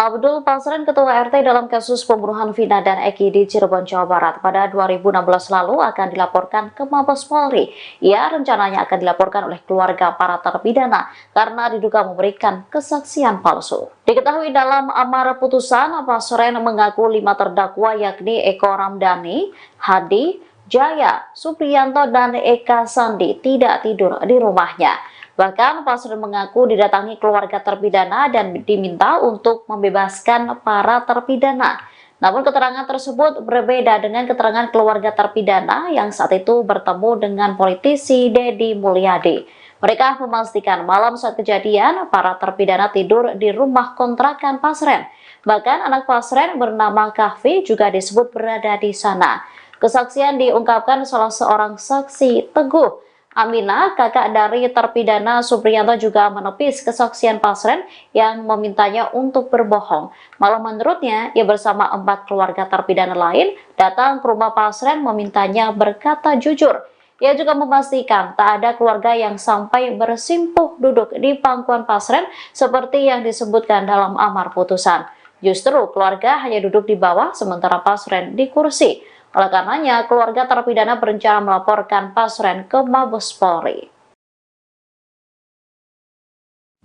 Abdul Pasren, Ketua RT dalam kasus pembunuhan Vina dan Eki di Cirebon, Jawa Barat pada 2016 lalu akan dilaporkan ke Mabes Polri. Ia rencananya akan dilaporkan oleh keluarga para terpidana karena diduga memberikan kesaksian palsu. Diketahui dalam amar putusan, Pasren mengaku 5 terdakwa yakni Eko Ramdhani, Hadi, Jaya, Supriyanto, dan Eka Sandi tidak tidur di rumahnya. Bahkan Pasren mengaku didatangi keluarga terpidana dan diminta untuk membebaskan para terpidana. Namun keterangan tersebut berbeda dengan keterangan keluarga terpidana yang saat itu bertemu dengan politisi Deddy Mulyadi. Mereka memastikan malam saat kejadian para terpidana tidur di rumah kontrakan Pasren. Bahkan anak Pasren bernama Kahfi juga disebut berada di sana. Kesaksian diungkapkan salah seorang saksi, Teguh Aminah, kakak dari terpidana Supriyanto, juga menepis kesaksian Pasren yang memintanya untuk berbohong. Malah menurutnya, ia bersama 4 keluarga terpidana lain datang ke rumah Pasren memintanya berkata jujur. Ia juga memastikan tak ada keluarga yang sampai bersimpuh duduk di pangkuan Pasren seperti yang disebutkan dalam amar putusan. Justru keluarga hanya duduk di bawah sementara Pasren di kursi. Oleh karenanya, keluarga terpidana berencana melaporkan Pasren ke Mabes Polri.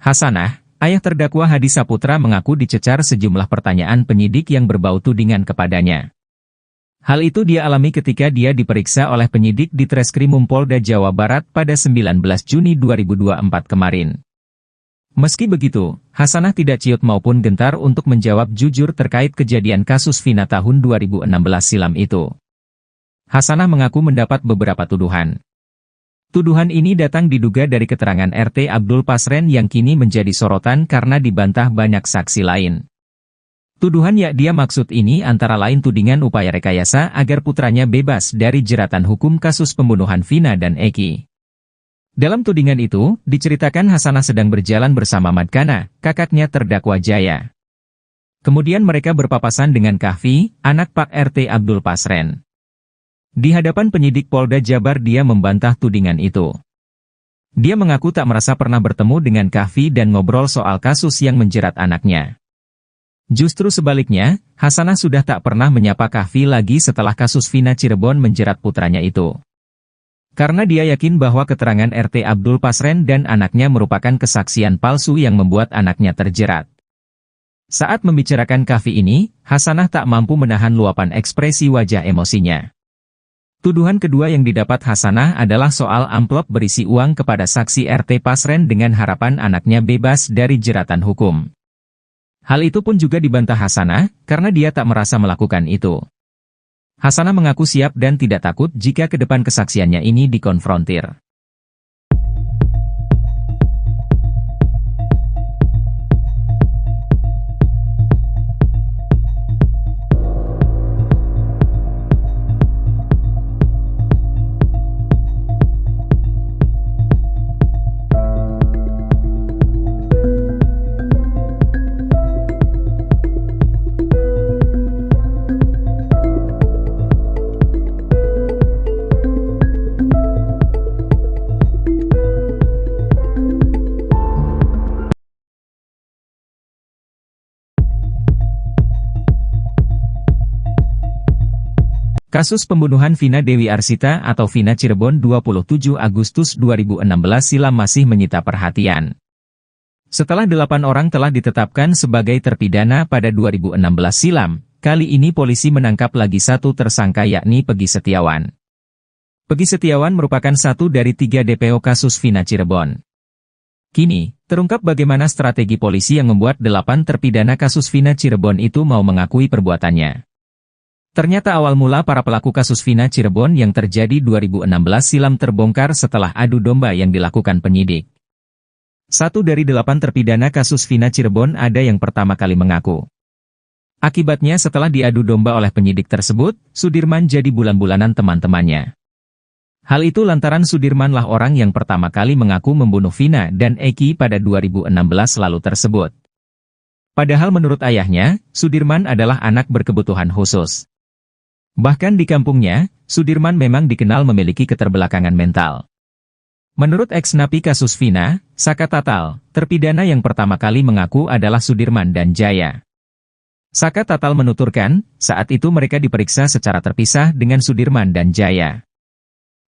Hasanah, ayah terdakwa Hadi Saputra mengaku dicecar sejumlah pertanyaan penyidik yang berbau tudingan kepadanya. Hal itu dia alami ketika dia diperiksa oleh penyidik di Treskrimum Polda Jawa Barat pada 19 Juni 2024 kemarin. Meski begitu, Hasanah tidak ciut maupun gentar untuk menjawab jujur terkait kejadian kasus Vina tahun 2016 silam itu. Hasanah mengaku mendapat beberapa tuduhan. Tuduhan ini datang diduga dari keterangan RT Abdul Pasren yang kini menjadi sorotan karena dibantah banyak saksi lain. Tuduhan yang dia maksud ini antara lain tudingan upaya rekayasa agar putranya bebas dari jeratan hukum kasus pembunuhan Vina dan Eki. Dalam tudingan itu, diceritakan Hasanah sedang berjalan bersama Madkana, kakaknya terdakwa Jaya. Kemudian mereka berpapasan dengan Kahfi, anak Pak RT Abdul Pasren. Di hadapan penyidik Polda Jabar dia membantah tudingan itu. Dia mengaku tak merasa pernah bertemu dengan Kahfi dan ngobrol soal kasus yang menjerat anaknya. Justru sebaliknya, Hasanah sudah tak pernah menyapa Kahfi lagi setelah kasus Vina Cirebon menjerat putranya itu. Karena dia yakin bahwa keterangan RT Abdul Pasren dan anaknya merupakan kesaksian palsu yang membuat anaknya terjerat. Saat membicarakan kafe ini, Hasanah tak mampu menahan luapan ekspresi wajah emosinya. Tuduhan kedua yang didapat Hasanah adalah soal amplop berisi uang kepada saksi RT Pasren dengan harapan anaknya bebas dari jeratan hukum. Hal itu pun juga dibantah Hasanah, karena dia tak merasa melakukan itu. Hasanah mengaku siap dan tidak takut jika ke depan kesaksiannya ini dikonfrontir. Kasus pembunuhan Vina Dewi Arsita atau Vina Cirebon 27 Agustus 2016 silam masih menyita perhatian. Setelah 8 orang telah ditetapkan sebagai terpidana pada 2016 silam, kali ini polisi menangkap lagi satu tersangka yakni Peggy Setiawan. Peggy Setiawan merupakan satu dari 3 DPO kasus Vina Cirebon. Kini, terungkap bagaimana strategi polisi yang membuat 8 terpidana kasus Vina Cirebon itu mau mengakui perbuatannya. Ternyata awal mula para pelaku kasus Vina Cirebon yang terjadi 2016 silam terbongkar setelah adu domba yang dilakukan penyidik. 1 dari 8 terpidana kasus Vina Cirebon ada yang pertama kali mengaku. Akibatnya setelah diadu domba oleh penyidik tersebut, Sudirman jadi bulan-bulanan teman-temannya. Hal itu lantaran Sudirmanlah orang yang pertama kali mengaku membunuh Vina dan Eki pada 2016 lalu tersebut. Padahal menurut ayahnya, Sudirman adalah anak berkebutuhan khusus. Bahkan di kampungnya, Sudirman memang dikenal memiliki keterbelakangan mental. Menurut ex-napi kasus Vina, Saka Tatal, terpidana yang pertama kali mengaku adalah Sudirman dan Jaya. Saka Tatal menuturkan, saat itu mereka diperiksa secara terpisah dengan Sudirman dan Jaya.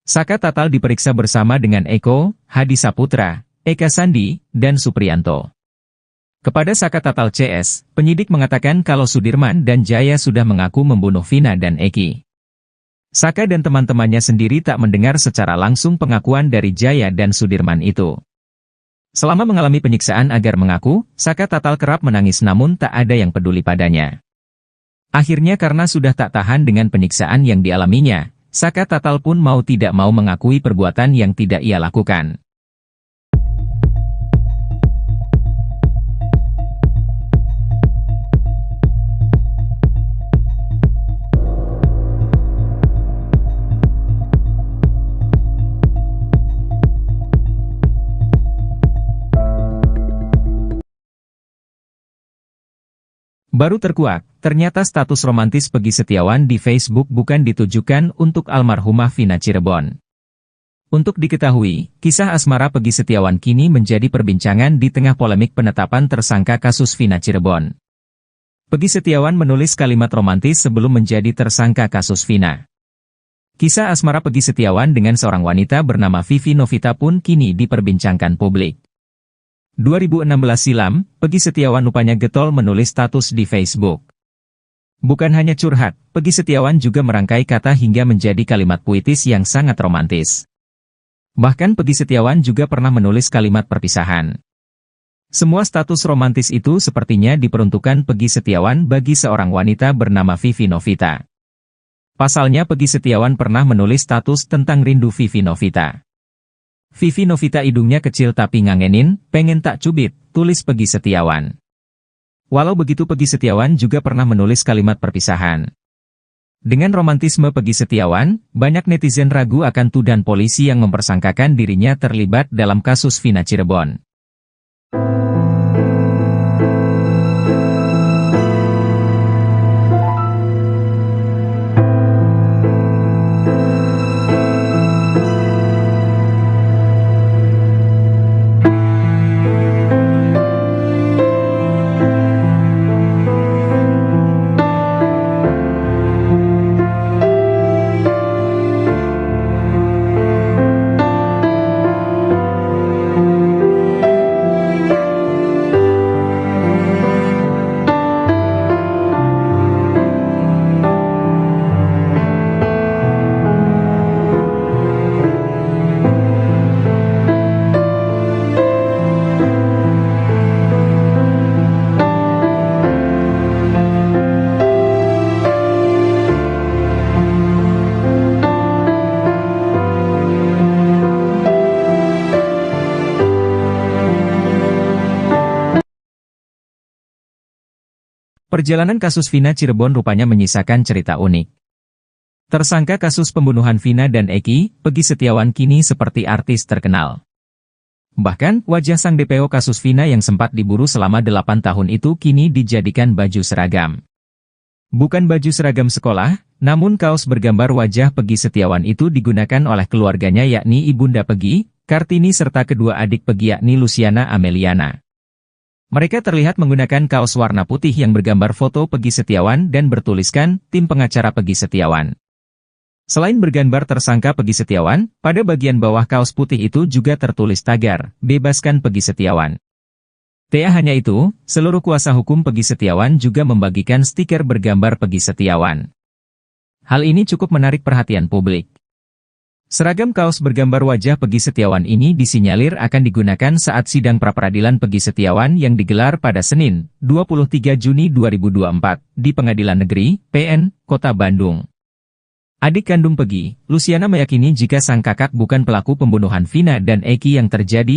Saka Tatal diperiksa bersama dengan Eko, Hadi Saputra, Eka Sandi, dan Supriyanto. Kepada Saka Tatal CS, penyidik mengatakan kalau Sudirman dan Jaya sudah mengaku membunuh Vina dan Eki. Saka dan teman-temannya sendiri tak mendengar secara langsung pengakuan dari Jaya dan Sudirman itu. Selama mengalami penyiksaan agar mengaku, Saka Tatal kerap menangis namun tak ada yang peduli padanya. Akhirnya karena sudah tak tahan dengan penyiksaan yang dialaminya, Saka Tatal pun mau tidak mau mengakui perbuatan yang tidak ia lakukan. Baru terkuak, ternyata status romantis Peggy Setiawan di Facebook bukan ditujukan untuk almarhumah Vina Cirebon. Untuk diketahui, kisah asmara Peggy Setiawan kini menjadi perbincangan di tengah polemik penetapan tersangka kasus Vina Cirebon. Peggy Setiawan menulis kalimat romantis sebelum menjadi tersangka kasus Vina. Kisah asmara Peggy Setiawan dengan seorang wanita bernama Vivi Novita pun kini diperbincangkan publik. 2016 silam, Peggy Setiawan rupanya getol menulis status di Facebook. Bukan hanya curhat, Peggy Setiawan juga merangkai kata hingga menjadi kalimat puitis yang sangat romantis. Bahkan Peggy Setiawan juga pernah menulis kalimat perpisahan. Semua status romantis itu sepertinya diperuntukkan Peggy Setiawan bagi seorang wanita bernama Vivi Novita. Pasalnya Peggy Setiawan pernah menulis status tentang rindu Vivi Novita. Vivi Novita hidungnya kecil tapi ngangenin, pengen tak cubit, tulis Peggy Setiawan. Walau begitu Peggy Setiawan juga pernah menulis kalimat perpisahan. Dengan romantisme Peggy Setiawan, banyak netizen ragu akan tuduhan polisi yang mempersangkakan dirinya terlibat dalam kasus Vina Cirebon. Perjalanan kasus Vina Cirebon rupanya menyisakan cerita unik. Tersangka kasus pembunuhan Vina dan Eki, Peggy Setiawan kini seperti artis terkenal. Bahkan, wajah sang DPO kasus Vina yang sempat diburu selama 8 tahun itu kini dijadikan baju seragam. Bukan baju seragam sekolah, namun kaos bergambar wajah Peggy Setiawan itu digunakan oleh keluarganya yakni Ibunda Peggy, Kartini serta kedua adik Peggy yakni Luciana Ameliana. Mereka terlihat menggunakan kaos warna putih yang bergambar foto Peggy Setiawan dan bertuliskan, tim pengacara Peggy Setiawan. Selain bergambar tersangka Peggy Setiawan, pada bagian bawah kaos putih itu juga tertulis tagar, bebaskan Peggy Setiawan. Tak hanya itu, seluruh kuasa hukum Peggy Setiawan juga membagikan stiker bergambar Peggy Setiawan. Hal ini cukup menarik perhatian publik. Seragam kaos bergambar wajah Peggy Setiawan ini disinyalir akan digunakan saat sidang pra-peradilan Peggy Setiawan yang digelar pada Senin, 23 Juni 2024, di Pengadilan Negeri, PN, Kota Bandung. Adik kandung Peggy, Luciana meyakini jika sang kakak bukan pelaku pembunuhan Vina dan Eki yang terjadi